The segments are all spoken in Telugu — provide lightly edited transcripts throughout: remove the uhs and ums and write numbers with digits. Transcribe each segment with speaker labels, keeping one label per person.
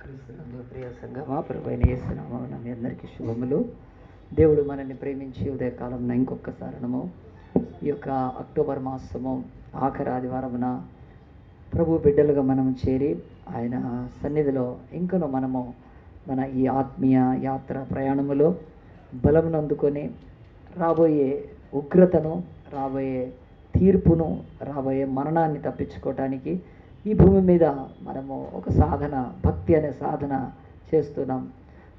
Speaker 1: క్రీస్తునందు ప్రియ సంగమా, ప్రభువైన యేసు నామమున మీ అందరికీ శుభములు. దేవుడు మనల్ని ప్రేమించి ఉదయకాలంలో ఇంకొకసారి ఈ యొక్క అక్టోబర్ మాసము ఆఖరి ఆదివారమున ప్రభు బిడ్డలుగా మనం చేరి ఆయన సన్నిధిలో ఇంకనూ మనము మన ఈ ఆత్మీయ యాత్ర ప్రయాణములో బలమును అందుకొని రాబోయే ఉగ్రతను, రాబోయే తీర్పును, రాబోయే మరణాన్ని తప్పించుకోవటానికి ఈ భూమి మీద మనము ఒక సాధన, భక్తి అనే సాధన చేస్తున్నాం.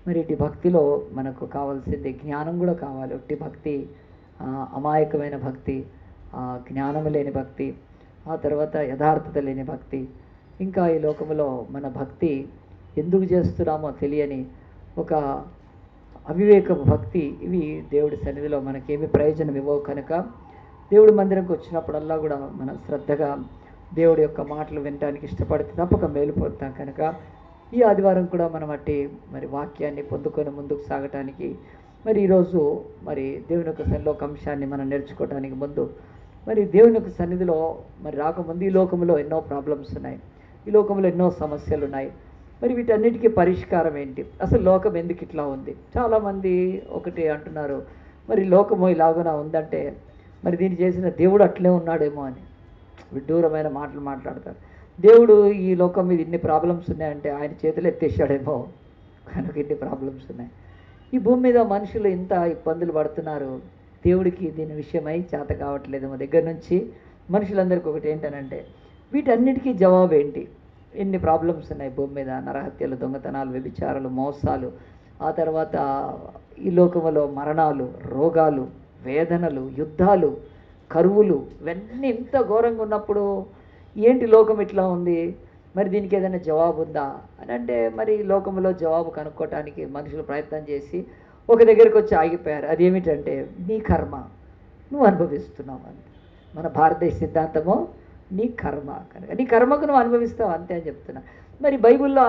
Speaker 1: మరి ఇటు భక్తిలో మనకు కావాల్సింది జ్ఞానం కూడా కావాలి. ఒట్టి భక్తి అమాయకమైన భక్తి, జ్ఞానము లేని భక్తి, ఆ తర్వాత యథార్థత లేని భక్తి, ఇంకా ఈ లోకంలో మన భక్తి ఎందుకు చేస్తున్నామో తెలియని ఒక అవివేక భక్తి, ఇవి దేవుడి సన్నిధిలో మనకేమి ప్రయోజనం ఇవ్వవు. కనుక దేవుడి మందిరంకి వచ్చినప్పుడల్లా కూడా మనం శ్రద్ధగా దేవుడి యొక్క మాటలు వినడానికి ఇష్టపడితే తప్పక మేలు పొందుతాం. కనుక ఈ ఆదివారం కూడా మనం మరి వాక్యాన్ని పొందుకొని ముందుకు సాగటానికి మరి ఈరోజు మరి దేవుని యొక్క సన్నిధిలో ఒక అంశాన్ని మనం నేర్చుకోవడానికి ముందు మరి దేవుని యొక్క సన్నిధిలో మరి రాకముందు ఈ లోకంలో ఎన్నో ప్రాబ్లమ్స్ ఉన్నాయి, ఈ లోకంలో ఎన్నో సమస్యలు ఉన్నాయి. మరి వీటన్నిటికీ పరిష్కారం ఏంటి? అసలు లోకం ఎందుకు ఇట్లా ఉంది? చాలామంది ఒకటి అంటున్నారు, మరి లోకము ఇలాగునా ఉందంటే మరి దీన్ని చేసిన దేవుడు అట్లే ఉన్నాడేమో అని విడ్డూరమైన మాటలు మాట్లాడతారు. దేవుడు ఈ లోకం మీద ఇన్ని ప్రాబ్లమ్స్ ఉన్నాయంటే ఆయన చేతులు ఎత్తేసాడేమో, కనుక ఇన్ని ప్రాబ్లమ్స్ ఉన్నాయి. ఈ భూమి మీద మనుషులు ఇంత ఇబ్బందులు పడుతున్నారు, దేవుడికి దీని విషయమై చేత కావట్లేదేమో. దగ్గర నుంచి మనుషులందరికీ ఒకటి ఏంటనంటే వీటన్నిటికీ జవాబు ఏంటి? ఎన్ని ప్రాబ్లమ్స్ ఉన్నాయి భూమి మీద, నరహత్యలు, దొంగతనాలు, వ్యభిచారాలు, మోసాలు, ఆ తర్వాత ఈ లోకంలో మరణాలు, రోగాలు, వేదనలు, యుద్ధాలు, కరువులు, ఇవన్నీ ఇంత ఘోరంగా ఉన్నప్పుడు ఏంటి లోకం ఇట్లా ఉంది? మరి దీనికి ఏదైనా జవాబు ఉందా అని అంటే మరి లోకంలో జవాబు కనుక్కోవటానికి మనుషులు ప్రయత్నం చేసి ఒక దగ్గరికి వచ్చి ఆగిపోయారు. అదేమిటంటే నీ కర్మ, నువ్వు అనుభవిస్తున్నావు అంతే. మన భారతదేశ సిద్ధాంతము నీ కర్మ, కనుక నీ కర్మకు నువ్వు అనుభవిస్తావు అంతే అని చెప్తున్నా. మరి బైబిల్లో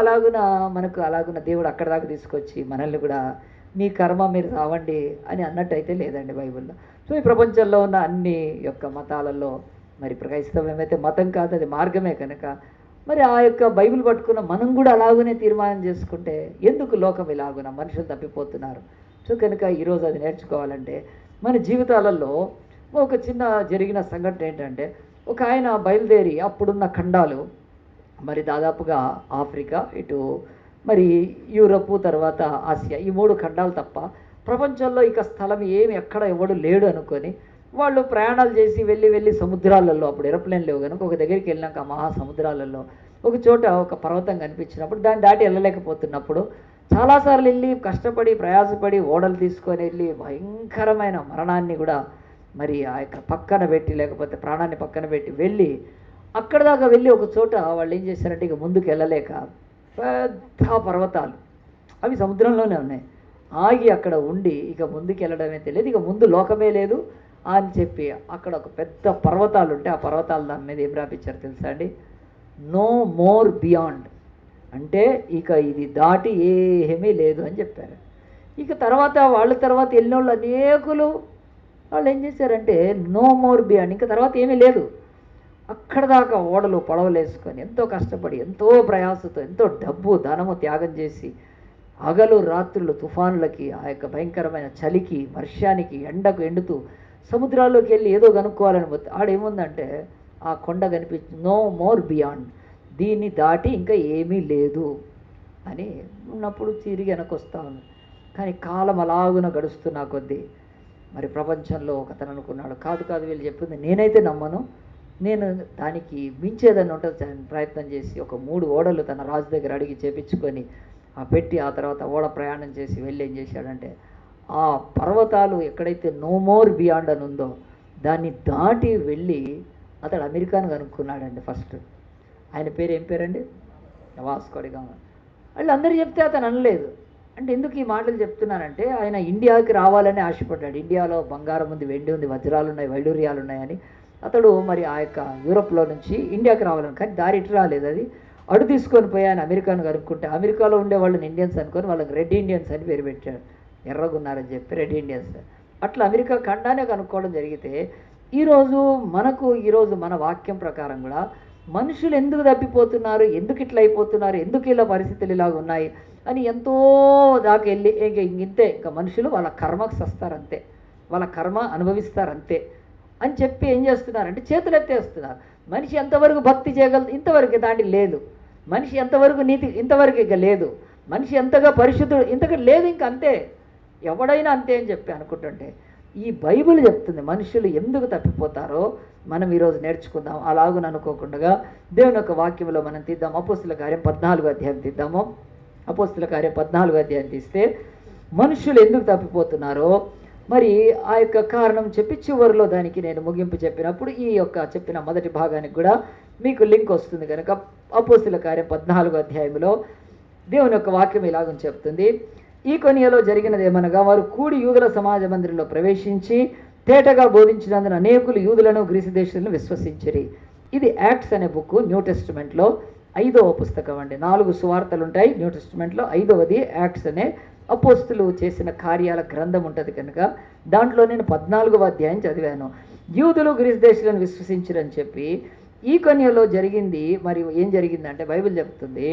Speaker 1: మనకు అలాగున దేవుడు అక్కడ దాకా తీసుకొచ్చి మనల్ని కూడా మీ కర్మ మీరు రావండి అని అన్నట్టయితే లేదండి బైబిల్లో. సో ఈ ప్రపంచంలో ఉన్న అన్ని యొక్క మతాలలో మరి క్రైస్తవం ఏమైతే మతం కాదు, అది మార్గమే. కనుక మరి ఆ యొక్క బైబిల్ పట్టుకున్న మనం కూడా అలాగనే తీర్మానం చేసుకుంటే ఎందుకు లోకం ఇలాగున మనుషులు తప్పిపోతున్నారు? సో కనుక ఈరోజు అది నేర్చుకోవాలంటే మన జీవితాలలో ఒక చిన్న జరిగిన సంఘటన ఏంటంటే, ఒక ఆయన బయలుదేరి అప్పుడున్న ఖండాలు మరి దాదాపుగా ఆఫ్రికా, ఇటు మరి యూరప్, తర్వాత ఆసియా, ఈ 3 ఖండాలు తప్ప ప్రపంచంలో ఇక స్థలం ఏమి ఎక్కడ ఎవడు లేడు అనుకొని వాళ్ళు ప్రయాణాలు చేసి వెళ్ళి సముద్రాలలో, అప్పుడు ఏరోప్లేన్ లేవు కనుక ఒక దగ్గరికి వెళ్ళినాక మహాసముద్రాలలో ఒక చోట ఒక పర్వతం కనిపించినప్పుడు దాన్ని దాటి వెళ్ళలేకపోతున్నప్పుడు చాలాసార్లు వెళ్ళి కష్టపడి ప్రయాసపడి ఓడలు తీసుకొని వెళ్ళి భయంకరమైన మరణాన్ని కూడా మరి ఆ యొక్క పక్కన పెట్టి, లేకపోతే ప్రాణాన్ని పక్కన పెట్టి వెళ్ళి అక్కడ దాకా వెళ్ళి ఒక చోట వాళ్ళు ఏం చేశారంటే ఇక ముందుకు వెళ్ళలేక పెద్ద పర్వతాలు అవి సముద్రంలోనే ఉన్నాయి, ఆగి అక్కడ ఉండి ఇక ముందుకు వెళ్ళడమే తెలియదు, ఇక ముందు లోకమే లేదు అని చెప్పి అక్కడ ఒక పెద్ద పర్వతాలు ఉంటే ఆ పర్వతాల దాని మీద ఏం రాపించారు తెలుసా అండి? నో మోర్ బియాండ్, అంటే ఇక ఇది దాటి ఏమీ లేదు అని చెప్పారు. ఇక తర్వాత వెళ్ళినోళ్ళు అనేకులు వాళ్ళు ఏం చేశారంటే నో మోర్ బియాండ్, ఇంకా తర్వాత ఏమీ లేదు. అక్కడ దాకా ఓడలు పడవలు వేసుకొని ఎంతో కష్టపడి, ఎంతో ప్రయాసతో, ఎంతో డబ్బు ధనము త్యాగం చేసి హగలు రాత్రులు తుఫానులకి, ఆ యొక్క భయంకరమైన చలికి, వర్షానికి, ఎండకు ఎండుతూ సముద్రాల్లోకి వెళ్ళి ఏదో కనుక్కోవాలని పోతే ఆడేముందంటే ఆ కొండ కనిపించి నో మోర్ బియాండ్, దీన్ని దాటి ఇంకా ఏమీ లేదు అని ఉన్నప్పుడు తిరిగి వెనకొస్తా ఉంది. కానీ కాలం అలాగున గడుస్తున్నా కొద్దీ మరి ప్రపంచంలో ఒకతను అనుకున్నాడు, కాదు వీళ్ళు చెప్పింది నేనైతే నమ్మను, నేను దానికి మించేదని ఉంటుంది ప్రయత్నం చేసి ఒక 3 ఓడలు తన రాజు దగ్గర అడిగి చేపించుకొని పెట్టి ఆ తర్వాత ఓడ ప్రయాణం చేసి వెళ్ళి ఏం చేశాడంటే ఆ పర్వతాలు ఎక్కడైతే నో మోర్ బియాండ్ అని ఉందో దాన్ని దాటి వెళ్ళి అతడు అమెరికాను కనుక్కున్నాడండి. ఫస్ట్ ఆయన పేరు ఏం పేరండి? Vasco da Gama. వాళ్ళు అందరూ చెప్తే అతను అనలేదు. అంటే ఎందుకు ఈ మాటలు చెప్తున్నానంటే ఆయన ఇండియాకి రావాలని ఆశపడ్డాడు. ఇండియాలో బంగారం ఉంది, వెండి ఉంది, వజ్రాలు ఉన్నాయి, వైడూర్యాలు ఉన్నాయని అతడు మరి ఆ యొక్క యూరోప్లో నుంచి ఇండియాకి రావాలని, కానీ దారి ఇటు రాలేదు. అది అడు తీసుకొని పోయి ఆయన అమెరికాను కనుక్కుంటే అమెరికాలో ఉండే వాళ్ళని ఇండియన్స్ అనుకొని వాళ్ళకి రెడ్ ఇండియన్స్ అని పేరు పెట్టాడు. ఎర్రగున్నారని చెప్పి రెడ్ ఇండియన్స్. అట్లా అమెరికా ఖండానే కనుక్కోవడం జరిగితే ఈరోజు మన వాక్యం ప్రకారం కూడా మనుషులు ఎందుకు తప్పిపోతున్నారు, ఎందుకు ఇట్లా అయిపోతున్నారు, ఎందుకు ఇలా పరిస్థితులు ఇలాగ ఉన్నాయి అని ఎంతో దాకా వెళ్ళి ఇంతే, ఇంకా మనుషులు వాళ్ళ కర్మకు సస్తారంతే, వాళ్ళ కర్మ అనుభవిస్తారంతే అని చెప్పి ఏం చేస్తున్నారంటే చేతులు ఎత్తేస్తున్నారు. మనిషి ఎంతవరకు భక్తి చేయగలదు, ఇంతవరకు దాంట్లో లేదు. మనిషి ఎంతవరకు నీతి, ఇంతవరకు ఇక లేదు. మనిషి ఎంతగా పరిశుద్ధుడు, ఇంతగా లేదు, ఇంక అంతే, ఎవడైనా అంతే అని చెప్పి అనుకుంటుంటే ఈ బైబిల్ చెప్తుంది మనుషులు ఎందుకు తప్పిపోతారో మనం ఈరోజు నేర్చుకుందాం. అలాగని అనుకోకుండా దేవుని యొక్క వాక్యంలో మనం తీద్దాం. అపోస్తుల కార్యం 14వ అధ్యాయం తీద్దాము. అపోస్తుల కార్యం 14వ అధ్యాయం తీస్తే మనుషులు ఎందుకు తప్పిపోతున్నారో మరి ఆ యొక్క కారణం చెప్పి చివరిలో దానికి నేను ముగింపు చెప్పినప్పుడు ఈ యొక్క చెప్పిన మొదటి భాగానికి కూడా మీకు లింక్ వస్తుంది కనుక అపోస్తుల కార్యం 14వ అధ్యాయంలో దేవుని యొక్క వాక్యం ఇలాగని చెప్తుంది. ఈ కొనియలో జరిగినది ఏమనగా, వారు కూడి యూదుల సమాజ మందిరంలో ప్రవేశించి తేటగా బోధించినందున అనేకులు యూదులను గ్రీసు దేశాలను విశ్వసించిరి. ఇది యాక్ట్స్ అనే బుక్, న్యూ టెస్టిమెంట్లో 5వ పుస్తకం అండి. 4 సువార్తలు ఉంటాయి న్యూ టెస్టిమెంట్లో, 5వది యాక్ట్స్ అనే అపోస్తులు చేసిన కార్యాల గ్రంథం ఉంటుంది కనుక దాంట్లో నేను 14వ అధ్యాయం చదివాను. యూదులు గ్రీసు దేశాలను విశ్వసించిరని చెప్పి ఈ కొనియలో జరిగింది. మరి ఏం జరిగిందంటే బైబిల్ చెప్తుంది,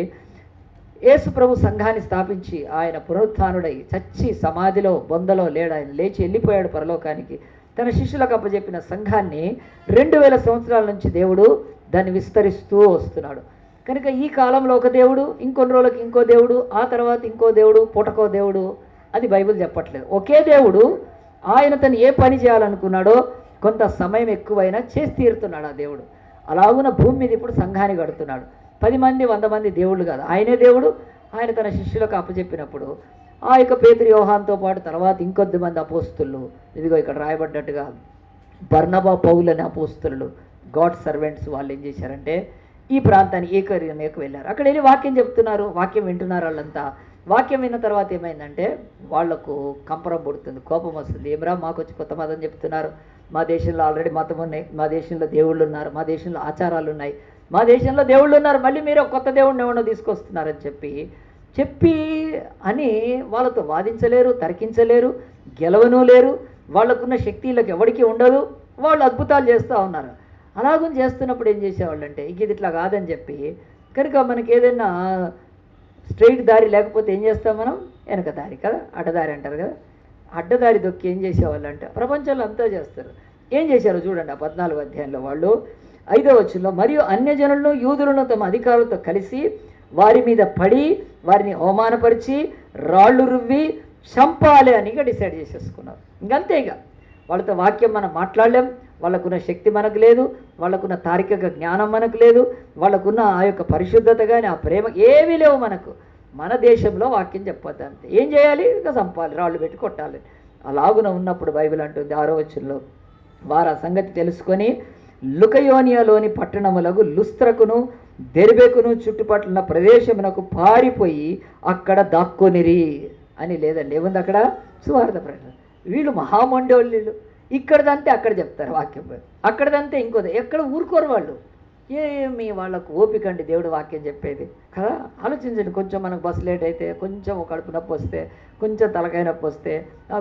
Speaker 1: యేసు ప్రభు సంఘాన్ని స్థాపించి ఆయన పునరుత్థానుడై చచ్చి సమాధిలో బొందలో లేడు, ఆయన లేచి వెళ్ళిపోయాడు పరలోకానికి. తన శిష్యులకు అప్పచెప్పిన సంఘాన్ని 2000 సంవత్సరాల నుంచి దేవుడు దాన్ని విస్తరిస్తూ వస్తున్నాడు. కనుక ఈ కాలంలో ఒక దేవుడు, ఇంకొన్ని రోజులకి ఇంకో దేవుడు, ఆ తర్వాత ఇంకో దేవుడు, పూటకో దేవుడు, అది బైబిల్ చెప్పట్లేదు. ఒకే దేవుడు ఆయన తను ఏ పని చేయాలనుకున్నాడో కొంత సమయం ఎక్కువైనా చేసి తీరుతున్నాడు ఆ దేవుడు. అలాగున భూమి మీద ఇప్పుడు సంఘాన్ని కడుతున్నాడు. 10 మంది 100 మంది దేవుళ్ళు కాదు, ఆయనే దేవుడు. ఆయన తన శిష్యులకు అప్పచెప్పినప్పుడు ఆ యొక్క పేతురు యోహాన్తో పాటు తర్వాత ఇంకొద్ది మంది అపోస్తులు, ఇదిగో ఇక్కడ రాయబడ్డట్టుగా బర్నబా పౌలు అనే అపోస్తులు, గాడ్ సర్వెంట్స్, వాళ్ళు ఏం చేశారంటే ఈ ప్రాంతానికి ఏకరీకి వెళ్ళారు. అక్కడ వెళ్ళి వాక్యం చెప్తున్నారు, వాక్యం వింటున్నారు. వాళ్ళంతా వాక్యం విన్న తర్వాత ఏమైందంటే వాళ్లకు కంపరం పుడుతుంది, కోపం వస్తుంది. ఏమరా మాకు వచ్చి కొత్త మతం చెప్తున్నారు, మా దేశంలో ఆల్రెడీ మతం ఉన్నాయి, మా దేశంలో దేవుళ్ళు ఉన్నారు, మా దేశంలో ఆచారాలు ఉన్నాయి, మా దేశంలో దేవుళ్ళు ఉన్నారు, మళ్ళీ మీరు కొత్త దేవుడిని ఏమన్నా తీసుకొస్తున్నారని చెప్పి అని వాళ్ళతో వాదించలేరు, తర్కించలేరు, గెలవను లేరు. వాళ్ళకున్న శక్తిలకు ఎవరికి ఉండదు. వాళ్ళు అద్భుతాలు చేస్తూ ఉన్నారు. అలాగని చేస్తున్నప్పుడు ఏం చేసేవాళ్ళు అంటే ఇది ఇట్లా కాదని చెప్పి, కనుక మనకి ఏదైనా స్ట్రైట్ దారి లేకపోతే ఏం చేస్తాం మనం, వెనక దారి కదా, అడ్డదారి అంటారు కదా, అడ్డదారి దొక్కి ఏం చేసేవాళ్ళు అంటే ప్రపంచంలో అంతా చేస్తారు. ఏం చేశారో చూడండి ఆ 14వ అధ్యాయంలో వాళ్ళు 5వ వచనంలో, మరియు అన్యజనులను యూదులను తమ అధికారులతో కలిసి వారి మీద పడి వారిని అవమానపరిచి రాళ్ళు రువ్వి చంపాలి అని డిసైడ్ చేసేసుకున్నారు. ఇంకంతే, ఇక వాళ్ళతో వాక్యం మనం మాట్లాడలేం, వాళ్ళకున్న శక్తి మనకు లేదు, వాళ్ళకున్న తార్కిక జ్ఞానం మనకు లేదు, వాళ్ళకున్న ఆ యొక్క పరిశుద్ధత కానీ ఆ ప్రేమ ఏమీ లేవు మనకు. మన దేశంలో వాక్యం చెప్పొద్దు అంతే. ఏం చేయాలి, ఇక చంపాలి, రాళ్ళు పెట్టి కొట్టాలి. అలాగున ఉన్నప్పుడు బైబిల్ అంటుంది 6వ వచనంలో, వారు ఆ సంగతి తెలుసుకొని లుకయోనియాలోని పట్టణములకు లుస్త్రకును దెర్బెకును చుట్టుపట్ల ప్రదేశమునకు పారిపోయి అక్కడ దాక్కొనిరి అని. లేదండి, ఏముంది అక్కడ, సువార్త ప్రకటన. వీళ్ళు మహామండోళ్ళు, ఇక్కడదంతే అక్కడ చెప్తారు వాక్యం, అక్కడదంతే ఇంకోది, ఎక్కడ ఊరుకోరు వాళ్ళు. ఏమి వాళ్ళకు ఓపిక అండి దేవుడు వాక్యం చెప్పేది కదా. ఆలోచించండి, కొంచెం మనకు బస్సు లేట్ అయితే, కొంచెం కడుపు నొప్పి వస్తే, కొంచెం తలకాయ నొప్పి వస్తే,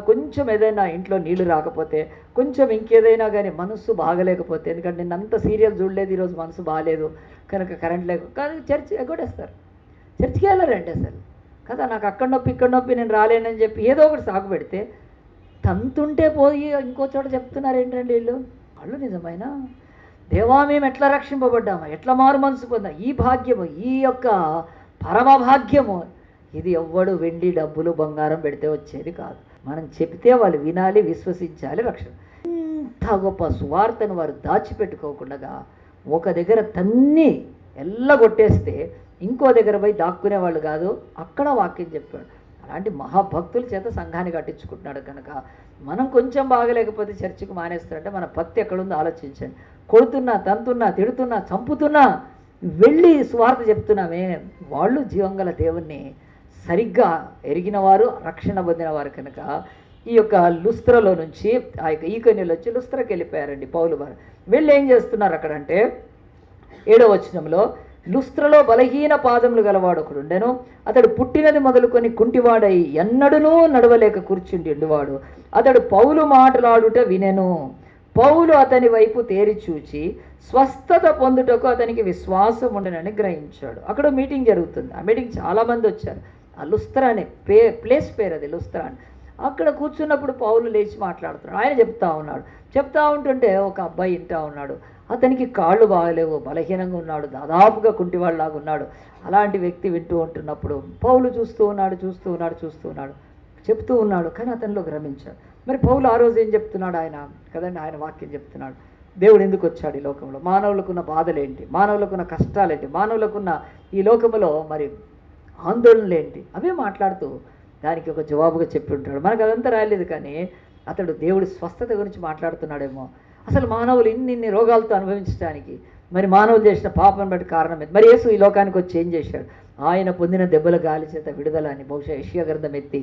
Speaker 1: కొంచెం ఏదైనా ఇంట్లో నీళ్లు రాకపోతే, కొంచెం ఇంకేదైనా కానీ మనసు బాగలేకపోతే, ఎందుకంటే నేను అంత సీరియల్ చూడలేదు ఈరోజు, మనసు బాగాలేదు కనుక కరెంట్ లేక కానీ చర్చి ఎగ్గొట్టేస్తారు, చర్చికి వెళ్ళారంటే అసలు కదా. నాకు అక్కడ నొప్పి ఇక్కడ నొప్పి నేను రాలేనని చెప్పి ఏదో ఒకటి సాగు పెడితే తంతుంటే పోయి ఇంకో చోట చెప్తున్నారు ఏంటండి వీళ్ళు. వాళ్ళు నిజమైన దేవా మేము ఎట్లా రక్షింపబడ్డామా, ఎట్లా మారు మనసు పొందాం, ఈ భాగ్యము, ఈ యొక్క పరమ భాగ్యము ఇది ఎవ్వడు వెండి డబ్బులు బంగారం పెడితే వచ్చేది కాదు. మనం చెప్తే వాళ్ళు వినాలి, విశ్వసించాలి, రక్షణ. ఇంత గొప్ప సువార్తను వారు దాచిపెట్టుకోకుండా ఒక దగ్గర తన్ని ఎల్లగొట్టేస్తే ఇంకో దగ్గర పోయి దాక్కునేవాళ్ళు కాదు, అక్కడ వాక్యం చెప్పాడు. అలాంటి మహాభక్తుల చేత సంఘాన్ని కట్టించుకుంటున్నాడు కనుక మనం కొంచెం బాగలేకపోతే చర్చికి మానేస్తారంటే మన భక్తి ఎక్కడుందో ఆలోచించండి. కొడుతున్నా, తంతున్నా, తిడుతున్నా, చంపుతున్నా వెళ్ళి సువార్త చెప్తున్నామే, వాళ్ళు జీవంగల దేవుణ్ణి సరిగ్గా ఎరిగిన వారు, రక్షణ పొందిన వారు కనుక ఈ యొక్క లుస్త్రలో నుంచి ఆ యొక్క ఈకొనిలో వచ్చి లుస్త్రకి వెళ్ళిపోయారండి పౌలు వారు. వెళ్ళి ఏం చేస్తున్నారు అక్కడంటే 7వ వచనంలో, లుస్త్రలో బలహీన పాదములు గలవాడు ఒకడు ఉండెను. అతడు పుట్టినది మొదలుకొని కుంటివాడై ఎన్నడూనూ నడవలేక కూర్చుండి ఉండేవాడు. అతడు పౌలు మాటలాడుట వినెను. పౌలు అతని వైపు తేరి చూచి స్వస్థత పొందుటకు అతనికి విశ్వాసం ఉండనని గ్రహించాడు. అక్కడ మీటింగ్ జరుగుతుంది. ఆ మీటింగ్ చాలామంది వచ్చారు. ఆ లుస్త్రా అనే ప్లేస్ పేరు అది, లుస్త్రా అని. అక్కడ కూర్చున్నప్పుడు పౌలు లేచి మాట్లాడుతున్నాడు. ఆయన చెప్తా ఉంటుంటే ఒక అబ్బాయి వింటా ఉన్నాడు. అతనికి కాళ్ళు బాగలేవు, బలహీనంగా ఉన్నాడు, దాదాపుగా కుంటివాళ్ళలాగా ఉన్నాడు. అలాంటి వ్యక్తి వింటూ ఉంటున్నప్పుడు పౌలు చూస్తూ ఉన్నాడు, చెప్తూ ఉన్నాడు. కానీ అతనిలో భ్రమించాడు. మరి పౌలు ఆ రోజు ఏం చెప్తున్నాడు? ఆయన వాక్యం చెప్తున్నాడు. దేవుడు ఎందుకు వచ్చాడు ఈ లోకంలో, మానవులకున్న బాధలేంటి, మానవులకున్న కష్టాలేంటి, మానవులకున్న ఈ లోకంలో మరి ఆందోళనలేంటి, అవే మాట్లాడుతూ దానికి ఒక జవాబుగా చెప్పి ఉంటాడు. మనకు అదంతా రాయలేదు, కానీ అతడు దేవుడి స్వస్థత గురించి మాట్లాడుతున్నాడేమో. అసలు మానవులు ఇన్ని రోగాలతో అనుభవించడానికి మరి మానవులు చేసిన పాపం బట్టి కారణమే. మరి యేసు ఈ లోకానికి వచ్చి ఏం చేశాడు? ఆయన పొందిన దెబ్బల గాలి చేత విడుదల అని బహుశా యెషయా గ్రంథం ఎత్తి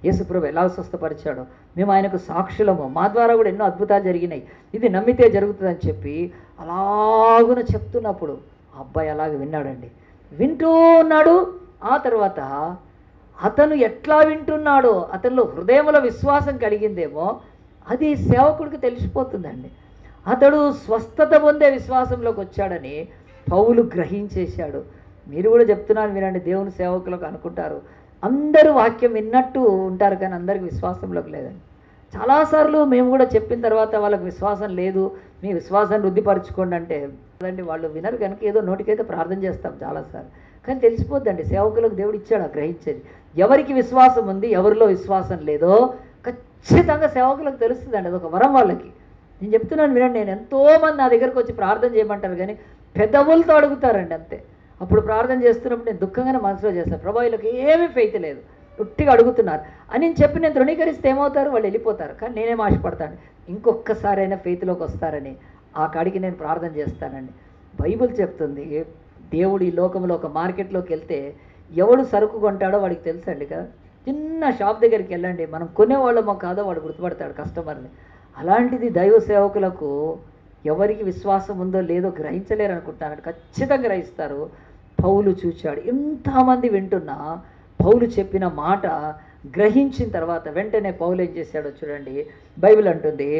Speaker 1: యేసుప్రభు ఎలా స్వస్థపరిచాడో మేము ఆయనకు సాక్షులము, మా ద్వారా కూడా ఎన్నో అద్భుతాలు జరిగినాయి, ఇది నమ్మితే జరుగుతుందని చెప్పి అలాగున చెప్తున్నప్పుడు ఆ అబ్బాయి అలాగే విన్నాడండి. వింటూ ఉన్నాడు. ఆ తర్వాత అతను ఎట్లా వింటున్నాడో, అతనిలో హృదయంలో విశ్వాసం కలిగిందేమో అది సేవకుడికి తెలిసిపోతుందండి. అతడు స్వస్థత పొందే విశ్వాసంలోకి వచ్చాడని పౌలు గ్రహించేశాడు. మీరు కూడా చెప్తున్నాను వినండి, దేవుని సేవకులకు అనుకుంటారు అందరూ వాక్యం విన్నట్టు ఉంటారు, కానీ అందరికి విశ్వాసంలోకి లేదండి. చాలాసార్లు మేము కూడా చెప్పిన తర్వాత వాళ్ళకి విశ్వాసం లేదు, మీ విశ్వాసాన్ని వృద్ధిపరచుకోండి అంటే కదండి, వాళ్ళు వినరు కనుక ఏదో నోటికైతే ప్రార్థన చేస్తాం చాలాసార్లు, కానీ తెలిసిపోద్దండి సేవకులకు దేవుడు ఇచ్చాడు ఆ గ్రహించేది. ఎవరికి విశ్వాసం ఉంది, ఎవరిలో విశ్వాసం లేదో ఖచ్చితంగా సేవకులకు తెలుస్తుందండి. అదొక వరం వాళ్ళకి. నేను చెప్తున్నాను వినండి, నేను ఎంతోమంది నా దగ్గరకు వచ్చి ప్రార్థన చేయమంటారు, కానీ పెదవులతో అడుగుతారండి అంతే. అప్పుడు ప్రార్థన చేస్తున్నప్పుడు నేను దుఃఖంగానే మనసులో చేస్తాను, ప్రభా వీళ్ళకి ఏమీ ఫెయిత్ లేదు, ఉట్టిగా అడుగుతున్నారు అని చెప్పి నేను తృణీకరిస్తే ఏమవుతారు, వాళ్ళు వెళ్ళిపోతారు. కానీ నేనేం ఆశపడతాను, ఇంకొకసారైనా ఫెయిత్లోకి వస్తారని ఆ కాడికి నేను ప్రార్థన చేస్తానండి. బైబిల్ చెప్తుంది, దేవుడు ఈ లోకంలో ఒక మార్కెట్లోకి వెళ్తే ఎవడు సరుకు కొంటాడో వాడికి తెలుసండి కదా. చిన్న షాప్ దగ్గరికి వెళ్ళండి, మనం కొనేవాళ్ళమో కాదో వాడు గుర్తుపడతాడు కస్టమర్ని. అలాంటిది దైవ సేవకులకు ఎవరికి విశ్వాసం ఉందో లేదో గ్రహించలేరు అనుకుంటున్నాను, ఖచ్చితంగా గ్రహిస్తారు. పౌలు చూచాడు. ఎంతమంది వింటున్నా పౌలు చెప్పిన మాట గ్రహించిన తర్వాత వెంటనే పౌలు ఏం చేశాడో చూడండి. బైబిల్ అంటుంది,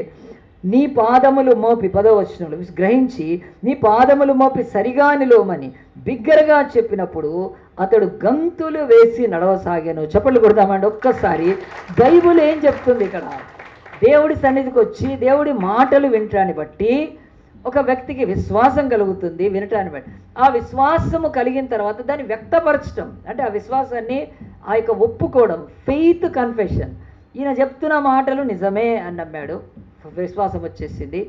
Speaker 1: నీ పాదములు మోపి 10వ వచనంలో గ్రహించి నీ పాదములు మోపి సరిగా నిలువమని బిగ్గరగా చెప్పినప్పుడు అతడు గంతులు వేసి నడవసాగాను. చప్పట్లు కొడదామండి ఒక్కసారి. బైబిల్ ఏం చెప్తుంది ఇక్కడ? దేవుడి సన్నిధికి వచ్చి దేవుడి మాటలు వినటాన్ని బట్టి ఒక వ్యక్తికి విశ్వాసం కలుగుతుంది. వినటాన్ని బట్టి ఆ విశ్వాసము కలిగిన తర్వాత దాన్ని వ్యక్తపరచడం, అంటే ఆ విశ్వాసాన్ని ఆ యొక్క ఒప్పుకోవడం, ఫెయిత్ కన్ఫెషన్. ఈయన చెప్తున్న మాటలు నిజమే అని నమ్మాడు, విశ్వాసం వచ్చేసింది.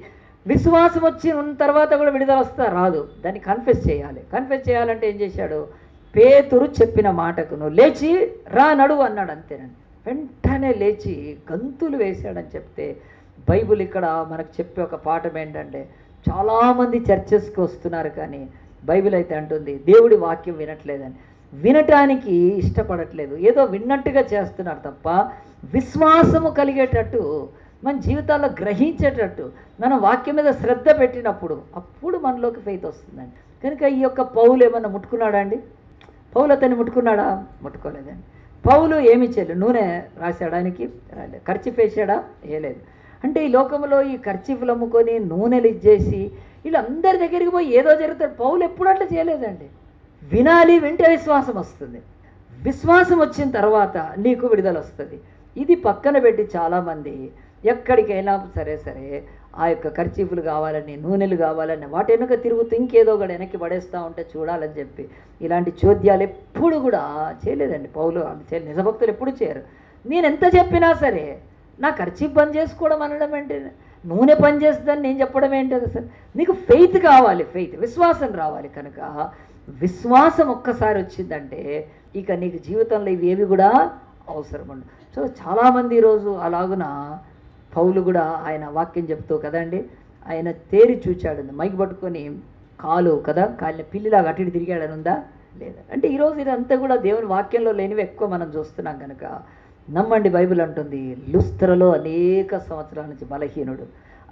Speaker 1: విశ్వాసం వచ్చిన తర్వాత కూడా విడుదల రాదు, దాన్ని కన్ఫెస్ చేయాలి. కన్ఫెస్ చేయాలంటే ఏం చేశాడు? పేతురు చెప్పిన మాటకు నువ్వు లేచి రా నడువు అన్నాడు, అంతేనండి. వెంటనే లేచి గంతులు వేశాడని చెప్తే బైబిల్ ఇక్కడ మనకు చెప్పే ఒక పాఠం ఏంటంటే, చాలామంది చర్చెస్కి వస్తున్నారు కానీ బైబిల్ అయితే అంటుంది దేవుడి వాక్యం వినట్లేదని. వినటానికి ఇష్టపడట్లేదు, ఏదో విన్నట్టుగా చేస్తున్నారు తప్ప విశ్వాసము కలిగేటట్టు మన జీవితాల్లో గ్రహించేటట్టు మనం వాక్యం మీద శ్రద్ధ పెట్టినప్పుడు అప్పుడు మనలోకి ఫెయిత్ వస్తుందండి. కనుక ఈ యొక్క పౌలు ఏమన్నా ముట్టుకున్నాడా అండి? పౌలు అతన్ని ముట్టుకున్నాడా? ముట్టుకోలేదండి. పౌలు ఏమి చేయలేదు, నూనె రాశాడానికి రాలేదు, ఖర్చు వేసాడా? వేయలేదు. అంటే ఈ లోకంలో ఈ ఖర్చీఫ్లు అమ్ముకొని నూనెలు ఇచ్చేసి వీళ్ళందరి దగ్గరికి పోయి ఏదో జరుగుతాడు. పౌలు ఎప్పుడు అట్లా చేయలేదండి. వినాలి, వింటే విశ్వాసం వస్తుంది. విశ్వాసం వచ్చిన తర్వాత నీకు విడుదల వస్తుంది. ఇది పక్కన పెట్టి చాలామంది ఎక్కడికైనా సరే ఆ యొక్క ఖర్చీఫ్లు కావాలని, నూనెలు కావాలని వాటి వెనుక తిరుగుతూ ఇంకేదో కూడా వెనక్కి పడేస్తూ ఉంటే చూడాలని చెప్పి ఇలాంటి చోద్యాలు ఎప్పుడు కూడా చేయలేదండి పౌలు. నిజభక్తులు ఎప్పుడు చేయరు. నేను ఎంత చెప్పినా సరే నా ఖర్చీఫ్ పని చేసుకోవడం అనడం ఏంటి, నూనె పని చేస్తుందని నేను చెప్పడం ఏంటి? అసలు నీకు ఫెయిత్ కావాలి, ఫెయిత్ విశ్వాసం రావాలి. కనుక విశ్వాసం ఒక్కసారి వచ్చిందంటే ఇక నీకు జీవితంలో ఇవి ఏవి కూడా అవసరం ఉండదు. సో చాలామంది ఈరోజు అలాగున పౌలు కూడా ఆయన వాక్యం చెప్తూ కదండి, ఆయన తేరి చూచాడు, మైకి పట్టుకొని కాలు కదా కాలిన పిల్లిలాగా అటు ఇటు తిరిగాడని ఉందా లేదా? అంటే ఈరోజు ఇదంతా కూడా దేవుని వాక్యంలో లేనివి ఎక్కువ మనం చూస్తున్నాం. కనుక నమ్మండి, బైబిల్ అంటుంది లుస్త్రలో అనేక సంవత్సరాల నుంచి బలహీనుడు,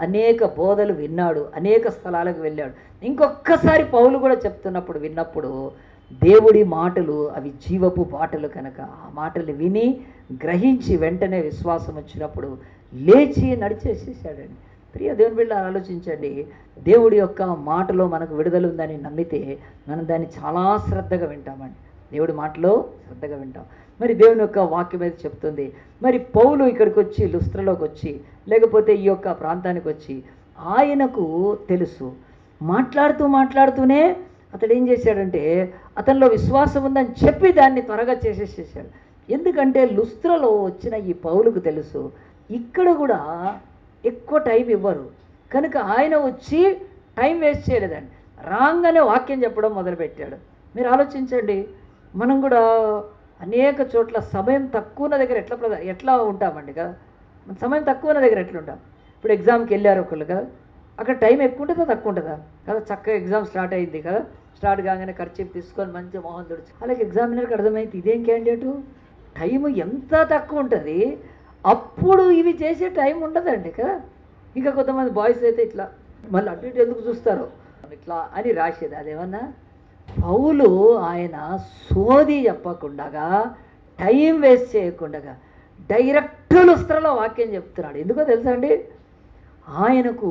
Speaker 1: అనేక బోధలు విన్నాడు, అనేక స్థలాలకు వెళ్ళాడు. ఇంకొక్కసారి పౌలు కూడా చెప్తున్నప్పుడు విన్నప్పుడు దేవుడి మాటలు అవి జీవపు బాటలు కనుక ఆ మాటలు విని గ్రహించి వెంటనే విశ్వాసం వచ్చినప్పుడు లేచి నడిచేసేసాడండి. ప్రియ దేవుని బిడ్డ ఆలోచించండి. దేవుడి యొక్క మాటలో మనకు విడుదల ఉందని నమ్మితే మనం దాన్ని చాలా శ్రద్ధగా వింటామండి. దేవుడి మాటలో శ్రద్ధగా వింటాం. మరి దేవుని యొక్క వాక్యం అయితే చెప్తుంది. మరి పౌలు ఇక్కడికి వచ్చి లుస్త్రలోకి వచ్చి లేకపోతే ఈ యొక్క ప్రాంతానికి వచ్చి ఆయనకు తెలుసు, మాట్లాడుతూనే అతడు ఏం చేశాడంటే అతనిలో విశ్వాసం ఉందని చెప్పి దాన్ని త్వరగా చేసేసేసాడు. ఎందుకంటే లుస్త్రలో వచ్చిన ఈ పౌలుకు తెలుసు ఇక్కడ కూడా ఎక్కువ టైం ఇవ్వరు కనుక ఆయన వచ్చి టైం వేస్ట్ చేయలేదండి. రాగానే వాక్యం చెప్పడం మొదలుపెట్టాడు. మీరు ఆలోచించండి, మనం కూడా అనేక చోట్ల సమయం తక్కువ ఉన్న దగ్గర ఎట్లా ఉంటామండి కదా. సమయం తక్కువ ఉన్న దగ్గర ఎట్లా ఉంటాం? ఇప్పుడు ఎగ్జామ్కి వెళ్ళారు ఒకళ్ళు కదా, అక్కడ టైం ఎక్కువ ఉంటుందా తక్కువ ఉంటుందా కదా. చక్కగా ఎగ్జామ్ స్టార్ట్ అయింది కదా, స్టార్ట్ కాగానే ఖర్చు తీసుకొని మంచి మొహం తుడిచి అలాగే ఎగ్జామినర్కి అర్థమైంది ఇదేం క్యాండిడేటు, టైం ఎంత తక్కువ ఉంటుంది, అప్పుడు ఇవి చేసే టైం ఉండదండి కదా. ఇంకా కొంతమంది బాయ్స్ అయితే ఇట్లా మళ్ళీ అటు ఇటు ఎందుకు చూస్తారు ఇట్లా అని రాసేది. అదేమన్నా పౌలు ఆయన సోది చెప్పకుండా టైం వేస్ట్ చేయకుండా డైరెక్ట్ లుస్త్రలో వాక్యం చెప్తున్నాడు. ఎందుకో తెలుసా అండి, ఆయనకు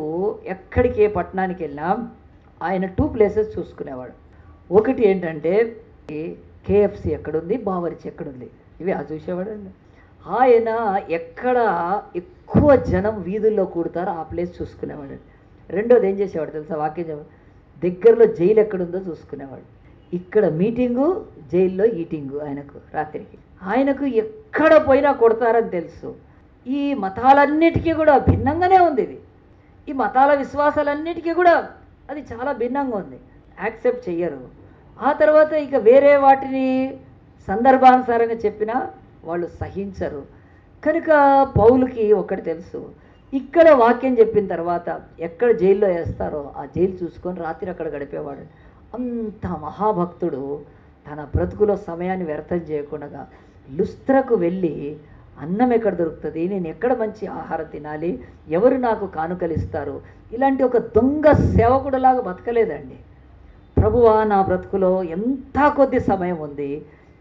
Speaker 1: ఎక్కడికి ఏ పట్టణానికి వెళ్ళినా ఆయన 2 ప్లేసెస్ చూసుకునేవాడు. ఒకటి ఏంటంటే కేఎఫ్సి ఎక్కడుంది, బావర్చి ఎక్కడుంది, ఇవి చూసేవాడు అండి. ఆయన ఎక్కడ ఎక్కువ జనం వీధుల్లో కూడతారో ఆ ప్లేస్ చూసుకునేవాడు. రెండోది ఏం చేసేవాడు తెలుసా, వాక్యం దగ్గరలో జైలు ఎక్కడుందో చూసుకునేవాడు. ఇక్కడ మీటింగు, జైల్లో ఈటింగు. ఆయనకు రాత్రికి ఆయనకు ఎక్కడ పోయినా కొడతారని తెలుసు. ఈ మతాలన్నిటికీ కూడా భిన్నంగానే ఉంది ఇది. ఈ మతాల విశ్వాసాలన్నిటికీ కూడా అది చాలా భిన్నంగా ఉంది, యాక్సెప్ట్ చెయ్యరు. ఆ తర్వాత ఇక వేరే వాటిని సందర్భానుసారంగా చెప్పినా వాళ్ళు సహించరు. కనుక పౌలుకి ఒకటి తెలుసు, ఇక్కడ వాక్యం చెప్పిన తర్వాత ఎక్కడ జైల్లో వేస్తారో ఆ జైలు చూసుకొని రాత్రి అక్కడ గడిపేవాడు. అంత మహాభక్తుడు తన బ్రతుకులో సమయాన్ని వ్యర్థం చేయకుండా లుస్త్రకు వెళ్ళి అన్నం ఎక్కడ దొరుకుతుంది, నేను ఎక్కడ మంచి ఆహారం తినాలి, ఎవరు నాకు కానుకలిస్తారు, ఇలాంటి ఒక దొంగ సేవకుడులాగా బతకలేదండి. ప్రభువా నా బ్రతుకులో ఎంత కొద్ది సమయం ఉంది,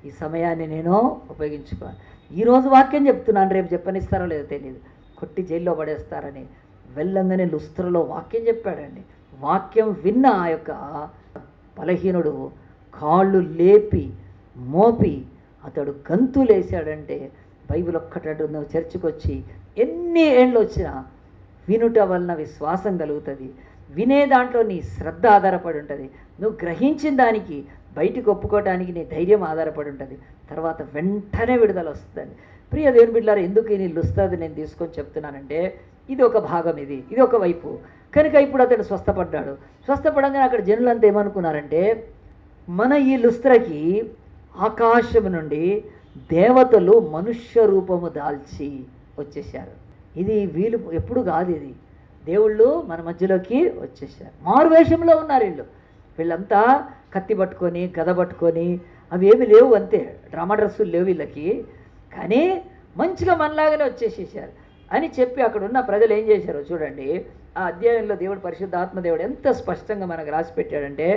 Speaker 1: ఈ సమయాన్ని నేను ఉపయోగించుకోవాలి. ఈరోజు వాక్యం చెప్తున్నాను, రేపు చెప్పనిస్తారో లేదో తెలియదు, కొట్టి జైల్లో పడేస్తారని వెళ్ళంగానే లుస్త్రలో వాక్యం చెప్పాడండి. వాక్యం విన్న ఆ యొక్క బలహీనుడు కాళ్ళు లేపి మోపి అతడు గంతులేశాడంటే బైబిల్ ఒక్కటంటూ నువ్వు చర్చికి వచ్చి ఎన్ని ఏళ్ళు వచ్చినా వినుట వలన విశ్వాసం కలుగుతుంది, వినే దాంట్లో నీ శ్రద్ధ ఆధారపడి ఉంటుంది, నువ్వు గ్రహించిన దానికి బయటికి ఒప్పుకోవడానికి నీ ధైర్యం ఆధారపడి ఉంటుంది, తర్వాత వెంటనే విడుదల వస్తుందండి. ప్రియ దేవుని బిడ్డలారా, ఎందుకు ఈ లుస్త్రది నేను తీసుకొని చెప్తున్నానంటే ఇది ఒక భాగం, ఇది ఒక వైపు. కనుక ఇప్పుడు అతడు స్వస్థపడ్డాడు. స్వస్థపడంగానే అక్కడ జనులంతా ఏమనుకున్నారంటే మన ఈ లుస్త్రకి ఆకాశం నుండి దేవతలు మనుష్య రూపము దాల్చి వచ్చేసారు. ఇది వీళ్ళు ఎప్పుడు కాదు, ఇది దేవుళ్ళు మన మధ్యలోకి వచ్చేసారు. మారువేషంలో ఉన్నారు వీళ్ళంతా కత్తి పట్టుకొని గద పట్టుకొని, అవి ఏమి లేవు, అంతే డ్రామా డ్రెస్సులు లేవు వీళ్ళకి, కానీ మంచిగా మనలాగానే వచ్చేసేసారు అని చెప్పి అక్కడ ఉన్న ప్రజలు ఏం చేశారో చూడండి. ఆ అధ్యాయంలో దేవుడు పరిశుద్ధాత్మ దేవుడు ఎంత స్పష్టంగా మనకు రాసి పెట్టాడంటే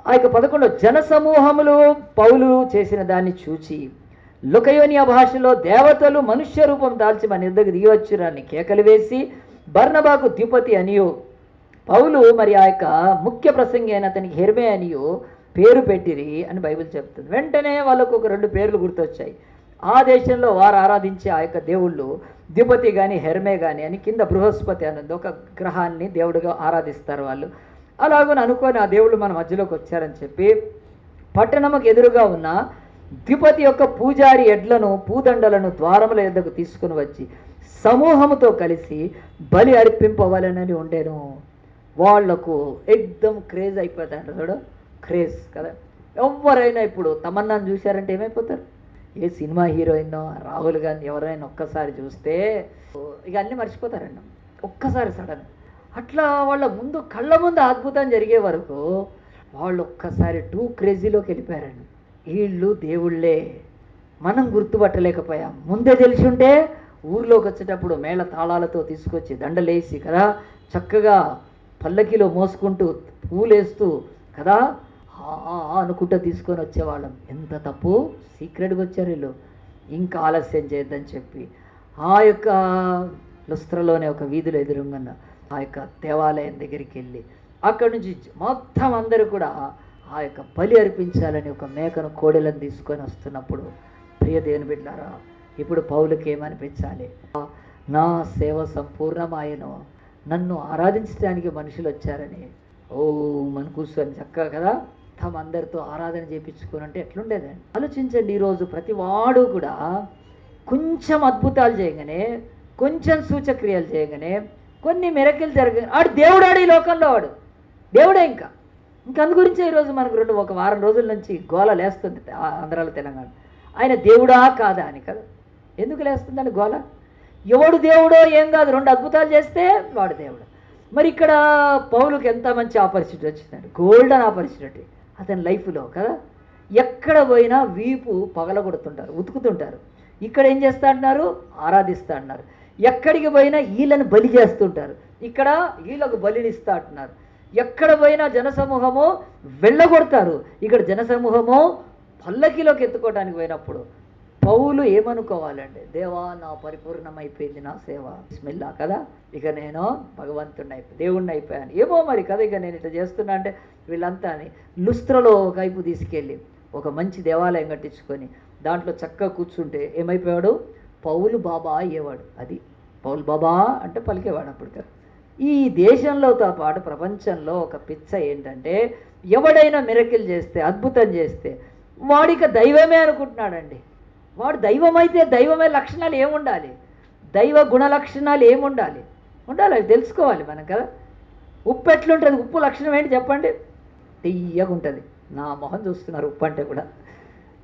Speaker 1: ఆ యొక్క 11 జనసమూహములు పౌలు చేసిన దాన్ని చూచి లుకయోనియా భాషలో దేవతలు మనుష్య రూపం దాల్చి మన ఇద్దరికి దిగివచ్చురాన్ని కేకలు వేసి బర్నబాకు ద్యుపతి అనియో, పౌలు మరి ఆ యొక్క ముఖ్య ప్రసంగి అయిన అతనికి హెర్మే అనియో పేరు పెట్టిరి అని బైబిల్ చెప్తుంది. వెంటనే వాళ్ళకు ఒక 2 పేర్లు గుర్తొచ్చాయి. ఆ దేశంలో వారు ఆరాధించే ఆ యొక్క దేవుళ్ళు ద్యుపతి కానీ హెర్మే కానీ అని, కింద బృహస్పతి అన్నది ఒక గ్రహాన్ని దేవుడిగా ఆరాధిస్తారు వాళ్ళు. అలాగని అనుకొని ఆ దేవుళ్ళు మన మధ్యలోకి వచ్చారని చెప్పి పట్టణముకు ఎదురుగా ఉన్న ద్విపతి యొక్క పూజారి ఎడ్లను పూదండలను ద్వారముల యొద్దకు తీసుకుని వచ్చి సమూహముతో కలిసి బలి అర్పింపవలనని ఉండేను. వాళ్లకు ఎక్దమ్ క్రేజ్ అయిపోతాడు. చూడు క్రేజ్ కదా. ఎవరైనా ఇప్పుడు తమన్నాను చూశారంటే ఏమైపోతారు, ఏ సినిమా హీరోయిన్ రాహుల్ గాంధీ ఎవరైనా ఒక్కసారి చూస్తే ఇక అన్నీ మర్చిపోతారండి ఒక్కసారి సడన్. అట్లా వాళ్ళ ముందు కళ్ళ ముందు అద్భుతం జరిగే వరకు వాళ్ళు ఒక్కసారి టూ క్రేజీలోకి వెళ్ళిపోయారండి. వీళ్ళు దేవుళ్ళే, మనం గుర్తుపట్టలేకపోయాం. ముందే తెలిసి ఉంటే ఊర్లోకి వచ్చేటప్పుడు మేళ తాళాలతో తీసుకొచ్చి దండలేసి కదా చక్కగా పల్లకిలో మోసుకుంటూ పూలేస్తూ కదా అనుకుంటూ తీసుకొని వచ్చేవాళ్ళం. ఎంత తప్పు, సీక్రెట్గా వచ్చారు వీళ్ళు, ఇంకా ఆలస్యం చేయొద్దని చెప్పి ఆ యొక్క లుస్త్రలోనే ఒక వీధిలో ఎదురుంగన్న ఆ యొక్క దేవాలయం దగ్గరికి వెళ్ళి అక్కడి నుంచి మొత్తం అందరూ కూడా ఆ యొక్క బలి అర్పించాలని ఒక మేకను కోడెలను తీసుకొని వస్తున్నప్పుడు, ప్రియ దేవుని బిడ్డలారా, ఇప్పుడు పౌలుకి ఏమనిపించాలి? నా సేవ సంపూర్ణమాయను, నన్ను ఆరాధించడానికి మనుషులు వచ్చారని ఓ మన కూర్చొని చక్కగా కదా తమ అందరితో ఆరాధన చేయించుకుని అంటే ఎట్లుండేదండి? ఆలోచించండి. ఈరోజు ప్రతి వాడు కూడా కొంచెం అద్భుతాలు చేయగానే, కొంచెం సూచక్రియలు చేయగానే, కొన్ని మెరకిలు జరగ ఆడు దేవుడాడు, ఈ లోకంలో వాడు దేవుడే. ఇంకా అందు గురించే ఈరోజు మనకు ఒక వారం రోజుల నుంచి గోల లేస్తుంది ఆంధ్రాలో, తెలంగాణ. ఆయన దేవుడా కాదా అని కదా. ఎందుకు లేస్తుందని గోల? ఎవడు దేవుడో ఏం కాదు, 2 అద్భుతాలు చేస్తే వాడు దేవుడు. మరి ఇక్కడ పౌలుకి ఎంత మంచి ఆపర్చునిటీ వచ్చిందండి, గోల్డెన్ ఆపర్చునిటీ అతని లైఫ్లో కదా. ఎక్కడ పోయినా వీపు పగలగొడుతుంటారు, ఉతుకుతుంటారు. ఇక్కడ ఏం చేస్తా అంటున్నారు? ఆరాధిస్తా అంటున్నారు. ఎక్కడికి పోయినా వీళ్ళని బలి చేస్తుంటారు, ఇక్కడ వీళ్ళకు బలినిస్తా అంటున్నారు. ఎక్కడ పోయినా జనసమూహము వెళ్ళగొడతారు, ఇక్కడ జనసమూహము పల్లకిలోకి ఎత్తుకోవడానికి పోయినప్పుడు పౌలు ఏమనుకోవాలండి? దేవా, నా పరిపూర్ణమైపోయింది నా సేవ, బిస్మిల్లా కదా, ఇక నేను భగవంతుడిని అయిపోయి దేవుణ్ణి అయిపోయాను ఏమో మరి కదా, ఇక నేను ఇట్లా చేస్తున్నా అంటే వీళ్ళంతా అని లుస్త్రలో ఒక వైపు తీసుకెళ్ళి ఒక మంచి దేవాలయం కట్టించుకొని దాంట్లో చక్కగా కూర్చుంటే ఏమైపోయాడు? పౌలు బాబా అయ్యేవాడు. అది పౌలు బాబా అంటే పలికేవాడు అప్పుడు కదా. ఈ దేశంలోతో పాటు ప్రపంచంలో ఒక పిచ్చ ఏంటంటే, ఎవడైనా మిరకిల్ చేస్తే, అద్భుతం చేస్తే వాడిక దైవమే అనుకుంటున్నాడండి. వాడు దైవమైతే దైవమే లక్షణాలు ఏముండాలి? దైవ గుణ లక్షణాలు ఏముండాలి? ఉండాలి, అవి తెలుసుకోవాలి మనం కదా. ఉప్పు ఎట్లుంటుంది? ఉప్పు లక్షణం ఏంటి చెప్పండి? తీయగా ఉంటుంది. నా మొహం చూస్తున్నారు ఉప్పు అంటే కూడా.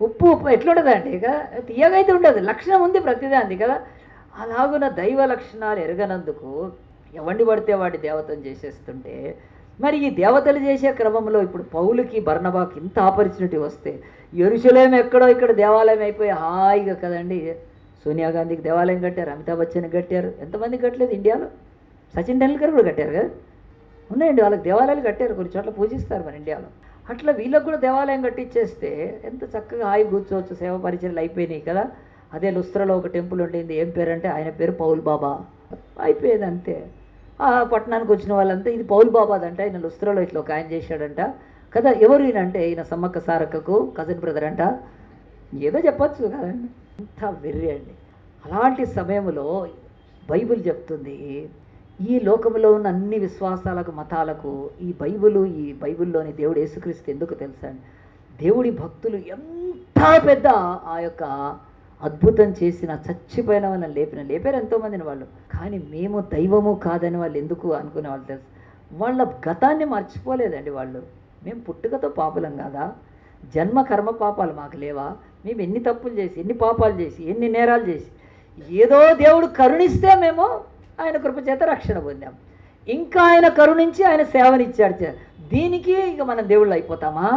Speaker 1: ఉప్పు ఎట్లుంటుందండి? ఇక తీయగా అయితే ఉండదు, లక్షణం ఉంది ప్రతిదాన్ని కదా. అలాగున దైవ లక్షణాలు ఎరగనందుకు ఎవరిని పడితే వాడి దేవతను చేసేస్తుంటే, మరి ఈ దేవతలు చేసే క్రమంలో ఇప్పుడు పౌలుకి బర్నబాకి ఇంత ఆపర్చునిటీ వస్తే, యెరూషలేము ఎక్కడో ఇక్కడ దేవాలయం అయిపోయి హాయిగా కదండి. సోనియా గాంధీకి దేవాలయం కట్టారు, అమితాబ్ బచ్చన్కి కట్టారు, ఎంతమంది కట్టలేదు ఇండియాలో? సచిన్ టెండూల్కర్ కూడా కట్టారు కదా. ఉన్నాయండి, వాళ్ళకి దేవాలయాలు కట్టారు, కొన్ని చోట్ల పూజిస్తారు మన ఇండియాలో. అట్లా వీళ్ళకు కూడా దేవాలయం కట్టించేస్తే ఎంత చక్కగా హాయి కూర్చోవచ్చు, సేవ పరిచయలు అయిపోయినాయి కదా. అదే లుస్త్రలో ఒక టెంపుల్ ఉండింది, ఏం పేరు అంటే ఆయన పేరు పౌల్ బాబా. అయిపోయేది అంతే. ఆ పట్టణానికి వచ్చిన వాళ్ళంతా ఇది పౌల్ బాబాదంట, ఆయన లుస్త్రలో ఇట్లా ఒక ఆయన చేశాడంట కదా. ఎవరు ఈయన అంటే ఈయన సమ్మక్క సారక్కకు కజిన్ బ్రదర్ అంట, ఏదో చెప్పచ్చు కదండి. అంత వెర్రి అండి. అలాంటి సమయంలో బైబిల్ చెప్తుంది, ఈ లోకంలో ఉన్న అన్ని విశ్వాసాలకు, మతాలకు ఈ బైబిల్లోని దేవుడు యేసుక్రీస్తు ఎందుకు తెలుసా అండి? దేవుడి భక్తులు ఎంత పెద్ద ఆ యొక్క అద్భుతం చేసిన, చచ్చిపోయిన వాళ్ళని లేపారు ఎంతోమందిని వాళ్ళు. కానీ మేము దైవము కాదని వాళ్ళు ఎందుకు అనుకునే వాళ్ళు తెలుసు? వాళ్ళ గతాన్ని మర్చిపోలేదండి వాళ్ళు. మేము పుట్టుకతో పాపులం కాదా? జన్మ కర్మ పాపాలు మాకు లేవా? మేము ఎన్ని తప్పులు చేసి, ఎన్ని పాపాలు చేసి, ఎన్ని నేరాలు చేసి, ఏదో దేవుడు కరుణిస్తే మేము ఆయన కృపచేత రక్షణ పొందాం. ఇంకా ఆయన కరుణించి ఆయన సేవనిచ్చాడు. దీనికి ఇక మనం దేవుళ్ళు అయిపోతామా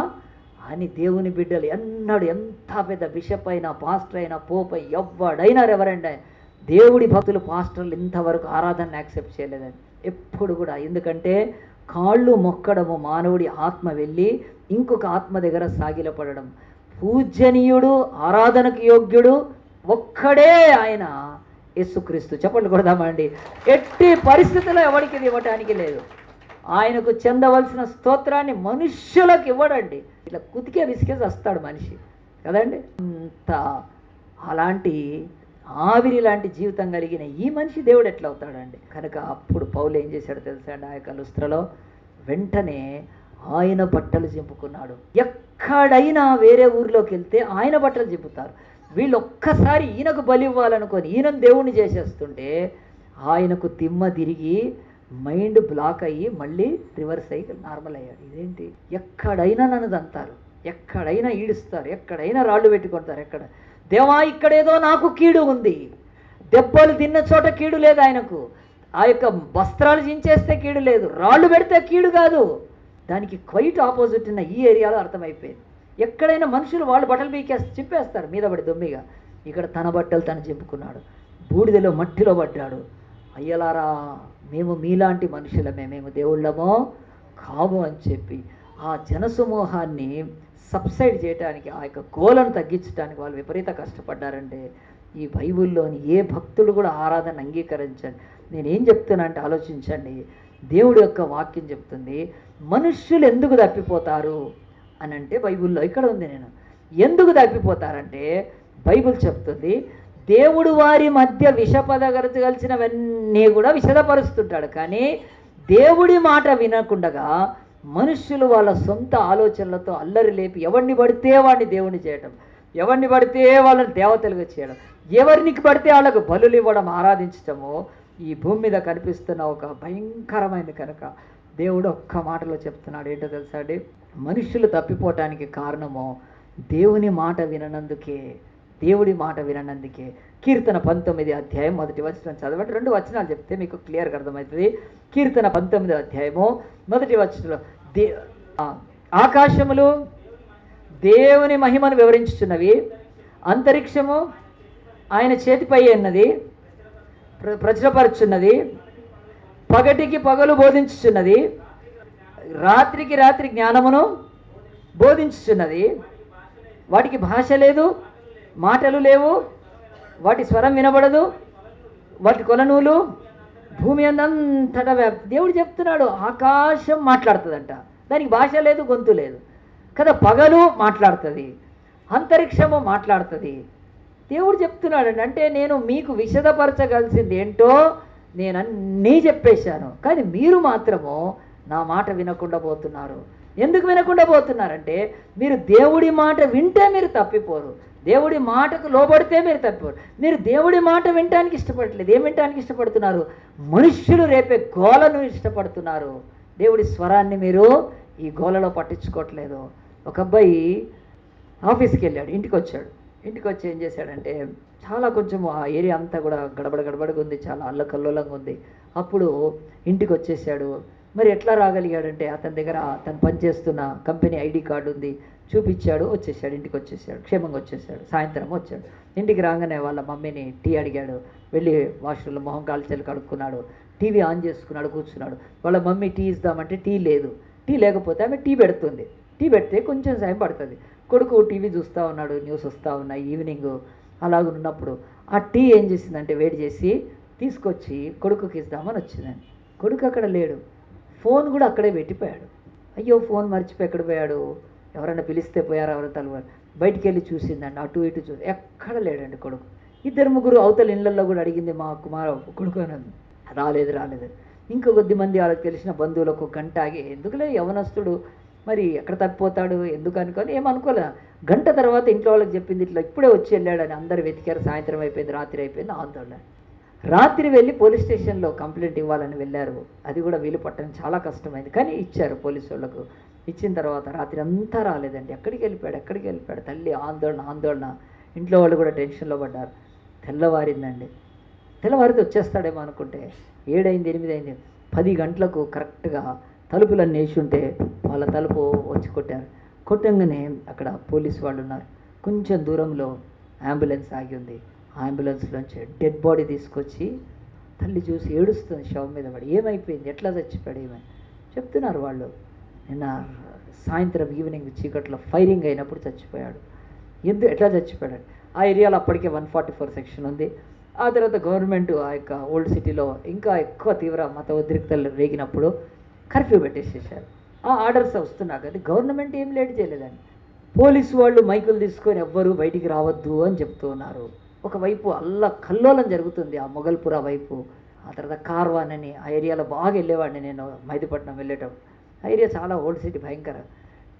Speaker 1: అని దేవుని బిడ్డలు ఎన్నడూ, ఎంత పెద్ద బిషప్ అయినా, పాస్టర్ అయినా, పోప్ ఎవడైనా, రెవరెండ్ దేవుడి భక్తులు, పాస్టర్లు ఇంతవరకు ఆరాధన యాక్సెప్ట్ చేయలేదండి ఎప్పుడు కూడా. ఎందుకంటే కాళ్ళు మొక్కడము, మానవుడి ఆత్మ వెళ్ళి ఇంకొక ఆత్మ దగ్గర సాగిలపడడం. పూజనీయుడు, ఆరాధనకు యోగ్యుడు ఒక్కడే ఆయన యేసుక్రీస్తు. చెప్పండి కొడదామండి. ఎట్టి పరిస్థితుల్లో ఎవరికి ఇది ఇవ్వటానికి లేదు. ఆయనకు చెందవలసిన స్తోత్రాన్ని మనుష్యులకు ఇవ్వడండి. ఇట్లా కుతికే విసికేసి వస్తాడు మనిషి కదండి. అంత అలాంటి ఆవిరి లాంటి జీవితం కలిగిన ఈ మనిషి దేవుడు ఎట్లా అవుతాడండి? కనుక అప్పుడు పౌలు ఏం చేశాడు తెలుసా అండి? ఆ యొక్క లుస్త్రలో వెంటనే ఆయన బట్టలు చింపుకున్నాడు. ఎక్కడైనా వేరే ఊర్లోకి వెళ్తే ఆయన బట్టలు చింపుతారు. వీళ్ళు ఒక్కసారి ఈయనకు బలి ఇవ్వాలనుకొని ఈయనను దేవుణ్ణి చేసేస్తుంటే ఆయనకు తిమ్మ తిరిగి మైండ్ బ్లాక్ అయ్యి మళ్ళీ రివర్స్ అయ్యి నార్మల్ అయ్యాడు. ఇదేంటి? ఎక్కడైనా నన్ను దంతారు, ఎక్కడైనా ఈడుస్తారు, ఎక్కడైనా రాళ్ళు పెట్టుకుంటారు. ఎక్కడ దేవా ఇక్కడేదో నాకు కీడు ఉంది. దెబ్బలు తిన్న చోట కీడు లేదు ఆయనకు. ఆ యొక్క వస్త్రాలు చించేస్తే కీడు లేదు, రాళ్ళు పెడితే కీడు కాదు. దానికి క్వైట్ ఆపోజిట్ ఉన్న ఈ ఏరియాలో అర్థమైపోయింది. ఎక్కడైనా మనుషులు వాళ్ళు బట్టలు పీకేసి చింపేస్తారు మీద పడి దొమ్మిగా. ఇక్కడ తన బట్టలు తను చింపుకున్నాడు, బూడిదలో మట్టిలో పడ్డాడు. అయ్యలారా, మేము మీలాంటి మనుషులమే, మేము దేవుళ్ళమో కాము అని చెప్పి ఆ జనసమూహాన్ని సబ్సైడ్ చేయడానికి, ఆ యొక్క గోలను తగ్గించడానికి వాళ్ళు విపరీత కష్టపడ్డారంటే ఈ బైబిల్లోని ఏ భక్తుడు కూడా ఆరాధన అంగీకరించండి. నేనేం చెప్తున్నా అంటే ఆలోచించండి. దేవుడి యొక్క వాక్యం చెప్తుంది మనుష్యులు ఎందుకు తప్పిపోతారు అని అంటే బైబిల్లో ఇక్కడ ఉంది. నేను ఎందుకు తప్పిపోతారంటే బైబిల్ చెప్తుంది దేవుడు వారి మధ్య విషపదగలచినవన్నీ కూడా విషదపరుస్తుంటాడు. కానీ దేవుడి మాట వినకుండగా మనుష్యులు వాళ్ళ సొంత ఆలోచనలతో అల్లరి లేపి ఎవరిని పడితే వాడిని దేవుని చేయటం, ఎవరిని పడితే వాళ్ళని దేవతలుగా చేయడం, ఎవరికి పడితే వాళ్ళకు బలులు ఇవ్వడం, ఆరాధించటము ఈ భూమి మీద కనిపిస్తున్న ఒక భయంకరమైనది. కనుక దేవుడు ఒక్క మాటలో చెప్తున్నాడు. ఏంటో తెలుసా అండి? మనుషులు తప్పిపోవటానికి కారణము దేవుని మాట విననందుకే, దేవుడి మాట విననందుకే. కీర్తన 19 అధ్యాయం 1 వచనం చదవండి. 2 వచనాలు చెప్తే మీకు క్లియర్గా అర్థమవుతుంది. కీర్తన 19 అధ్యాయము 1 వచనంలో ఆకాశములు దేవుని మహిమను వివరించుచున్నవి, అంతరిక్షము ఆయన చేతిపై ఉన్నది ప్రచురపరుచున్నది, పగటికి పగలు బోధించుచున్నది, రాత్రికి రాత్రి జ్ఞానమును బోధించుచున్నది. వాటికి భాష లేదు, మాటలు లేవు, వాటి స్వరం వినబడదు, వాటి కొలనూలు భూమి అంతటా దేవుడు చెప్తున్నాడు. ఆకాశం మాట్లాడుతుందంట, దానికి భాష లేదు, గొంతు లేదు కదా. పగలు మాట్లాడుతుంది, అంతరిక్షము మాట్లాడుతుంది. దేవుడు చెప్తున్నాడు అంటే నేను మీకు విశదపరచగలిసింది ఏంటో నేను అన్నీ చెప్పేశాను, కానీ మీరు మాత్రము నా మాట వినకుండా పోతున్నారు. ఎందుకు వినకుండా పోతున్నారంటే మీరు దేవుడి మాట వింటే మీరు తప్పిపోరు, దేవుడి మాటకు లోబడితే మీరు తప్పిపోరు. మీరు దేవుడి మాట వినటానికి ఇష్టపడట్లేదు. ఏం వినటానికి ఇష్టపడుతున్నారు? మనుష్యులు రేపే గోలను ఇష్టపడుతున్నారు. దేవుడి స్వరాన్ని మీరు ఈ గోలలో పట్టించుకోవట్లేదు. ఒక అబ్బాయి ఆఫీస్కి వెళ్ళాడు, ఇంటికి వచ్చాడు. ఇంటికి వచ్చి ఏం చేశాడంటే చాలా కొంచెం ఆ ఏరియా అంతా కూడా గడబడగా ఉంది, చాలా అల్లకల్లోలంగా ఉంది. అప్పుడు ఇంటికి వచ్చేసాడు. మరి ఎట్లా రాగలిగాడంటే అతని దగ్గర తను పనిచేస్తున్న కంపెనీ ఐడి కార్డు ఉంది, చూపించాడు, వచ్చేసాడు. ఇంటికి వచ్చేసాడు, క్షేమంగా వచ్చేసాడు. సాయంత్రం వచ్చాడు. ఇంటికి రాగానే వాళ్ళ మమ్మీని టీ అడిగాడు. వెళ్ళి వాష్రూమ్లో మొహం కాల్చెలు కడుక్కున్నాడు, టీవీ ఆన్ చేసుకున్నాడు, కూర్చున్నాడు. వాళ్ళ మమ్మీ టీ ఇద్దామంటే టీ లేదు. టీ లేకపోతే ఆమె టీ పెడుతుంది. టీ పెడితే కొంచెం సాయం పడుతుంది. కొడుకు టీవీ చూస్తూ ఉన్నాడు, న్యూస్ వస్తూ ఉన్నాయి ఈవినింగ్. అలాగున్నప్పుడు ఆ టీ ఏం చేసిందంటే వేడి చేసి తీసుకొచ్చి కొడుకుకి ఇద్దామని వచ్చిందని. కొడుకు అక్కడ లేడు, ఫోన్ కూడా అక్కడే పెట్టిపోయాడు. అయ్యో ఫోన్ మర్చిపోయి ఎక్కడ పోయాడు, ఎవరైనా పిలిస్తే పోయారు, ఎవరైనా తల బయటికి వెళ్ళి చూసిందండి, అటు ఇటు చూసి ఎక్కడ లేడండి కొడుకు. 2-3 అవతల ఇళ్ళల్లో కూడా అడిగింది, మా కొడుకు అని. రాలేదు. ఇంకా కొద్దిమంది వాళ్ళకి తెలిసిన బంధువులకు గంట ఆగి, ఎందుకులే యవనస్తుడు మరి ఎక్కడ తప్పిపోతాడు ఎందుకు అనుకొని ఏమనుకోలే. గంట తర్వాత ఇంట్లో వాళ్ళకి చెప్పింది, ఇట్లా ఇప్పుడే వచ్చి వెళ్ళాడని. అందరు వెతికారు. సాయంత్రం అయిపోయింది, రాత్రి అయిపోయింది. ఆందోళన. రాత్రి వెళ్ళి పోలీస్ స్టేషన్లో కంప్లైంట్ ఇవ్వాలని వెళ్ళారు. అది కూడా వీలు పట్టడం చాలా కష్టమైంది, కానీ ఇచ్చారు పోలీసు వాళ్ళకు. ఇచ్చిన తర్వాత రాత్రి అంతా రాలేదండి. ఎక్కడికి వెళ్ళిపోయాడు. తల్లి ఆందోళన. ఇంట్లో వాళ్ళు కూడా టెన్షన్లో పడ్డారు. తెల్లవారిందండి. తెల్లవారితే వచ్చేస్తాడేమో అనుకుంటే 7 అయింది, 8 అయింది. 10 గంటలకు కరెక్ట్గా తలుపులన్నీ వేసి ఉంటే వాళ్ళ తలుపు వచ్చి కొట్టారు. కొట్టంగానే అక్కడ పోలీసు వాళ్ళు ఉన్నారు. కొంచెం దూరంలో అంబులెన్స్ ఆగి ఉంది. ఆ అంబులెన్స్లోంచి డెడ్ బాడీ తీసుకొచ్చి తల్లి చూసి ఏడుస్తుంది శవం మీద పడి. ఏమైపోయింది, ఎట్లా చచ్చిపోయాడు, ఏమని చెప్తున్నారు వాళ్ళు. నిన్న సాయంత్రం ఈవినింగ్ చీకట్లో ఫైరింగ్ అయినప్పుడు చచ్చిపోయాడు. ఎట్లా చచ్చిపోయాడు? ఆ ఏరియాలో అప్పటికే 144 సెక్షన్ ఉంది. ఆ తర్వాత గవర్నమెంట్ ఆ యొక్క ఓల్డ్ సిటీలో ఇంకా ఎక్కువ తీవ్ర మత ఉద్రిక్తలు రేగినప్పుడు కర్ఫ్యూ పెట్టేసేసారు. ఆ ఆర్డర్స్ వస్తున్నా కానీ గవర్నమెంట్ ఏం లేట్ చేయలేదండి. పోలీసు వాళ్ళు మైకులు తీసుకొని ఎవ్వరూ బయటికి రావద్దు అని చెప్తూ ఉన్నారు. ఒకవైపు కల్లోలం జరుగుతుంది ఆ మొగల్పురా వైపు. ఆ తర్వాత కార్వాన్ అని ఆ ఏరియాలో బాగా వెళ్ళేవాడిని నేను, మైదీపట్నం వెళ్ళేటప్పుడు. ఆ ఏరియా చాలా ఓల్డ్ సిటీ, భయంకర.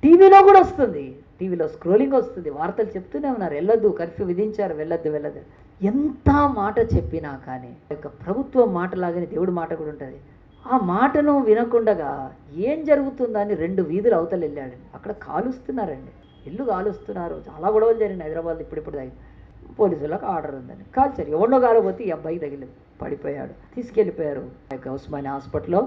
Speaker 1: టీవీలో కూడా వస్తుంది, టీవీలో స్క్రోలింగ్ వస్తుంది, వార్తలు చెప్తూనే ఉన్నారు, వెళ్ళొద్దు, కర్ఫ్యూ విధించారు, వెళ్ళొద్దు. ఎంత మాట చెప్పినా కానీ ఇక ప్రభుత్వం మాటలాగానే దేవుడి మాట కూడా ఉంటుంది. ఆ మాటను వినకుండగా ఏం జరుగుతుందని 2 వీధులు అవతల వెళ్ళాడండి. అక్కడ కాలుస్తున్నారండి, ఇల్లు కాలుస్తున్నారు. చాలా గొడవలు జరిగినాయి హైదరాబాద్ ఇప్పుడు దాకా. పోలీసులకు ఆర్డర్ ఉందని కాల్చారు. ఎవరినో కాలపోతే ఈ అబ్బాయి తగిలి పడిపోయాడు. తీసుకెళ్ళిపోయారు ఉస్మానియా హాస్పిటల్లో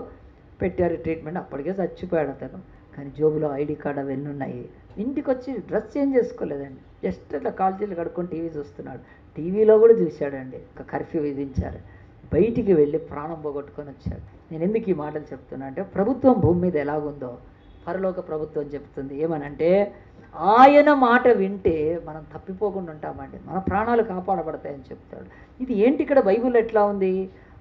Speaker 1: పెట్టారు ట్రీట్మెంట్. అప్పటికే చచ్చిపోయాడు అతను. కానీ జోబులో ఐడి కార్డు అవన్నీ ఉన్నాయి. ఇంటికి వచ్చి డ్రెస్ చేంజ్ చేసుకోలేదండి, జస్ట్ అట్లా కాల్చీలు కడుక్కొని టీవీ చూస్తున్నాడు. టీవీలో కూడా చూశాడండి. ఒక కర్ఫ్యూ విధించారు. బయటికి వెళ్ళి ప్రాణం పోగొట్టుకొని వచ్చాడు. నేను ఎందుకు ఈ మాటలు చెప్తున్నా అంటే ప్రభుత్వం భూమి మీద ఎలాగుందో పరలోక ప్రభుత్వం చెప్తుంది. ఏమనంటే ఆయన మాట వింటే మనం తప్పిపోకుండా ఉంటామండి, మన ప్రాణాలు కాపాడబడతాయని చెప్తాడు. ఇది ఏంటి ఇక్కడ బైబిల్ ఎట్లా ఉంది?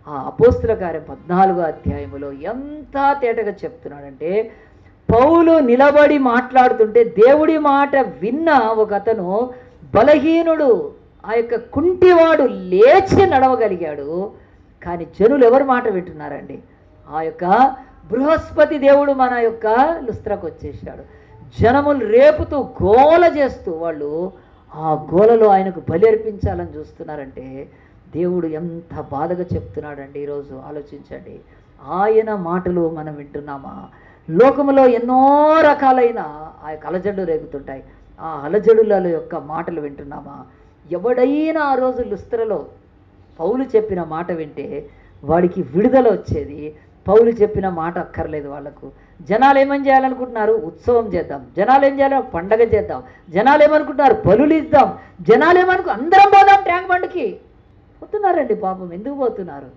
Speaker 1: ఆ అపోస్తుల కార్యం 14వ అధ్యాయములో ఎంత తేటగా చెప్తున్నాడంటే, పౌలు నిలబడి మాట్లాడుతుంటే దేవుడి మాట విన్న ఒక అతను బలహీనుడు, ఆ యొక్క కుంటివాడు లేచి నడవగలిగాడు. కానీ జనులు ఎవరు మాట వింటున్నారండి? ఆ యొక్క బృహస్పతి దేవుడు మన యొక్క లుస్త్రకు వచ్చేసాడు. జనములు రేపుతూ గోల చేస్తూ వాళ్ళు ఆ గోలలో ఆయనకు బలి అర్పించాలని చూస్తున్నారంటే దేవుడు ఎంత బాధగా చెప్తున్నాడండి. ఈరోజు ఆలోచించండి, ఆయన మాటలు మనం వింటున్నామా? లోకములో ఎన్నో రకాలైన ఆ యొక్క అలజడులు రేగుతుంటాయి. ఆ అలజడుల యొక్క మాటలు వింటున్నామా? ఎవడైనా ఆ రోజు లుస్త్రలో పౌలు చెప్పిన మాట వింటే వాడికి విడుదల వచ్చేది. పౌలు చెప్పిన మాట అక్కర్లేదు వాళ్ళకు. జనాలు ఏమని చేయాలనుకుంటున్నారు? ఉత్సవం చేద్దాం. జనాలు ఏం చేయాలి? పండగ చేద్దాం. జనాలు ఏమనుకుంటున్నారు? బలులు ఇద్దాం. జనాలు అందరం పోదాం ట్యాంక్ బండ్కి పోతున్నారండి. పాపం ఎందుకు పోతున్నారు?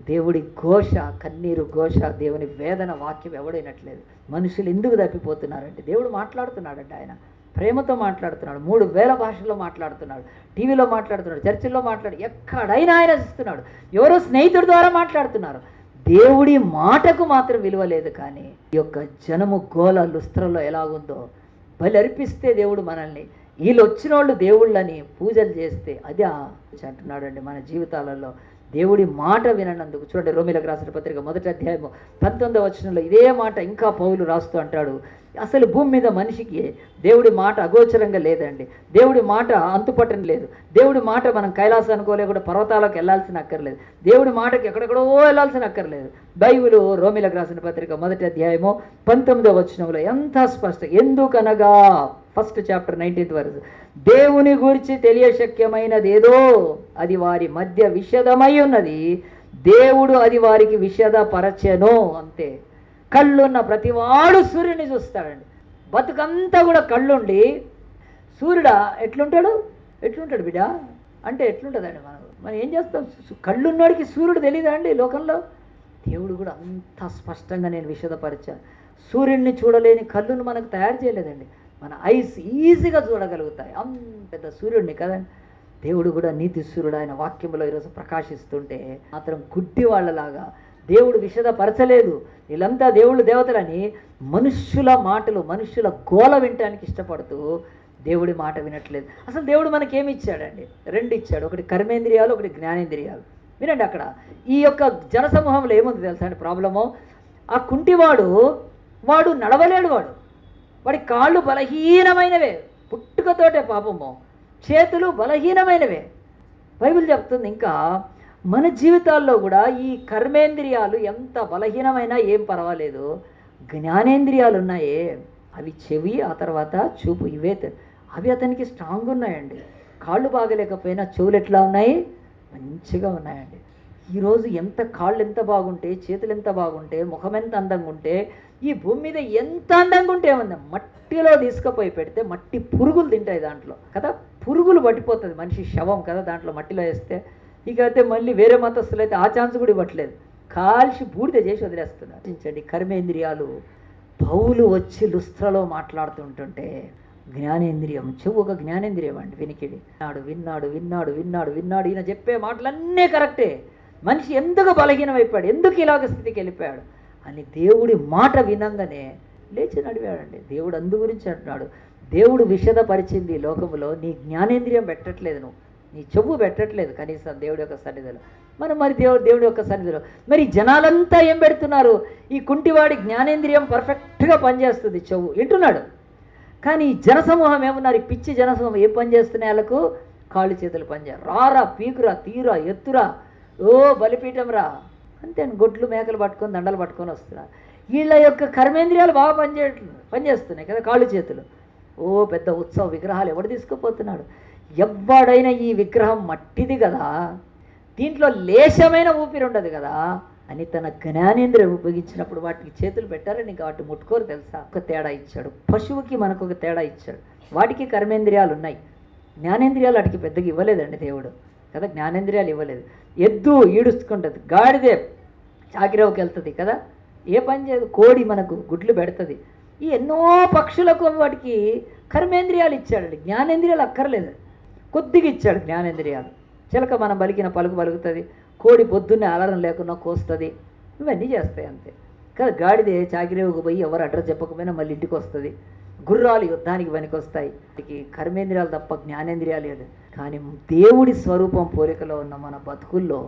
Speaker 1: దేవుడి ఘోష, కన్నీరు ఘోష, దేవుని వేదన వాక్యం ఎవడైనట్లేదు. మనుషులు ఎందుకు తప్పిపోతున్నారంటే దేవుడు మాట్లాడుతున్నాడంటే, ఆయన ప్రేమతో మాట్లాడుతున్నాడు. 3000 భాషల్లో మాట్లాడుతున్నాడు, టీవీలో మాట్లాడుతున్నాడు, చర్చిల్లో ఎక్కడైనా ఆయన ఇస్తున్నాడు. ఎవరో స్నేహితుడి ద్వారా మాట్లాడుతున్నారు. దేవుడి మాటకు మాత్రం విలువ లేదు. కానీ ఈ యొక్క జనము గోల లుస్త్రలో ఎలాగుందో, బలి అర్పిస్తే దేవుడు మనల్ని, వీళ్ళు వచ్చిన వాళ్ళు దేవుళ్ళని పూజలు చేస్తే అది అంటున్నాడండి. మన జీవితాలలో దేవుడి మాట వినందుకు చూడండి, రోమీలకు రాసిన పత్రిక 1వ అధ్యాయము 19వ వచనంలో ఇదే మాట ఇంకా పౌలు రాస్తూ అంటాడు, అసలు భూమి మీద మనిషికి దేవుడి మాట అగోచరంగా లేదండి. దేవుడి మాట అంతుపట్టని లేదు. దేవుడి మాట మనం కైలాసం అనుకోలేకుండా పర్వతాలకు వెళ్ళాల్సిన అక్కర్లేదు. దేవుడి మాటకి ఎక్కడెక్కడో వెళ్ళాల్సిన అక్కర్లేదు. బైబిల్ రోమీలకు రాసిన పత్రిక 1వ అధ్యాయము 19వ వచనంలో ఎంత స్పష్టం, ఎందుకనగా ఫస్ట్ చాప్టర్ 19th వర్స్, దేవుని గురించి తెలియశక్యమైనది ఏదో అది వారి మధ్య విషదమై ఉన్నది, దేవుడు అది వారికి విషదపరచెను. అంతే. కళ్ళున్న ప్రతివాడు సూర్యుని చూస్తాడండి. బతుకంతా కూడా కళ్ళుండి సూర్యుడా ఎట్లుంటాడు బిడ్డ అంటే ఎట్లుంటుందండి? మనం ఏం చేస్తాం? కళ్ళున్నోడికి సూర్యుడు తెలియదా అండి లోకంలో? దేవుడు కూడా అంత స్పష్టంగా నేను విషదపరిచాను. సూర్యుడిని చూడలేని కళ్ళును మనకు తయారు చేయలేదండి. మన ఐస్ ఈజీగా చూడగలుగుతాయి అంత పెద్ద సూర్యుడిని కదండి. దేవుడు కూడా నీతి సూర్యుడు ఆయన వాక్యంలో ఈరోజు ప్రకాశిస్తుంటే మాత్రం గుడ్డి వాళ్ళలాగా దేవుడు విషదపరచలేదు. వీళ్ళంతా దేవుళ్ళు దేవతలని మనుష్యుల మాటలు, మనుష్యుల గోల వినటానికి ఇష్టపడుతూ దేవుడి మాట వినట్లేదు. అసలు దేవుడు మనకేమి ఇచ్చాడండి? 2 ఇచ్చాడు. ఒకటి కర్మేంద్రియాలు, ఒకటి జ్ఞానేంద్రియాలు. వినండి, అక్కడ ఈ యొక్క జనసమూహంలో ఏముంది తెలుసా అండి ప్రాబ్లము? ఆ కుంటివాడు వాడు నడవలేడు. వాడి కాళ్ళు బలహీనమైనవే, పుట్టుకతోటే పాపము. చేతులు బలహీనమైనవే. బైబిల్ చెప్తుంది ఇంకా మన జీవితాల్లో కూడా ఈ కర్మేంద్రియాలు ఎంత బలహీనమైనా ఏం పర్వాలేదు, జ్ఞానేంద్రియాలు ఉన్నాయే, అవి చెవి, ఆ తర్వాత చూపు, అవి అతనికి స్ట్రాంగ్ ఉన్నాయండి. కాళ్ళు బాగలేకపోయినా చెవులు ఎట్లా ఉన్నాయి? మంచిగా ఉన్నాయండి. ఈరోజు కాళ్ళు ఎంత బాగుంటే, చేతులు ఎంత బాగుంటే, ముఖం ఎంత అందంగా ఉంటే, ఈ భూమి మీద ఎంత అందంగా ఉంటే ఏమన్నా మట్టిలో తీసుకుపోయి పెడితే మట్టి పురుగులు తింటాయి దాంట్లో కదా, పురుగులు పట్టిపోతుంది మనిషి శవం కదా దాంట్లో మట్టిలో వేస్తే. ఇక అయితే మళ్ళీ వేరే మతస్థులు అయితే ఆ ఛాన్స్ కూడా ఇవ్వట్లేదు, కాల్చి బూడిద చేసి వదిలేస్తున్నారు. చించండి, కర్మేంద్రియాలు. పౌలు వచ్చి లుస్త్రలో మాట్లాడుతుంటుంటే జ్ఞానేంద్రియం, చెవు ఒక జ్ఞానేంద్రియం అండి, వినికిడి. విన్నాడు. ఈయన చెప్పే మాటలన్నీ కరెక్టే. మనిషి ఎందుకు బలహీనమైపోయాడు, ఎందుకు ఇలాగ స్థితికి వెళ్ళిపోయాడు అని దేవుడి మాట వినంగానే లేచి నడివాడండి. దేవుడు అందు గురించి అంటున్నాడు, దేవుడు విషదపరిచింది లోకములో, నీ జ్ఞానేంద్రియం పెట్టట్లేదు, నువ్వు నీ చెవు పెట్టట్లేదు కనీసం దేవుడి యొక్క సన్నిధిలో. మరి దేవుడి యొక్క సన్నిధిలో మరి జనాలంతా ఏం పెడుతున్నారు? ఈ కుంటివాడి జ్ఞానేంద్రియం పర్ఫెక్ట్గా పనిచేస్తుంది, చెవు వింటున్నాడు. కానీ ఈ జనసమూహం ఏమన్నారు? ఈ పిచ్చి జనసమూహం ఏం పని చేస్తున్నాయి? వాళ్ళకు కాళ్ళు చేతులు పనిచేయాలి. రారా, పీకురా, తీరా, ఎత్తురా, ఓ బలిపీఠం రా అంతే. గొడ్లు మేకలు పట్టుకొని దండలు పట్టుకొని వస్తున్నారు. వీళ్ళ యొక్క కర్మేంద్రియాలు బాగా పనిచేస్తున్నాయి కదా, కాళ్ళు చేతులు. ఓ పెద్ద ఉత్సవ విగ్రహాలు ఎవడు తీసుకుపోతున్నాడు? ఎవడైనా ఈ విగ్రహం మట్టిది కదా, దీంట్లో లేశమైన ఊపిరి ఉండదు కదా అని తన జ్ఞానేంద్రియం ఉపయోగించినప్పుడు వాటికి చేతులు పెట్టారని ఇంకా వాటి ముట్టుకోరు తెలుసా. ఒక తేడా ఇచ్చాడు, పశువుకి మనకు ఒక తేడా ఇచ్చాడు. వాటికి కర్మేంద్రియాలు ఉన్నాయి, జ్ఞానేంద్రియాలు వాటికి పెద్దగా ఇవ్వలేదండి దేవుడు కదా, జ్ఞానేంద్రియాలు ఇవ్వలేదు. ఎద్దు ఈడుచుకుంటుంది, గాడిదే చాకిరవుకి వెళ్తుంది కదా, ఏ పని చేయదు. కోడి మనకు గుడ్లు పెడుతుంది. ఈ ఎన్నో పక్షులకు వాటికి కర్మేంద్రియాలు ఇచ్చాడండి, జ్ఞానేంద్రియాలు అక్కర్లేదు. కొద్దిగా ఇచ్చాడు జ్ఞానేంద్రియాలు. చిలక మనం పలికిన పలుకు పలుకుతుంది, కోడి పొద్దున్నే అలారం లేకుండా కోస్తుంది, ఇవన్నీ చేస్తాయి అంతే కదా. గాడిదే చాకిరేవుకు పోయి ఎవరు అడ్రస్ చెప్పకపోయినా మళ్ళీ ఇంటికి వస్తుంది. గుర్రాలు యుద్ధానికి పనికొస్తాయి. వాటికి కర్మేంద్రియాలు తప్ప జ్ఞానేంద్రియాలు లేదు. కానీ దేవుడి స్వరూపం పోలికలో ఉన్న మన బతుకుల్లో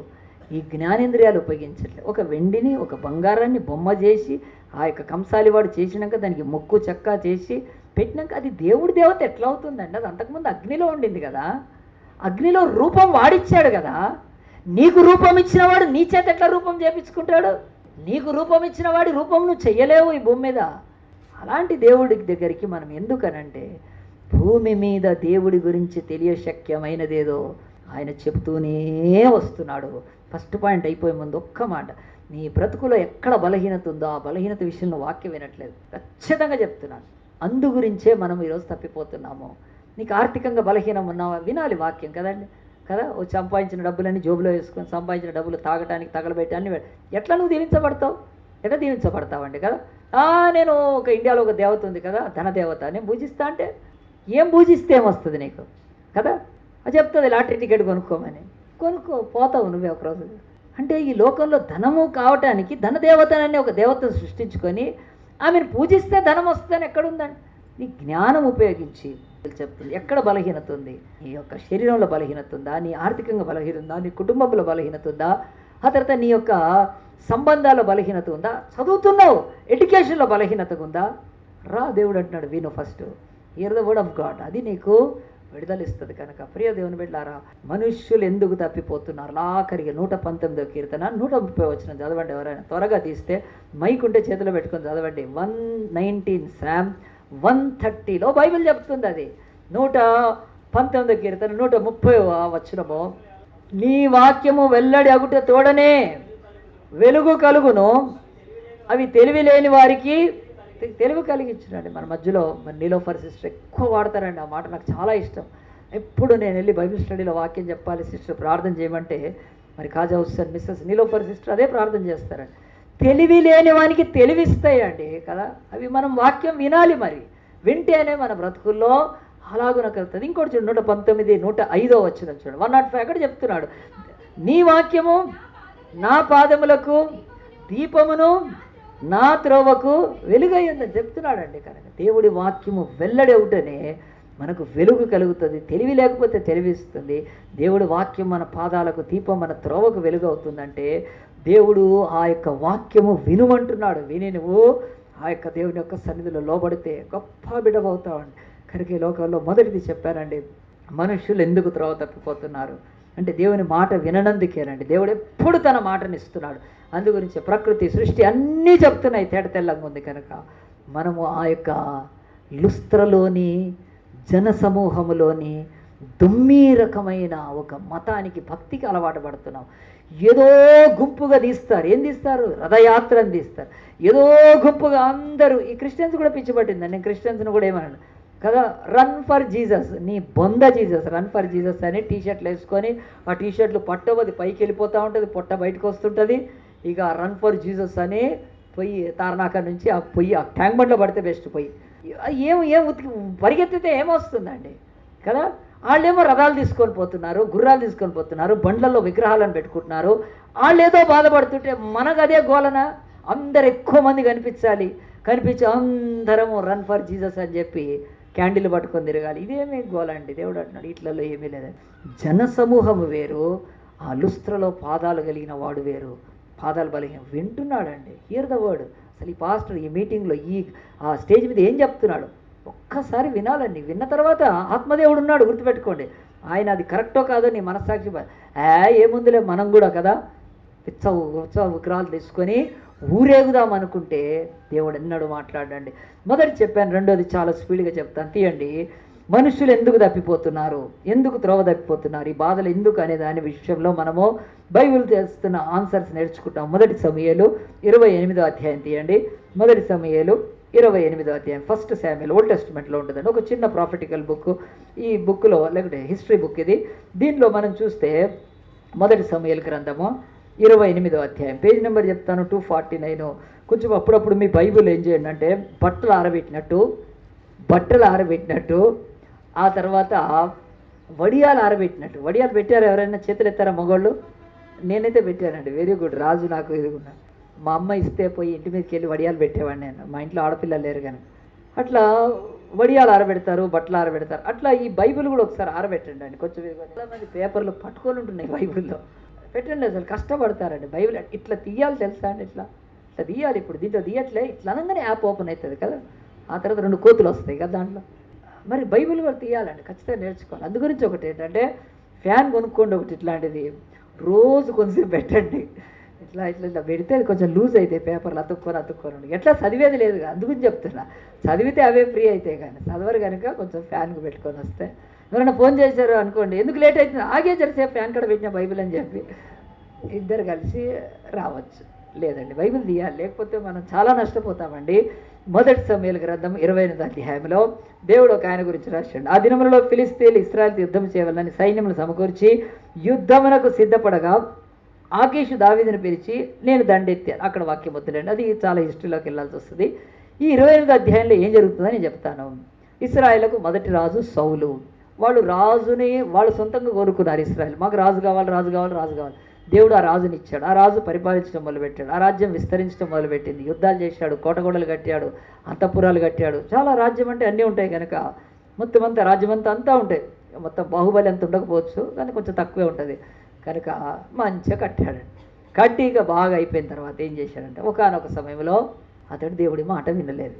Speaker 1: ఈ జ్ఞానేంద్రియాలు ఉపయోగించట్లేదు. ఒక వెండిని ఒక బంగారాన్ని బొమ్మ చేసి ఆ యొక్క కంసాలివాడు చేసినాక దానికి ముక్కు చెక్క చేసి పెట్టినాక అది దేవుడి దేవత ఎట్లా అవుతుందండి? అది అంతకుముందు అగ్నిలో ఉండింది కదా, అగ్నిలో రూపం వాడిచ్చాడు కదా. నీకు రూపం ఇచ్చిన వాడు నీ చేత ఎట్లా రూపం చేపించుకుంటాడు? నీకు రూపం ఇచ్చిన వాడి రూపం నువ్వు చెయ్యలేవు ఈ భూమి మీద. అలాంటి దేవుడి దగ్గరికి మనం ఎందుకనంటే భూమి మీద దేవుడి గురించి తెలియశక్యమైనదేదో ఆయన చెబుతూనే వస్తున్నాడు. ఫస్ట్ పాయింట్ అయిపోయే ముందు ఒక్క మాట, నీ బ్రతుకులో ఎక్కడ బలహీనత ఉందో ఆ బలహీనత విషయంలో వాక్యం వినట్లేదు. ఖచ్చితంగా చెప్తున్నాను. అందు గురించే మనం ఈరోజు తప్పిపోతున్నాము. నీకు ఆర్థికంగా బలహీనం ఉన్నావా? వినాలి వాక్యం కదండి కదా. ఓ సంపాదించిన డబ్బులన్నీ జోబులో వేసుకొని సంపాదించిన డబ్బులు తాగటానికి తగలబెట్టి అన్ని ఎట్లా నువ్వు దీవించబడతావు? ఎట్లా దీవించబడతావండి కదా. నేను ఒక ఇండియాలో ఒక దేవత ఉంది కదా, ధనదేవత, నేను పూజిస్తా అంటే ఏం పూజిస్తే ఏమొస్తుంది నీకు కదా? అది చెప్తుంది లాటరీ టికెట్ కొనుక్కోమని, కొనుక్కో, పోతావు నువ్వే ఒకరోజు. అంటే ఈ లోకంలో ధనము కావటానికి ధనదేవతనని ఒక దేవతను సృష్టించుకొని ఆమెను పూజిస్తే ధనం వస్తుందని ఎక్కడుందండి? నీ జ్ఞానం ఉపయోగించి చెప్తుంది ఎక్కడ బలహీనత ఉంది. నీ యొక్క శరీరంలో బలహీనత ఉందా, నీ ఆర్థికంగా బలహీనత ఉందా, నీ కుటుంబంలో బలహీనత ఉందా, ఆ తర్వాత నీ యొక్క సంబంధాల బలహీనత ఉందా, చదువుతున్నావు ఎడ్యుకేషన్లో బలహీనత ఉందా, రా దేవుడు అంటున్నాడు విను first, here the word of God. అది నీకు విడుదలిస్తుంది కనుక ప్రియ దేవుని బిడ్డలారా, మనుష్యులు ఎందుకు తప్పిపోతున్నారు? ఆఖరికి 119వ కీర్తన 130 వచనం చదవండి. ఎవరైనా త్వరగా తీస్తే మైక్ ఉంటే చేతిలో పెట్టుకొని చదవండి. 119 Psalm 130లో బైబిల్ చెప్తుంది. అది 119వ కీర్తన 130వ వచనము, నీ వాక్యము వెల్లడి అగుట తోడనే వెలుగు కలుగును, అవి తెలివి లేని వారికి తెలివి కలిగించినండి. మన మధ్యలో మన నీలోఫర్ సిస్టర్ ఎక్కువ వాడతారండి ఆ మాట, నాకు చాలా ఇష్టం. ఎప్పుడు నేను వెళ్ళి బైబిల్ స్టడీలో వాక్యం చెప్పాలి సిస్టర్ ప్రార్థన చేయమంటే మరి కాజా హుస్సేన్ మిస్సెస్ నీలోఫర్ సిస్టర్ అదే ప్రార్థన చేస్తారండి. తెలివి లేని వానికి తెలివిస్తాయండి కదా. అవి మనం వాక్యం వినాలి, మరి వింటేనే మన బ్రతుకుల్లో అలాగున కలుగుతుంది. ఇంకోటి చూడు 119 105 వచ్చిన చూడండి, 105 అక్కడ చెప్తున్నాడు, నీ వాక్యము నా పాదములకు దీపమును నా త్రోవకు వెలుగై ఉందని చెప్తున్నాడండి. కనుక దేవుడి వాక్యము వెల్లడవుటనే మనకు వెలుగు కలుగుతుంది. తెలివి లేకపోతే తెలివిస్తుంది. దేవుడి వాక్యం మన పాదాలకు దీపం, మన త్రోవకు వెలుగు అవుతుందంటే దేవుడు ఆ యొక్క వాక్యము వినుమంటున్నాడు. విని నువ్వు ఆ యొక్క దేవుని యొక్క సన్నిధిలో లోబడితే గొప్ప బిడ్డవవుతావండి. కనుక ఈ లోకంలో మొదటిది చెప్పానండి, మనుషులు ఎందుకు త్రోవ తప్పిపోతున్నారు అంటే దేవుని మాట విననందుకేనండి. దేవుడు ఎప్పుడు తన మాటని ఇస్తున్నాడు. అందుగురించి ప్రకృతి సృష్టి అన్నీ చెప్తున్నాయి, తేట తెల్లంగా ఉంది. కనుక మనము ఆ యొక్క లుస్త్రలోని జన సమూహములోని దుమ్మీ రకమైన ఒక మతానికి భక్తికి అలవాటు పడుతున్నాం. ఏదో గుంపుగా తీస్తారు. ఏం తీస్తారు? రథయాత్రని తీస్తారు. ఏదో గుంపుగా అందరూ, ఈ క్రిస్టియన్స్ కూడా పిచ్చి పట్టిందండి. నేను క్రిస్టియన్స్ని కూడా ఏమన్నాను కదా, రన్ ఫర్ జీసస్, నీ బొంద జీసస్, రన్ ఫర్ జీసస్ అని టీషర్ట్లు వేసుకొని ఆ టీషర్ట్లు పట్టవది పైకి వెళ్ళిపోతూ ఉంటుంది, పొట్ట బయటకు వస్తుంటుంది. ఇక రన్ ఫర్ జీసస్ అని పొయ్యి తారనాక నుంచి ఆ పొయ్యి ఆ ట్యాంక్ బండ్లో పడితే బెస్ట్ పొయ్యి ఏం పరిగెత్తితే ఏమొస్తుందండి కదా. వాళ్ళేమో రథాలు తీసుకొని పోతున్నారు, గుర్రాలు తీసుకొని పోతున్నారు, బండ్లలో విగ్రహాలను పెట్టుకుంటున్నారు. వాళ్ళు ఏదో బాధపడుతుంటే మనకు అదే గోలన అందరు ఎక్కువ మంది కనిపించాలి, కనిపించి అందరము రన్ ఫర్ జీసస్ అని చెప్పి క్యాండిల్ పట్టుకొని తిరగాలి. ఇదేమీ గోలండి. దేవుడు అంటున్నాడు ఇట్లలో ఏమీ లేదండి. జనసమూహము వేరు, ఆ లుస్త్రలో పాదాలు కలిగిన వాడు వేరు. పాదాలు బలహీన వింటున్నాడండి. Here the word. అసలు ఈ పాస్టర్ ఈ మీటింగ్లో ఆ స్టేజ్ మీద ఏం చెప్తున్నాడు ఒక్కసారి వినాలండి. విన్న తర్వాత ఆత్మదేవుడు ఉన్నాడు, గుర్తుపెట్టుకోండి. ఆయన అది కరెక్టో కాదో నీ మనస్సాక్షి ఏముందిలే మనం కూడా కదా ఉత్సవ విగ్రహాలు తీసుకొని ఊరేగుదాం అనుకుంటే దేవుడు ఎన్నడూ మాట్లాడండి. మొదటి చెప్పాను, రెండోది చాలా స్పీడ్గా చెప్తాను, తీయండి. మనుషులు ఎందుకు తప్పిపోతున్నారు, ఎందుకు త్రోవ తప్పిపోతున్నారు, ఈ బాధలు ఎందుకు అనే దాని విషయంలో మనము బైబిల్ చేస్తున్న ఆన్సర్స్ నేర్చుకుంటాం. మొదటి సమూయేలు 28వ అధ్యాయం తీయండి. మొదటి సమూయేలు 28వ అధ్యాయం, ఫస్ట్ శామ్యూయల్ ఓల్డ్ టెస్టిమెంట్లో ఉంటుందండి. ఒక చిన్న ప్రాఫిటికల్ బుక్. ఈ బుక్లో లేకపోతే హిస్టరీ బుక్ ఇది. దీనిలో మనం చూస్తే మొదటి సమూయేలు గ్రంథము 28వ అధ్యాయం, పేజ్ నెంబర్ చెప్తాను 249. కొంచెం అప్పుడప్పుడు మీ బైబిల్ ఏం చేయండి అంటే బట్టలు ఆరబెట్టినట్టు ఆ తర్వాత వడియాలు ఆరబెట్టినట్టు. వడియాలు పెట్టారు ఎవరైనా? చేతులు ఎత్తారా మగవాళ్ళు? నేనైతే పెట్టానండి. Very good. రాజు నాకు ఎదుగున్నా. మా అమ్మ ఇస్తే పోయి ఇంటి మీదకి వెళ్ళి వడియాలు పెట్టేవాడిని నేను. మా ఇంట్లో ఆడపిల్లలు లేరు కానీ. అట్లా వడియాలు ఆరబెడతారు, బట్టలు ఆరబెడతారు. అట్లా ఈ బైబిల్ కూడా ఒకసారి ఆరబెట్టండి అండి. కొంచెం చాలా మంది పేపర్లు పట్టుకొని ఉంటున్నాయి బైబిల్లో. పెట్టండి, అసలు కష్టపడతారండి. బైబిల్ ఇట్లా తీయాలి తెలుసా అండి, ఇట్లా తీయాలి. ఇప్పుడు దీంట్లో తీయట్లే, ఇట్లా అనగానే యాప్ ఓపెన్ అవుతుంది కదా. ఆ తర్వాత 2 కోతులు వస్తాయి కదా దాంట్లో. మరి బైబిల్ కూడా తీయాలండి, ఖచ్చితంగా నేర్చుకోవాలి. అందు గురించి ఒకటి ఏంటంటే, ఫ్యాన్ కొనుక్కోండి ఒకటి ఇట్లాంటిది, రోజు కొంచెం పెట్టండి. ఇట్లా ఇట్లా ఇట్లా పెడితే అది కొంచెం లూజ్ అయితే పేపర్లు అతుక్కొని ఎట్లా చదివేది లేదు. అందుకని చెప్తున్నా, చదివితే అవే ఫ్రీ అవుతాయి. కానీ చదవరు కనుక కొంచెం ఫ్యాన్కి పెట్టుకొని వస్తే. ఎవరైనా ఫోన్ చేశారు అనుకోండి, ఎందుకు లేట్ అవుతుంది, ఆగే జరిసేపు ఫ్యాన్ కాడ పెట్టిన బైబిల్ అని చెప్పి ఇద్దరు కలిసి రావచ్చు. లేదండి, బైబిల్ తీయాలి, లేకపోతే మనం చాలా నష్టపోతామండి. మొదటి సమూయేలు గ్రంథం 28వ అధ్యాయంలో దేవుడు ఒక ఆయన గురించి రాశాడు. ఆ దినములలో ఫిలిస్తీన్లు ఇశ్రాయేలుతో యుద్ధం చేయవాలని సైన్యములు సమకూర్చి యుద్ధమునకు సిద్ధపడగా ఆకీషు దావీదును పిలిచి, నేను దండెత్తాను. అక్కడ వాక్యం వద్దులేండి, అది చాలా హిస్టరీలోకి వెళ్ళాల్సి వస్తుంది. ఈ 28వ అధ్యాయంలో ఏం జరుగుతుందని నేను చెప్తాను. ఇశ్రాయేలుకు మొదటి రాజు సౌలు. వాళ్ళు రాజుని వాళ్ళు సొంతంగా కోరుకున్నారు. ఇశ్రాయేలు మాకు రాజు కావాలి, రాజు కావాలి, రాజు కావాలి. దేవుడు ఆ రాజుని ఇచ్చాడు. ఆ రాజు పరిపాలించడం మొదలుపెట్టాడు. ఆ రాజ్యం విస్తరించడం మొదలుపెట్టింది. యుద్ధాలు చేశాడు, కోటగోడలు కట్టాడు, అంతఃపురాలు కట్టాడు. చాలా రాజ్యం అంటే అన్నీ ఉంటాయి కనుక మొత్తం అంతా రాజ్యం అంతా ఉంటాయి. మొత్తం బాహుబలి అంత ఉండకపోవచ్చు, కానీ కొంచెం తక్కువే ఉంటుంది కనుక మంచిగా కట్టాడండి. కట్టిగా బాగా అయిపోయిన తర్వాత ఏం చేశాడంటే, ఒకానొక సమయంలో అతడు దేవుడి మాట వినలేదు.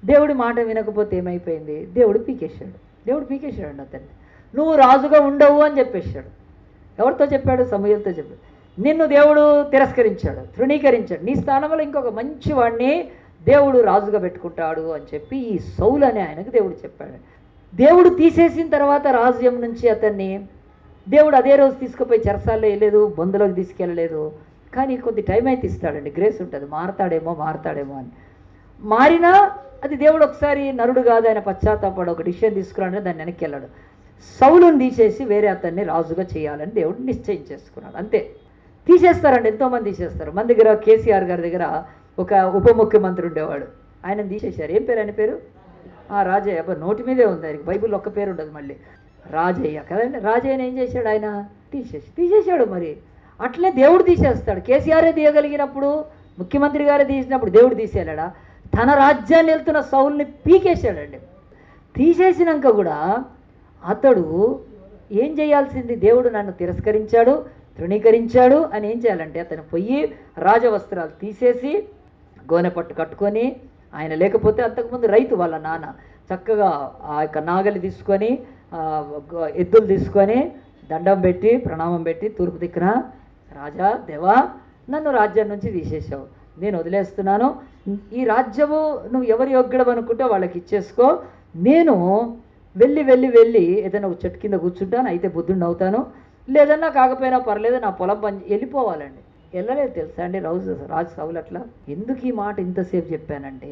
Speaker 1: దేవుడి మాట వినకపోతే ఏమైపోయింది, దేవుడు పీకేశాడు అతన్ని. నువ్వు రాజుగా ఉండవు అని చెప్పేశాడు. ఎవరితో చెప్పాడు? సమూయేలుతో చెప్పాడు. నిన్ను దేవుడు తిరస్కరించాడు, తృణీకరించాడు. నీ స్థానంలో ఇంకొక మంచి వాడిని దేవుడు రాజుగా పెట్టుకుంటాడు అని చెప్పి ఈ సౌలు అనే ఆయనకు దేవుడు చెప్పాడు. దేవుడు తీసేసిన తర్వాత రాజ్యం నుంచి అతన్ని దేవుడు అదే రోజు తీసుకుపోయి చెరసాల్లో వేయలేదు, బొందులోకి తీసుకెళ్ళలేదు. కానీ కొద్ది టైం అయితే ఇస్తాడండి, గ్రేస్ ఉంటుంది. మారతాడేమో అని. మారినా అది దేవుడు ఒకసారి నరుడు కాదు, ఆయన పశ్చాత్తాపడు, ఒక డిసిషన్ తీసుకున్నాడని దాన్ని వెనక్కి వెళ్ళాడు. సౌలుని తీసేసి వేరే అతన్ని రాజుగా చేయాలని దేవుడు నిశ్చయం చేసుకున్నాడు. అంతే. తీసేస్తారండి, ఎంతోమంది తీసేస్తారు. మన దగ్గర కేసీఆర్ గారి దగ్గర ఒక ఉప ముఖ్యమంత్రి ఉండేవాడు, ఆయనను తీసేశారు. ఏం పేరు ఆయన పేరు? రాజయ్య. నోటి మీదే ఉంది, ఆయనకి బైబిల్లో ఒక్క పేరు ఉండదు మళ్ళీ. రాజయ్య కదండి. రాజయ్యని ఏం చేశాడు ఆయన? తీసేశాడు. మరి అట్లే దేవుడు తీసేస్తాడు. కేసీఆరే తీయగలిగినప్పుడు, ముఖ్యమంత్రి గారే తీసినప్పుడు దేవుడు తీసేయాడా? తన రాజ్యాన్ని వెళ్తున్న సౌలుని పీకేశాడండి. తీసేసినాక కూడా అతడు ఏం చేయాల్సింది, దేవుడు నన్ను తిరస్కరించాడు, తృణీకరించాడు అని ఏం చేయాలంటే, అతను పోయి రాజవస్త్రాలు తీసేసి గోనె పట్టు కట్టుకొని, ఆయన లేకపోతే అంతకుముందు రైతు వాళ్ళ నాన్న చక్కగా ఆ యొక్క నాగలి తీసుకొని ఎద్దులు తీసుకొని దండం పెట్టి ప్రణామం పెట్టి తూర్పు దిక్కున, రాజా దేవా నన్ను రాజ్యం నుంచి తీసేసావు, నేను వదిలేస్తున్నాను. ఈ రాజ్యము నువ్వు ఎవరి యోగ్యుడు అనుకుంటే వాళ్ళకి ఇచ్చేసుకో. నేను వెళ్ళి ఏదైనా ఒక చెట్టు కింద కూర్చుంటాను, అయితే బుద్ధుడిని అవుతాను. లేదన్నా కాకపోయినా పర్లేదు, నా పొలం పని వెళ్ళిపోవాలండి. వెళ్ళలేదు తెలుసా అండి రాజు సౌలు అట్లా. ఎందుకు ఈ మాట ఇంతసేపు చెప్పానంటే,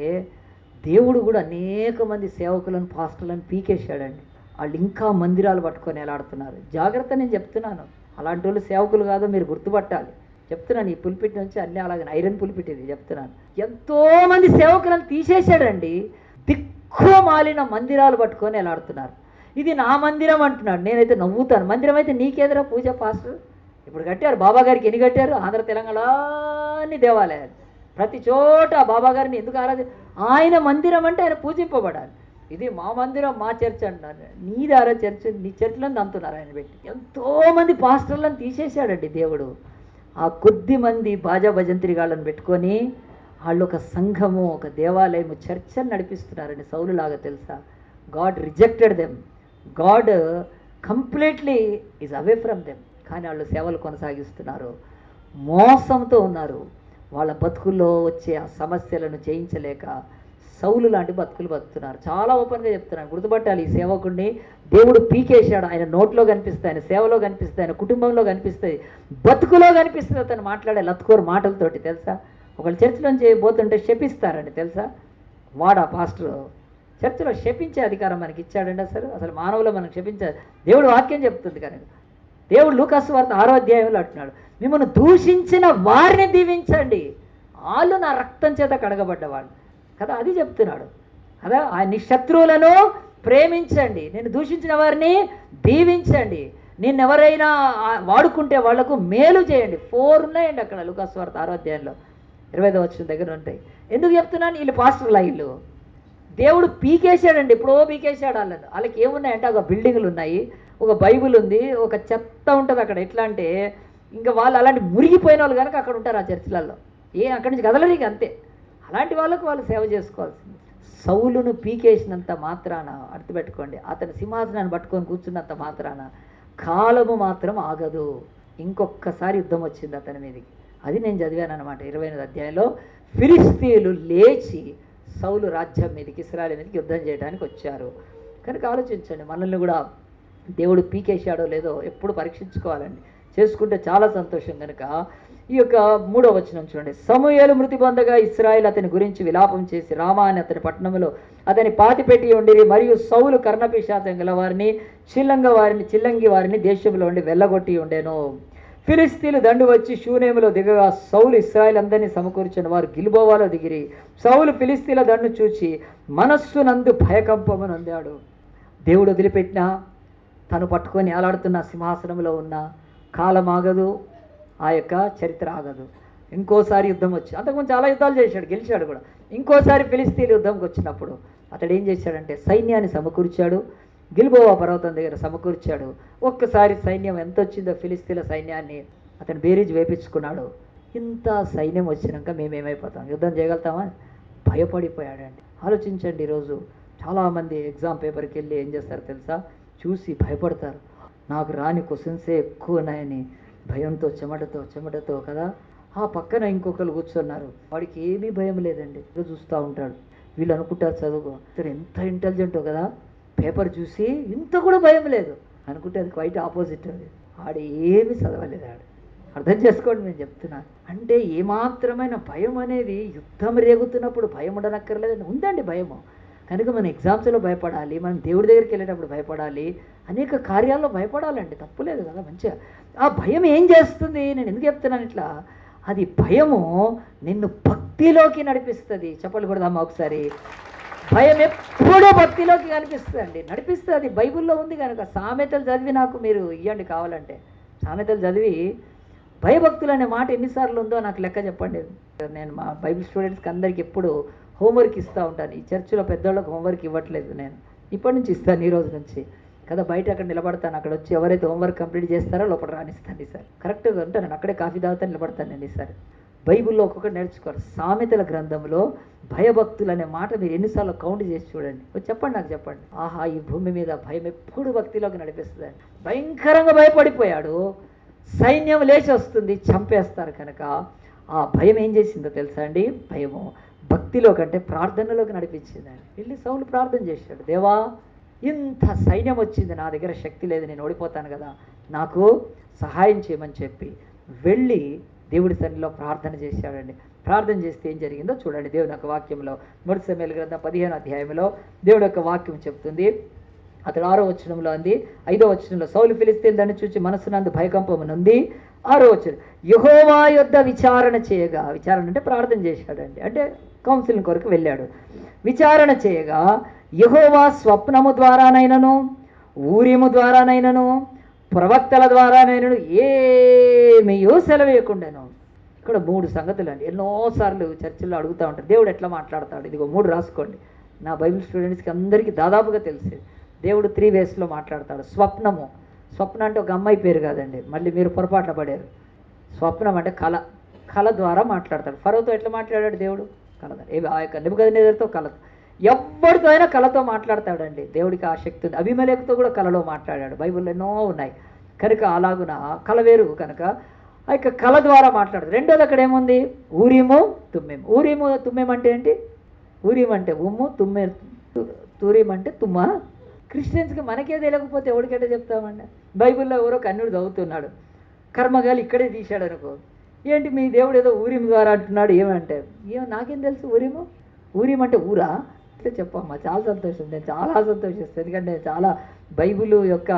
Speaker 1: దేవుడు కూడా అనేక మంది సేవకులను, పాస్టర్లను పీకేశాడండి. వాళ్ళు ఇంకా మందిరాలు పట్టుకొని ఎలాడుతున్నారు. జాగ్రత్త, నేను చెప్తున్నాను. అలాంటి వాళ్ళు సేవకులు కాదో మీరు గుర్తుపట్టాలి. చెప్తున్నాను, ఈ పులిపిట్ నుంచి అన్నీ అలాగే ఐరన్ పులిపిట్ ఇది చెప్తున్నాను. ఎంతోమంది సేవకులను తీసేశాడండి. దిక్కు మాలిన మందిరాలు పట్టుకొని ఎలాడుతున్నారు. ఇది నా మందిరం అంటున్నాడు. నేనైతే నవ్వుతాను. మందిరం అయితే నీకేదరా పూజ పాస్టర్? ఇప్పుడు కట్టారు బాబా గారికి. ఎన్ని కట్టారు? ఆంధ్ర తెలంగాణ అన్ని దేవాలయాలు, ప్రతి చోట బాబా గారిని ఎందుకు ఆయన మందిరం అంటే ఆయన పూజింపబడాలి. ఇది మా మందిరం, మా చర్చ్ అంటున్నారు. నీదారా చర్చ్? నీ చర్చలను అంటున్నారు ఆయన పెట్టి. ఎంతోమంది పాస్టర్లను తీసేశాడండి దేవుడు. ఆ కొద్ది మంది బాజా భజంత్రిగాళ్ళని పెట్టుకొని వాళ్ళు ఒక సంఘము, ఒక దేవాలయము, చర్చను నడిపిస్తున్నారండి. సౌలులాగా తెలుసా? God rejected them. God completely is away from them. కానీ వాళ్ళు సేవలు కొనసాగిస్తున్నారు, మోసంతో ఉన్నారు. వాళ్ళ బతుకుల్లో వచ్చే ఆ సమస్యలను జయించలేక సౌలు లాంటి బతుకులు బతుకుతున్నారు. చాలా ఓపెన్గా చెప్తున్నాను, గుర్తుపట్టాలి. ఈ సేవకుడిని దేవుడు పీకేశాడు. ఆయన నోట్లో కనిపిస్తాయి, ఆయన సేవలో కనిపిస్తాయి, ఆయన కుటుంబంలో కనిపిస్తాయి, బతుకులో కనిపిస్తుంది. అతను మాట్లాడే లత్కోరు మాటలతోటి తెలుసా. ఒకళ్ళు చర్చిలోంచి పోతుంటే శపిస్తారండి తెలుసా. వాడా పాస్టర్ చర్చిలో శపించే అధికారం మనకి ఇచ్చాడండి. అసలు మానవులు మనకు శపించారు. దేవుడు వాక్యం చెప్తుంది కనుక దేవుడు లూకాసు వార్త 6వ అధ్యాయంలో అంటున్నాడు, మిమ్మల్ని దూషించిన వారిని దీవించండి, వాళ్ళు నా రక్తం చేత కడగబడ్డవాళ్ళు కదా. అది చెప్తున్నాడు కదా. ఆయన శత్రువులను ప్రేమించండి, నేను దూషించిన వారిని దీవించండి, నిన్నెవరైనా వాడుకుంటే వాళ్లకు మేలు చేయండి. 4 ఉన్నాయండి అక్కడ లూకాసు వార్త 6వ అధ్యాయంలో 25వ వచనం దగ్గర ఉంటాయి. ఎందుకు చెప్తున్నాను? వీళ్ళు పాస్టర్లా, వీళ్ళు దేవుడు పీకేశాడండి, ఎప్పుడో పీకేశాడు వాళ్ళకి ఏమున్నాయంటే ఒక బిల్డింగులు ఉన్నాయి, ఒక బైబిల్ ఉంది, ఒక చెత్త ఉంటుంది అక్కడ. ఎట్లా అంటే ఇంకా వాళ్ళు అలాంటి మురిగిపోయిన వాళ్ళు కనుక అక్కడ ఉంటారు ఆ చర్చిలలో, అక్కడి నుంచి కదలరు అంతే. అలాంటి వాళ్ళకు వాళ్ళు సేవ చేసుకోవాల్సింది. సౌలును పీకేసినంత మాత్రాన అర్థపెట్టుకోండి, అతని సింహాసనాన్ని పట్టుకొని కూర్చున్నంత మాత్రాన కాలము మాత్రం ఆగదు. ఇంకొకసారి యుద్ధం వచ్చింది అతని మీదకి. అది నేను చదివాను అనమాట 28వ అధ్యాయంలో. ఫిలిష్తీయులు లేచి సౌలు రాజ్యం మీదకి, ఇశ్రాయేలు మీదకి యుద్ధం చేయడానికి వచ్చారు. కనుక ఆలోచించండి, మనల్ని కూడా దేవుడు పీకేశాడో లేదో ఎప్పుడు పరీక్షించుకోవాలండి. చేసుకుంటే చాలా సంతోషం. కనుక ఈ యొక్క 3వ వచనం చూడండి. సమూయేలు మృతి పొందగా ఇశ్రాయేలు అతని గురించి విలాపం చేసి రామా అని అతని పట్టణంలో అతని పాతిపెట్టి ఉండిరి. మరియు సౌలు కర్ణపిశాచం గల వారిని చిల్లంగి వారిని దేశంలో ఉండి వెళ్ళగొట్టి ఉండేను. ఫిలిస్తీన్లు దండు వచ్చి షూనేములో దిగగా సౌలు ఇశ్రాయేలు అందరినీ సమకూర్చిన వారు గిల్బోవాలో దిగిరి. సౌలు ఫిలిస్తీన్ల దండు చూచి మనస్సునందు భయకంపము నొందాడు. దేవుడు వదిలిపెట్టినా తను పట్టుకొని ఆలాడుతున్న సింహాసనంలో ఉన్న కాలం ఆగదు, ఆ యొక్క చరిత్ర ఆగదు. ఇంకోసారి యుద్ధం వచ్చి, అంతకుముందు చాలా యుద్ధాలు చేశాడు, గెలిచాడు కూడా. ఇంకోసారి ఫిలిస్తీన్ల యుద్ధంకి వచ్చినప్పుడు అతడు ఏం చేశాడంటే సైన్యాన్ని సమకూర్చాడు, గిల్బోవా పర్వతం దగ్గర సమకూర్చాడు. ఒక్కసారి సైన్యం ఎంత వచ్చిందో ఫిలిస్తీన్ల సైన్యాన్ని అతను బేరీజ్ వేపించుకున్నాడు. ఇంత సైన్యం వచ్చినాక మేమేమైపోతాం, యుద్ధం చేయగలుగుతామా? భయపడిపోయాడండి. ఆలోచించండి, ఈరోజు చాలామంది ఎగ్జామ్ పేపర్కి వెళ్ళి ఏం చేస్తారు తెలుసా? చూసి భయపడతారు. నాకు రాని క్వశ్చన్సే ఎక్కువ ఉన్నాయని భయంతో చెమటతో కదా. ఆ పక్కన ఇంకొకరు కూర్చున్నారు, వాడికి ఏమీ భయం లేదండి, చూస్తూ ఉంటాడు. వీళ్ళు అనుకుంటారు చదువుకో ఇతను ఎంత ఇంటెలిజెంటో కదా, పేపర్ చూసి ఇంత కూడా భయం లేదు అనుకుంటే అది క్వైట్ ఆపోజిట్. అది ఆడు ఏమి చదవలేదు. ఆడు అర్థం చేసుకోండి, నేను చెప్తున్నాను. అంటే ఏమాత్రమైన భయం అనేది యుద్ధం రేగుతున్నప్పుడు భయం ఉండనక్కర్లేదని ఉందండి భయము. కనుక మన ఎగ్జామ్స్లో భయపడాలి, మనం దేవుడి దగ్గరికి వెళ్ళేటప్పుడు భయపడాలి, అనేక కార్యాల్లో భయపడాలండి, తప్పులేదు కదా. మంచిగా ఆ భయం ఏం చేస్తుంది? నేను ఎందుకు చెప్తున్నాను ఇట్లా? అది భయము నిన్ను భక్తిలోకి నడిపిస్తుంది. చెప్పలు కొడదామా ఒకసారి? భయం ఎప్పుడూ భక్తిలోకి కనిపిస్తుంది, నడిపిస్తుంది. బైబిల్లో ఉంది కనుక. సామెతలు చదివి నాకు మీరు ఇవ్వండి కావాలంటే. సామెతలు చదివి భయభక్తులు అనే మాట ఎన్నిసార్లు ఉందో నాకు లెక్క చెప్పండి. నేను మా బైబిల్ స్టూడెంట్స్కి అందరికి ఎప్పుడు హోంవర్క్ ఇస్తూ ఉంటాను. ఈ చర్చిలో పెద్దవాళ్ళకి హోంవర్క్ ఇవ్వట్లేదు, నేను ఇప్పటి నుంచి ఇస్తాను, ఈ రోజు నుంచి కదా. బయట అక్కడ నిలబడతాను, అక్కడ వచ్చి ఎవరైతే హోంవర్క్ కంప్లీట్ చేస్తారో లోపల రానిస్తాను ఈసారి. కరెక్ట్గా ఉంటాను, నేను అక్కడే కాఫీ తాగుతాను, నిలబడతాను నేను ఈసారి. బైబిల్లో ఒక్కొక్కటి నేర్చుకోవాలి. సామెతల గ్రంథంలో భయభక్తులు అనే మాట మీరు ఎన్నిసార్లు కౌంట్ చేసి చూడండి. చెప్పండి, నాకు చెప్పండి. ఆహా, ఈ భూమి మీద భయం ఎప్పుడు భక్తిలోకి నడిపిస్తుందండి. భయంకరంగా భయపడిపోయాడు, సైన్యం లేచి వస్తుంది, చంపేస్తారు. కనుక ఆ భయం ఏం చేసిందో తెలుసా అండి? భయము భక్తిలో కంటే ప్రార్థనలోకి నడిపించిందండి. వెళ్ళి సౌలు ప్రార్థన చేశాడు, దేవా ఇంత సైన్యం వచ్చింది, నా దగ్గర శక్తి లేదు, నేను ఓడిపోతాను కదా, నాకు సహాయం చేయమని చెప్పి వెళ్ళి దేవుడి సన్నిధిలో ప్రార్థన చేశాడండి. ప్రార్థన చేస్తే ఏం జరిగిందో చూడండి. దేవుని యొక్క వాక్యంలో 1 సమూయేలు గ్రంథం 15వ అధ్యాయంలో దేవుడి యొక్క వాక్యం చెప్తుంది. అతడు 6వ వచనంలో ఉంది. 5వ వచనంలో సౌలు ఫిలిస్తీన్ల దండు చూచి మనసునందు భయకంపము నొంది. 6వ వచనం యెహోవా యొద్ద విచారణ చేయగా, విచారణ అంటే ప్రార్థన చేశాడండి, అంటే కౌన్సిలింగ్ కొరకు వెళ్ళాడు. విచారణ చేయగా యెహోవా స్వప్నము ద్వారానైనను, ఊరీము ద్వారానైనను, ప్రవక్తల ద్వారానైనను ఏమీయో సెలవేయకుండాను. ఇక్కడ 3 సంగతులు అండి. ఎన్నోసార్లు చర్చిల్లో అడుగుతూ ఉంటారు, దేవుడు ఎట్లా మాట్లాడతాడు? ఇదిగో 3 రాసుకోండి. నా బైబిల్ స్టూడెంట్స్కి అందరికీ దాదాపుగా తెలిసేది. దేవుడు 3 వేస్లో మాట్లాడతాడు. స్వప్నము, స్వప్నం అంటే ఒక అమ్మాయి పేరు కాదండి, మళ్ళీ మీరు పొరపాటున పడారు. స్వప్నం అంటే కళ ద్వారా మాట్లాడతాడు. ఫరోతో ఎట్లా మాట్లాడాడు దేవుడు? కళ. ఆ యొక్క నెబుకద్నెజరుతో కళతో. ఎవరితో అయినా కళతో మాట్లాడతాడండి. దేవుడికి ఆ శక్తి ఉంది. అబీమెలెకుతో కూడా కళలో మాట్లాడాడు. బైబిల్లో ఎన్నో ఉన్నాయి. కనుక అలాగున కళ వేరు కనుక ఆ యొక్క కళ ద్వారా మాట్లాడదు. రెండోది అక్కడ ఏముంది? ఊరీము తుమ్మేము. ఊరీము తుమ్మేము అంటే ఏంటి? ఊరీము అంటే ఉమ్ము, తూరీం అంటే తుమ్మ. క్రిస్టియన్స్కి మనకే తెలియకపోతే ఎవరికంటే చెప్తామండి? బైబిల్లో ఎవరో కన్నుడు చదువుతున్నాడు, కర్మగాలి ఇక్కడే తీశాడు అనుకో, ఏంటి మీ దేవుడు ఏదో ఊరిము ద్వారా అంటున్నాడు, ఏమంటే నాకేం తెలుసు? ఊరిం అంటే ఊరా అంటే చెప్పమ్మా, చాలా సంతోషం. నేను చాలా సంతోషిస్తాను, ఎందుకంటే నేను చాలా బైబిల్ యొక్క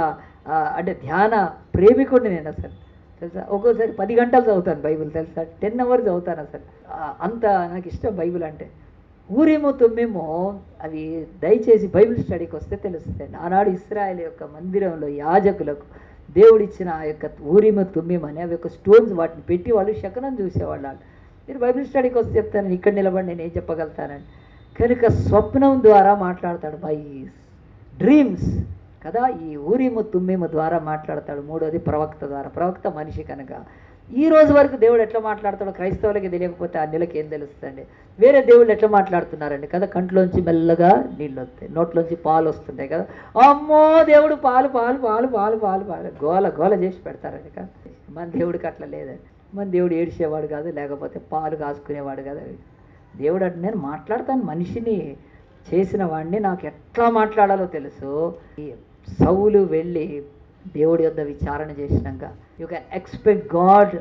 Speaker 1: అంటే ధ్యాన ప్రేమికుడిని నేను. అసలు తెలుసా, ఒక్కోసారి 10 గంటలు చదువుతాను బైబిల్, తెలుసా, 10 hours చదువుతాను. అసలు అంత నాకు ఇష్టం బైబిల్ అంటే. ఊరేమో తుమ్మేమో అవి దయచేసి బైబిల్ స్టడీకి వస్తే తెలుస్తాయి. ఆనాడు ఇశ్రాయేలు యొక్క మందిరంలో యాజకులకు దేవుడిచ్చిన ఆ యొక్క ఊరిమ తుమ్మిమ అని అవి యొక్క స్టోన్స్ వాటిని పెట్టి వాళ్ళు శకనం చూసేవాళ్ళు. మీరు బైబిల్ స్టడీకి వస్తే చెప్తాను, ఇక్కడ నిలబడి నేను ఏం చెప్పగలుగుతానని. కనుక స్వప్నం ద్వారా మాట్లాడతాడు, బై డ్రీమ్స్ కదా. ఈ ఊరిము తుమ్మిము ద్వారా మాట్లాడతాడు. మూడోది ప్రవక్త ద్వారా. ప్రవక్త మనిషి కనుక ఈ రోజు వరకు దేవుడు ఎట్లా మాట్లాడతాడో క్రైస్తవులకి తెలియకపోతే ఆ నెలకి ఏం తెలుస్తుందండి. వేరే దేవుళ్ళు ఎట్లా మాట్లాడుతున్నారండి కదా. కంట్లోంచి మెల్లగా నీళ్ళు వస్తాయి, నోట్లోంచి పాలు వస్తుంటాయి కదా. అమ్మో దేవుడు పాలు పాలు పాలు పాలు పాలు పాలు గోల గోల చేసి పెడతారండి కదా. మన దేవుడికి అట్లా లేదండి. మన దేవుడు ఏడిచేవాడు కాదు, లేకపోతే పాలు కాసుకునేవాడు కదా. దేవుడు అంటే నేను మాట్లాడతాను, మనిషిని చేసిన వాడిని నాకు ఎట్లా మాట్లాడాలో తెలుసు. ఈ సౌలు వెళ్ళి దేవుడి యొద్ద విచారణ చేసినాక you can expect God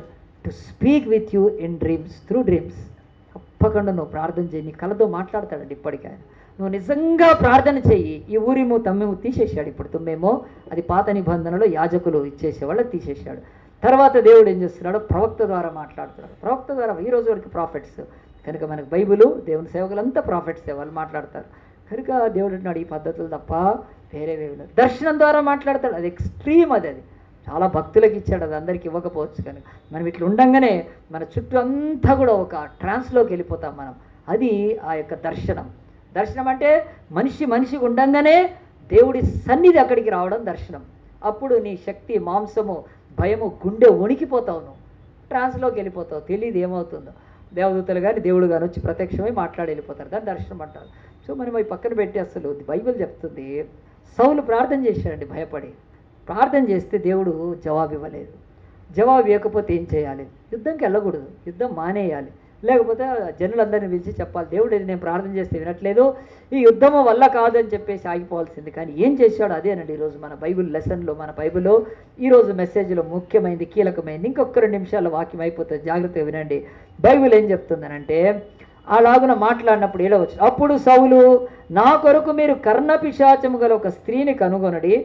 Speaker 1: to speak with you in dreams, through dreams. తప్పకుండా నువ్వు ప్రార్థన చేయి, నీ కళతో మాట్లాడతాడండి ఇప్పటికే. నువ్వు నిజంగా ప్రార్థన చెయ్యి. ఈ ఊరిము తమ్మేమో తీసేశాడు. ఇప్పుడు తుమ్మేమో అది పాత నిబంధనలో యాజకులు ఇచ్చేసేవాళ్ళు తీసేశాడు. తర్వాత దేవుడు ఏం చేస్తున్నాడు, ప్రవక్త ద్వారా మాట్లాడుతున్నాడు. ప్రవక్త ద్వారా ఈ రోజు వరకు ప్రాఫిట్స్ కనుక మనకు బైబిలు దేవుని సేవకులంతా ప్రాఫిట్సే, వాళ్ళు మాట్లాడతారు కనుక దేవుడు అంటున్నాడు ఈ పద్ధతులు తప్ప వేరే వేరే. దర్శనం ద్వారా మాట్లాడతాడు, అది ఎక్స్ట్రీమ్. అది చాలా భక్తులకు ఇచ్చాడు, అది అందరికి ఇవ్వకపోవచ్చు. కనుక మనం ఇట్లా ఉండంగానే మన చుట్టూ అంతా కూడా ఒక ట్రాన్స్లోకి వెళ్ళిపోతాం మనం. అది ఆ యొక్క దర్శనం. దర్శనం అంటే మనిషికి ఉండంగానే దేవుడి సన్నిధి అక్కడికి రావడం దర్శనం. అప్పుడు నీ శక్తి, మాంసము, భయము, గుండె వణికిపోతావు, నువ్వు ట్రాన్స్లోకి వెళ్ళిపోతావు, తెలియదు ఏమవుతుందో. దేవదూతలు కానీ దేవుడు కానీ వచ్చి ప్రత్యక్షమై మాట్లాడి వెళ్ళిపోతారు, దాన్ని దర్శనం అంటారు. సో మనం ఈ పక్కన పెట్టి అసలు బైబిల్ చెప్తుంది సౌలు ప్రార్థన చేశాడండి భయపడి. ప్రార్థన చేస్తే దేవుడు జవాబు ఇవ్వలేదు. జవాబు ఇవ్వకపోతే ఏం చేయాలి? యుద్ధంకి వెళ్ళకూడదు, యుద్ధం మానేయాలి. లేకపోతే జనులందరినీ పిలిచి చెప్పాలి, దేవుడు ఇది నేను ప్రార్థన చేస్తే వినట్లేదు, ఈ యుద్ధము వల్ల కాదని చెప్పేసి ఆగిపోవాల్సింది. కానీ ఏం చేశాడు అదేనండి ఈరోజు మన బైబిల్ లెసన్లో, మన బైబిల్లో ఈరోజు మెసేజ్లో ముఖ్యమైనది, కీలకమైనది. ఇంకొక 2 నిమిషాల్లో వాక్యం అయిపోతుంది, జాగ్రత్తగా వినండి. బైబిల్ ఏం చెప్తుందనంటే అలాగున మాట్లాడినప్పుడు 7వ వచనం, అప్పుడు సౌలు నా కొరకు మీరు కర్ణపిశాచము గల ఒక స్త్రీని కనుగొనడి,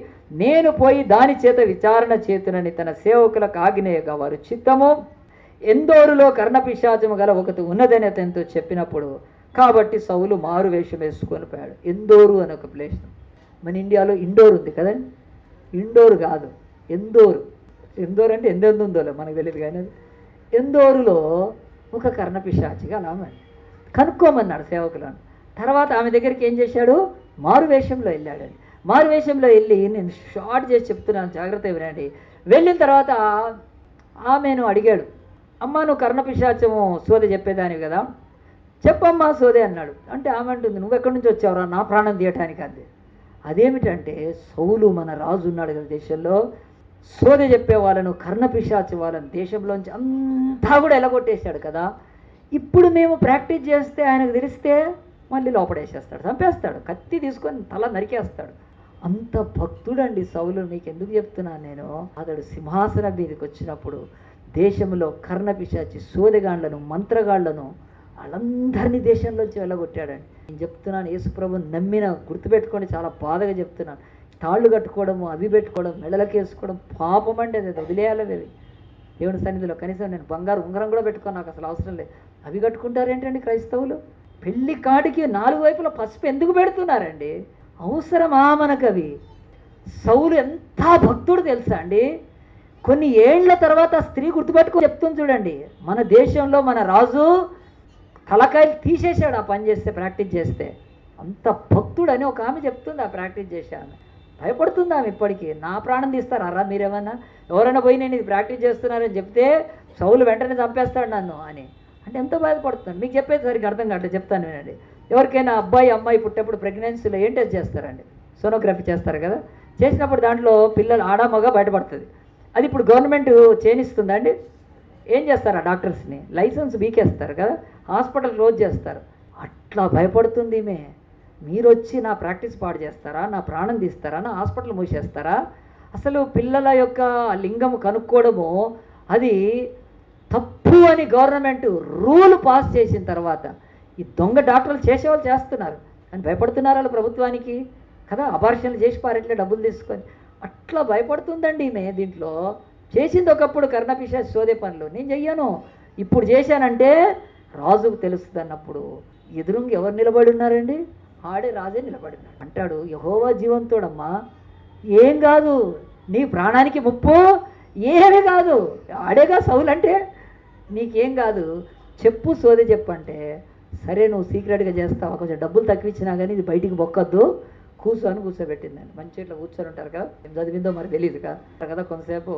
Speaker 1: నేను పోయి దాని చేత విచారణ చేతునని తన సేవకులకు ఆజ్ఞేయగా వారు చిత్తము. ఎందోరులో కర్ణపిశాచము గల ఒకటి ఉన్నదని అతనితో చెప్పినప్పుడు కాబట్టి సౌలు మారు వేషం వేసుకొని పోయాడు. ఎందోరు అని ఒక ప్లేస్ మన ఇండియాలో ఇండోర్ ఉంది కదండి, ఇండోర్ కాదు ఎందోరు. ఎందోరు అంటే ఎందెందుందో మనకు తెలియదు కానీ అది ఎందోరులో ఒక కర్ణపిశాచిగా అలా కనుక్కోమన్నాడు సేవకులను. తర్వాత ఆమె దగ్గరికి ఏం చేశాడు, మారు వేషంలో వెళ్ళాడని. మారు వేషంలో వెళ్ళి, నేను షార్ట్ చేసి చెప్తున్నాను జాగ్రత్త వినండి. వెళ్ళిన తర్వాత ఆమెను అడిగాడు, అమ్మ నువ్వు కర్ణపిశాచము సోదె చెప్పేదానివి కదా, చెప్పమ్మా సోదే అన్నాడు. అంటే ఆమె అంటుంది, నువ్వు ఎక్కడి నుంచి వచ్చావురా నా ప్రాణం తీయటానికి అంది. అదేమిటంటే సౌలు మన రాజు ఉన్నాడు కదా దేశంలో, సోదె చెప్పే వాళ్ళను, కర్ణపిశాచి వాళ్ళని దేశంలోంచి అంతా కూడా ఎలగొట్టేశాడు కదా. ఇప్పుడు మేము ప్రాక్టీస్ చేస్తే ఆయనకు తెలిస్తే మళ్ళీ లోపడేసేస్తాడు, చంపేస్తాడు, కత్తి తీసుకొని తల నరికేస్తాడు. అంత భక్తుడండి సౌలు. మీకు ఎందుకు చెప్తున్నాను నేను, అతడు సింహాసనం మీదకి వచ్చినప్పుడు దేశంలో కర్ణపిశాచి సోదెగాళ్లను, మంత్రగాళ్లను వాళ్ళందరినీ దేశంలోంచి వెళ్ళగొట్టాడండి. నేను చెప్తున్నాను, యేసుప్రభు నమ్మిన గుర్తుపెట్టుకోండి, చాలా బాధగా చెప్తున్నాను. తాళ్ళు కట్టుకోవడము, అవి పెట్టుకోవడం, మెడలకేసుకోవడం పాపం అండి. అది వదిలేయాలి. అవి దేవుని సన్నిధిలో కనీసం నేను బంగారు ఉంగరం కూడా పెట్టుకోను, నాకు అసలు అవసరం లేదు. అవి కట్టుకుంటారేంటండి క్రైస్తవులు? పెళ్లి కాడికి 4 వైపుల పసుపు ఎందుకు పెడుతున్నారండి? అవసరమా మనకు అవి? సౌలు ఎంత భక్తుడు తెలుసా అండి. కొన్ని ఏళ్ల తర్వాత స్త్రీ గుర్తుపెట్టుకో చెప్తుంది చూడండి, మన దేశంలో మన రాజు తలకాయలు తీసేశాడు ఆ పని చేస్తే, ప్రాక్టీస్ చేస్తే. అంత భక్తుడని ఒక ఆమె చెప్తుంది ఆ ప్రాక్టీస్ చేశాను. భయపడుతుంది ఆమె ఇప్పటికీ. నా ప్రాణం తీస్తారా మీరేమన్నా? ఎవరైనా పోయి నేను ఇది ప్రాక్టీస్ చేస్తున్నారని చెప్తే సౌలు వెంటనే చంపేస్తాడు నన్ను అని. అంటే ఎంత బాధపడుతున్నాను మీకు చెప్పేది సరిగ్గా అర్థం కావట్లేదు, చెప్తాను వినండి. ఎవరికైనా అబ్బాయి అమ్మాయి పుట్టేప్పుడు ప్రెగ్నెన్సీలో ఏం టెస్ట్ చేస్తారండి? సోనోగ్రఫీ చేస్తారు కదా. చేసినప్పుడు దాంట్లో పిల్లలు ఆడామగా బయటపడుతుంది. అది ఇప్పుడు గవర్నమెంట్ చేనిస్తుందండి. ఏం చేస్తారు ఆ డాక్టర్స్ని? లైసెన్స్ బీకేస్తారు కదా, హాస్పిటల్ క్లోజ్ చేస్తారు. అట్లా భయపడుతుంది ఈమె. మీరు వచ్చి నా ప్రాక్టీస్ పాడు చేస్తారా, నా ప్రాణం తీస్తారా, నా హాస్పిటల్ మూసేస్తారా? అసలు పిల్లల యొక్క లింగము కనుక్కోవడము అది తప్పు అని గవర్నమెంట్ రూల్ పాస్ చేసిన తర్వాత ఈ దొంగ డాక్టర్లు చేసేవాళ్ళు చేస్తున్నారు అని భయపడుతున్నారు వాళ్ళు ప్రభుత్వానికి కదా. అబార్షన్లు చేసి పారేట్లే డబ్బులు తీసుకొని. అట్లా భయపడుతుందండి ఈమె. దీంట్లో చేసింది ఒకప్పుడు కర్ణపిశాచి సోదే పనులు, నేను చెయ్యను. ఇప్పుడు చేశానంటే రాజుకు తెలుస్తుంది అన్నప్పుడు ఎదురుంగి ఎవరు నిలబడి ఉన్నారండి? ఆడే రాజే నిలబడి ఉన్నాడు. అంటాడు, యెహోవా జీవంతోడమ్మా, ఏం కాదు, నీ ప్రాణానికి ముప్పు ఏమీ కాదు. ఆడేగా సౌలు అంటే నీకేం కాదు, చెప్పు సోది చెప్పు అంటే, సరే నువ్వు సీక్రెట్గా చేస్తావా, కొంచెం డబ్బులు తక్కువ ఇచ్చినా కానీ ఇది బయటికి బొక్కద్దు, కూర్చొని కూర్చోబెట్టిందండి. మంచి ఇట్లా కూర్చొని ఉంటారు కదా, ఏం చదివిందో మరి తెలియదు కదా కొంతసేపు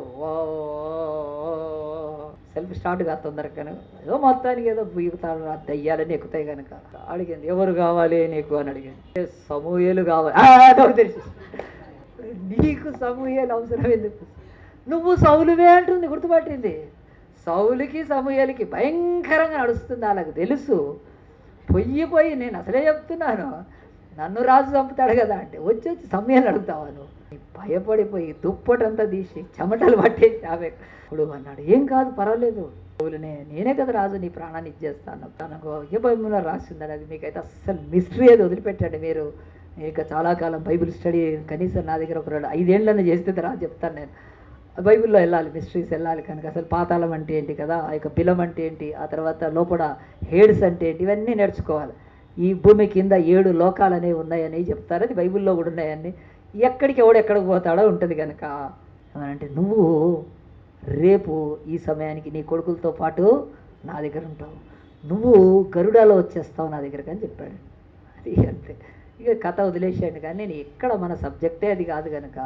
Speaker 1: సెల్ఫ్ స్టార్ట్ కాదు తొందరగా, ఏదో మొత్తానికి ఏదో బీగుతాడు, ఆ దయ్యాలని ఎక్కుతాయి కనుక అడిగింది, ఎవరు కావాలి నీకు అని అడిగింది. సమూయేలు కావాలి. నాకు తెలుసు, నీకు సమూయేలు అవసరం ఎందుకు, నువ్వు సౌలువే అంటుంది, గుర్తుపట్టింది. సౌలుకి సమూయేలుకి భయంకరంగా నడుస్తుంది, వాళ్ళకి తెలుసు. పొయ్యి నేను అసలే చెప్తున్నాను, నన్ను రాజు చంపుతాడు కదా అంటే వచ్చి సమూయేలు అడుగుతావాను. భయపడిపోయి దుప్పటంతా తీసి చెమటలు పట్టేసి ఆమె ఇప్పుడు అన్నాడు, ఏం కాదు పర్వాలేదు, సౌలునే, నేనే కదా రాజు, నీ ప్రాణాన్ని ఇచ్చేస్తాను. తనకు బైబిల్లో రాసిందని, అది మీకైతే అస్సలు మిస్టరీ అది వదిలిపెట్టండి. మీరు ఇక చాలా కాలం బైబిల్ స్టడీ కనీసం నా దగ్గర ఒక 5 ఏళ్ళని చేస్తే రా చెప్తాను నేను. బైబిల్లో వెళ్ళాలి, మిస్టరీస్ వెళ్ళాలి కనుక. అసలు పాతాళం అంటే ఏంటి కదా, ఆ యొక్క బిలం అంటే ఏంటి, ఆ తర్వాత లోపల హేడ్స్ అంటే ఏంటి, ఇవన్నీ నేర్చుకోవాలి. ఈ భూమి కింద 7 లోకాలు అనేవి ఉన్నాయని చెప్తారు, అది బైబిల్లో కూడా ఉన్నాయని. ఎక్కడికి ఎక్కడికి పోతాడో ఉంటుంది కనుక అంటే, నువ్వు రేపు ఈ సమయానికి నీ కొడుకులతో పాటు నా దగ్గర ఉంటావు, నువ్వు గరుడాలో వచ్చేస్తావు నా దగ్గరకు అని చెప్పాడు. అది అంతే, ఇక కథ వదిలేసాడు. కానీ నేను ఎక్కడ మన సబ్జెక్టే అది కాదు కనుక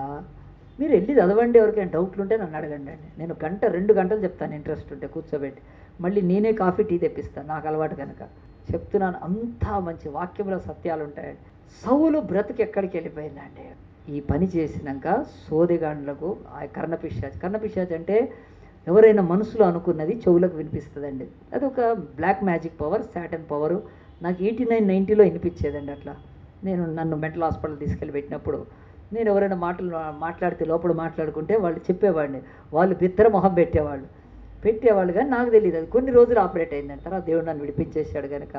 Speaker 1: మీరు వెళ్ళి చదవండి. ఎవరికైనా డౌట్లు ఉంటే నన్ను అడగండి అండి, నేను 1-2 గంటలు చెప్తాను, ఇంట్రెస్ట్ ఉంటే కూర్చోబెట్టి. మళ్ళీ నేనే కాఫీ టీ తెప్పిస్తాను, నాకు అలవాటు కనుక చెప్తున్నాను. అంతా మంచి వాక్యంలో సత్యాలు ఉంటాయండి. సౌలు బ్రతుకు ఎక్కడికి వెళ్ళిపోయిందండి, ఈ పని చేసినాక సోదెగాండ్లకు ఆ కర్ణపిశాచ్ అంటే ఎవరైనా మనసులో అనుకున్నది చెవులకు వినిపిస్తుందండి. అది ఒక black magic power, Satan power. నాకు 89-90లో వినిపించేదండి అట్లా. నన్ను మెంటల్ హాస్పిటల్ తీసుకెళ్ళి పెట్టినప్పుడు నేను ఎవరైనా మాట్లాడితే లోపల మాట్లాడుకుంటే వాళ్ళు చెప్పేవాడిని, వాళ్ళు బిత్తర మొహం పెట్టేవాళ్ళు కానీ నాకు తెలియదు. అది కొన్ని రోజులు ఆపరేట్ అయిందని, తర్వాత దేవుడు నన్ను విడిపించేశాడు కనుక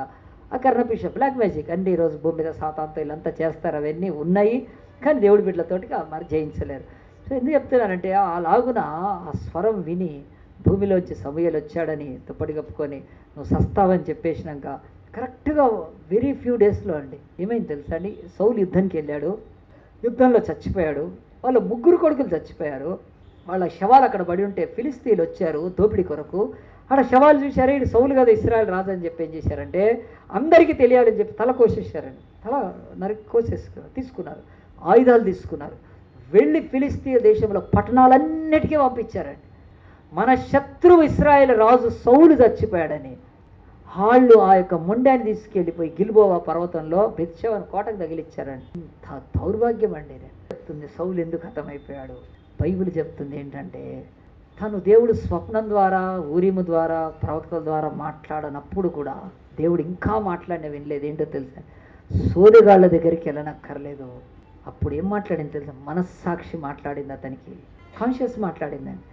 Speaker 1: ఆ కర్ణపిష బ్లాక్ మ్యాజిక్ అండి. ఈరోజు భూమి మీద సాతాంతో వీళ్ళంతా చేస్తారు, అవన్నీ ఉన్నాయి కానీ దేవుడి బిడ్డలతోటి మరి జయించలేరు. సో ఎందుకు చెప్తున్నానంటే, అలాగున ఆ స్వరం విని భూమిలోంచి సమూయేలు వచ్చాడని దుప్పటి కప్పుకొని నువ్వు సస్తావని చెప్పేసినాక కరెక్ట్గా వెరీ ఫ్యూ డేస్లో అండి ఏమైంది తెలుసా అండి, సౌలు యుద్ధానికి వెళ్ళాడు, యుద్ధంలో చచ్చిపోయాడు. వాళ్ళ 3 కొడుకులు చచ్చిపోయారు. వాళ్ళ శవాలు అక్కడ పడి ఉంటే ఫిలిస్తీన్లు వచ్చారు దోపిడీ కొరకు. అక్కడ శవాలు చూశారు, ఇటు సౌలు కదా ఇశ్రాయేలు రాజు అని చెప్పి ఏం చేశారంటే, అందరికీ తెలియాలని చెప్పి తల కోసేసారండి. తల తీసుకున్నారు, ఆయుధాలు తీసుకున్నారు, వెళ్ళి ఫిలిస్తీన్ దేశంలో పట్టణాలన్నిటికీ పంపించారండి. మన శత్రువు ఇశ్రాయేలు రాజు సౌలు చచ్చిపోయాడని వాళ్ళు ఆ యొక్క ముండాన్ని తీసుకెళ్ళిపోయి గిల్బోవా పర్వతంలో బెత్షెబాను కోటకు తగిలిచ్చారండి. ఇంత దౌర్భాగ్యం అండి. చెప్తుంది సౌలు ఎందుకు హతమైపోయాడు. బైబిల్ చెప్తుంది ఏంటంటే, తను దేవుడు స్వప్నం ద్వారా, ఊరిము ద్వారా, ప్రవక్తల ద్వారా మాట్లాడనప్పుడు కూడా దేవుడు ఇంకా మాట్లాడిన వినలేదు. ఏంటో తెలుసా, సోదెగాళ్ళ దగ్గరికి వెళ్ళనక్కర్లేదు. అప్పుడు ఏం మాట్లాడింది తెలుసా, మనస్సాక్షి మాట్లాడింది, అతనికి కాన్షియస్ మాట్లాడిందండి.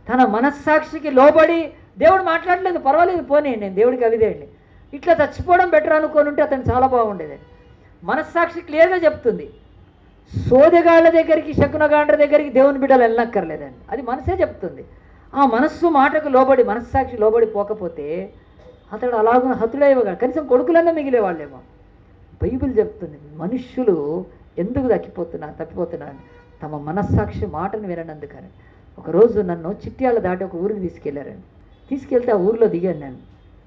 Speaker 1: తన మనస్సాక్షికి లోబడి దేవుడు మాట్లాడలేదు, పర్వాలేదు పోనీ, నేను దేవుడికి అవిదేయండి, ఇట్లా చచ్చిపోవడం బెటర్ అనుకొని ఉంటే అతను చాలా బాగుండేది. మనస్సాక్షి క్లియర్గా చెప్తుంది. సోదెగాళ్ళ దగ్గరికి, శకునగాండ్ర దగ్గరికి దేవుని బిడ్డలు వెళ్ళనక్కర్లేదండి, అది మనసే చెప్తుంది. ఆ మనస్సు మాటకు లోబడి, మనస్సాక్షి లోబడి పోకపోతే అతడు అలాగ హతుడైవగా కనీసం కొడుకులన్నా మిగిలేవాళ్ళేమో. బైబిల్ చెప్తుంది మనుష్యులు ఎందుకు తప్పిపోతున్నారు తమ మనస్సాక్షి మాటను విననందుకని. ఒకరోజు నన్ను చిట్యాల దాటి ఒక ఊరికి తీసుకెళ్తే ఆ ఊరిలో దిగాను నేను.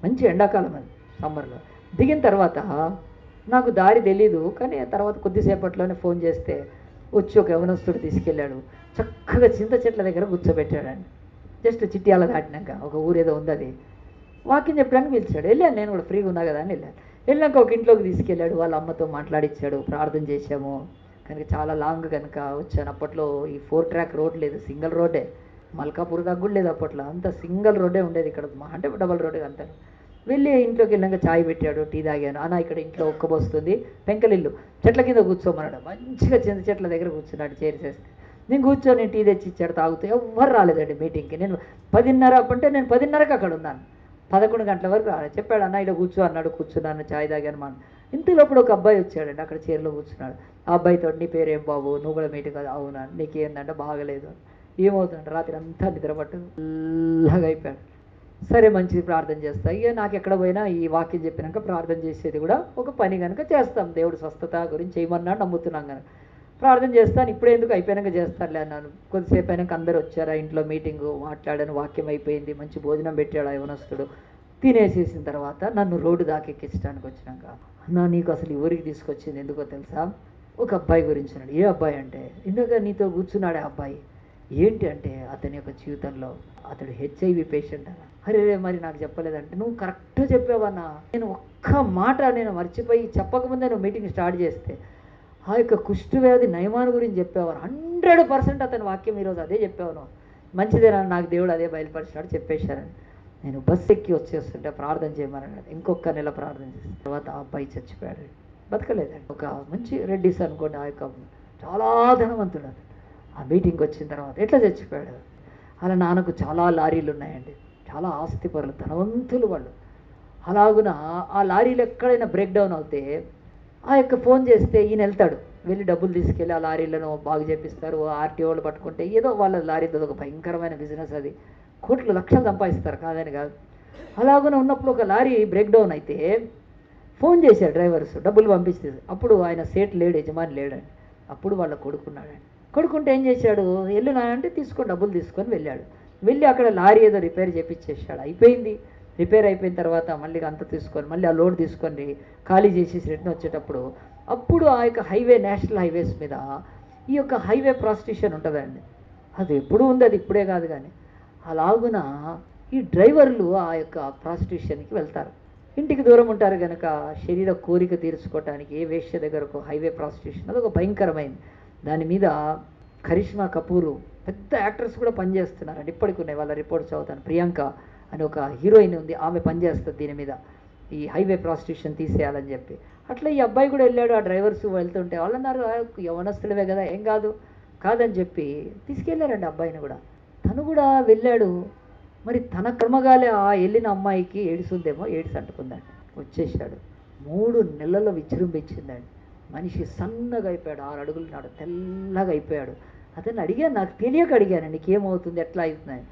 Speaker 1: మంచి ఎండాకాలం, అది సమ్మర్లో. దిగిన తర్వాత నాకు దారి తెలీదు, కానీ తర్వాత కొద్దిసేపట్లోనే ఫోన్ చేస్తే వచ్చి ఒక యవనస్తుడు తీసుకెళ్ళాడు. చక్కగా చింత చెట్ల దగ్గర కూర్చోబెట్టాడండి. జస్ట్ చిట్యాల దాటినాక ఒక ఊరు ఏదో ఉంది, అది వాకింగ్ చెప్పడానికి పిలిచాడు. వెళ్ళాను, నేను కూడా ఫ్రీగా ఉన్నా కదా అని వెళ్ళాక ఒక ఇంట్లోకి తీసుకెళ్ళాడు. వాళ్ళ అమ్మతో మాట్లాడిచ్చాడు, ప్రార్థన చేశాము. కనుక చాలా లాంగ్ కనుక వచ్చాను. అప్పట్లో ఈ 4 ట్రాక్ రోడ్ లేదు, సింగిల్ రోడ్డే. మల్కాపూర్ దాకా కూడా లేదు అప్పట్లో, అంతా సింగిల్ రోడ్డే ఉండేది. ఇక్కడ అంటే డబల్ రోడ్డే అంతా. వెళ్ళి ఇంట్లోకి వెళ్ళాక చాయ్ పెట్టాడు, టీ తాగాను. అన్న ఇక్కడ ఇంట్లో ఒక్కబోస్తుంది, పెంకలిల్లు, చెట్ల కింద కూర్చోమన్నాడు. మంచిగా చింత చెట్ల దగ్గర కూర్చున్నాడు, చేసేస్తే నేను కూర్చొని టీ తెచ్చి ఇచ్చాడు, తాగుతూ. ఎవ్వరు రాలేదండి మీటింగ్కి. నేను 10:30 అంటే నేను 10:30కి అక్కడ ఉన్నాను, 11 గంటల వరకు రాలేదు. చెప్పాడు, అన్న ఇలా కూర్చో అన్నాడు. కూర్చున్నాను, చాయ్ తాగాను. మన ఇంతలోప్పుడు ఒక అబ్బాయి వచ్చాడండి, అక్కడ చైర్లో కూర్చున్నాడు. ఆ అబ్బాయితో, నీ పేరేం బాబు, నువ్వు కూడా మీటింగ్ కదా? అవునా, నీకేందంటే బాగలేదు. ఏమవుతుందంటే రాత్రి అంతా నిద్రపట్టు ఇలాగ అయిపోయాడు. సరే మంచిది, ప్రార్థన చేస్తా. ఇక నాకు ఎక్కడ పోయినా ఈ వాక్యం చెప్పినాక ప్రార్థన చేసేది కూడా ఒక పని కనుక చేస్తాం. దేవుడు స్వస్థత గురించి చేయమన్నాడు, నమ్ముతున్నాం కనుక ప్రార్థన చేస్తాను, ఇప్పుడే ఎందుకు, అయిపోయాక చేస్తానులే అన్నాను. కొద్దిసేపు అయినాక అందరు వచ్చారా, ఇంట్లో మీటింగు మాట్లాడాను, వాక్యం అయిపోయింది, మంచి భోజనం పెట్టాడు ఆ యవనస్తుడు. తినేసేసిన తర్వాత నన్ను రోడ్డు దాకెక్కించడానికి వచ్చినాక, అన్నా నీకు అసలు ఈ ఊరికి తీసుకొచ్చింది ఎందుకో తెలుసా, ఒక అబ్బాయి గురించి అన్నాడు. ఏ అబ్బాయి అంటే, ఇందాక నీతో కూర్చున్నాడే ఆ అబ్బాయి. ఏంటి అంటే, అతని యొక్క జీవితంలో అతడు హెచ్ఐవి పేషెంట్ అన్న. అరే మరి నాకు చెప్పలేదంటే, నువ్వు కరెక్ట్గా చెప్పావన్నా. నేను ఒక్క మాట నేను మర్చిపోయి చెప్పకముందే నువ్వు మీటింగ్ స్టార్ట్ చేస్తే ఆ యొక్క కుష్ఠవ్యాధి నయమాను గురించి చెప్పేవారు. 100% అతని వాక్యం ఈరోజు అదే చెప్పావు. మంచిదేనా, నాకు దేవుడు అదే బయలుపరిచినాడు చెప్పేశారని. నేను బస్సు ఎక్కి వచ్చేస్తుంటే ప్రార్థన చేయమన్నాడు. ఇంకొక నెల ప్రార్థన చేసిన తర్వాత ఆ అబ్బాయి చచ్చిపోయాడు, బతకలేదండి. ఒక మంచి రెడ్డిస్ అనుకోండి, ఆ యొక్క చాలా ధనవంతుడు. ఆ మీటింగ్కి వచ్చిన తర్వాత ఎట్లా చచ్చిపోయాడు. అలా నాన్నకు చాలా లారీలు ఉన్నాయండి, చాలా ఆస్తిపరులు, ధనవంతులు వాళ్ళు. అలాగున ఆ లారీలు ఎక్కడైనా బ్రేక్ డౌన్ అవుతే ఆ యొక్క ఫోన్ చేస్తే ఈయన వెళ్తాడు, వెళ్ళి డబ్బులు తీసుకెళ్ళి ఆ లారీలను బాగు చేపిస్తారు. ఆర్టీఓలు పట్టుకుంటే ఏదో వాళ్ళ లారీతో ఒక భయంకరమైన బిజినెస్, అది కోట్లు లక్షలు సంపాదిస్తారు, కాదని కాదు. అలాగనే ఉన్నప్పుడు ఒక లారీ బ్రేక్ డౌన్ అయితే ఫోన్ చేశారు డ్రైవర్స్, డబ్బులు పంపిస్తే. అప్పుడు ఆయన సేట్ లేడు, యజమాని లేడండి. అప్పుడు వాళ్ళ కొడుకున్నాడండి. కొడుకుంటే ఏం చేశాడు, వెళ్ళినానంటే తీసుకొని డబ్బులు తీసుకొని వెళ్ళాడు. వెళ్ళి అక్కడ లారీ ఏదో రిపేర్ చేపించేసాడు, అయిపోయింది. రిపేర్ అయిపోయిన తర్వాత మళ్ళీ అంత తీసుకొని మళ్ళీ ఆ లోడ్ తీసుకొని ఖాళీ చేసేసి రిటర్న్ వచ్చేటప్పుడు అప్పుడు ఆ యొక్క హైవే, నేషనల్ హైవేస్ మీద ఈ యొక్క హైవే ప్రాస్టిట్యూషన్ ఉంటుందండి. అది ఎప్పుడు ఉంది, అది ఇప్పుడే కాదు. కానీ అలాగున ఈ డ్రైవర్లు ఆ యొక్క ప్రాస్టిట్యూషన్కి వెళ్తారు. ఇంటికి దూరం ఉంటారు కనుక శరీర కోరిక తీర్చుకోవటానికి ఏ వేశ్య దగ్గరకు హైవే ప్రాస్టిట్యూషన్, అది ఒక భయంకరమైంది. దాని మీద కరిష్మా కపూరు, పెద్ద యాక్టర్స్ కూడా పనిచేస్తున్నారండి, ఇప్పటికి ఉన్నాయి. వాళ్ళ రిపోర్ట్స్ చదువుతాను. ప్రియాంక అని ఒక హీరోయిన్ ఉంది, ఆమె పనిచేస్తుంది దీని మీద, ఈ హైవే ప్రాస్టిట్యూషన్ తీసేయాలని చెప్పి. అట్లా ఈ అబ్బాయి కూడా వెళ్ళాడు. ఆ డ్రైవర్స్ వెళ్తుంటే వాళ్ళు అన్నారు, యవనస్తుడివే కదా, ఏం కాదు కాదని చెప్పి తీసుకెళ్ళారండి అబ్బాయిని కూడా. తను కూడా వెళ్ళాడు. మరి తన కర్మగాలి ఆ వెళ్ళిన అమ్మాయికి ఎయిడ్స్ ఉందేమో, ఎయిడ్స్ అంటుకుందండి, వచ్చేసాడు. 3 నెలల్లో విజృంభించిందండి. మనిషి సన్నగా అయిపోయాడు, 6 అడుగులు నాడు, తెల్లగా అయిపోయాడు. అతన్ని అడిగాను, నాకు తెలియక అడిగాను, నీకేమవుతుంది, ఎట్లా అవుతున్నాయి.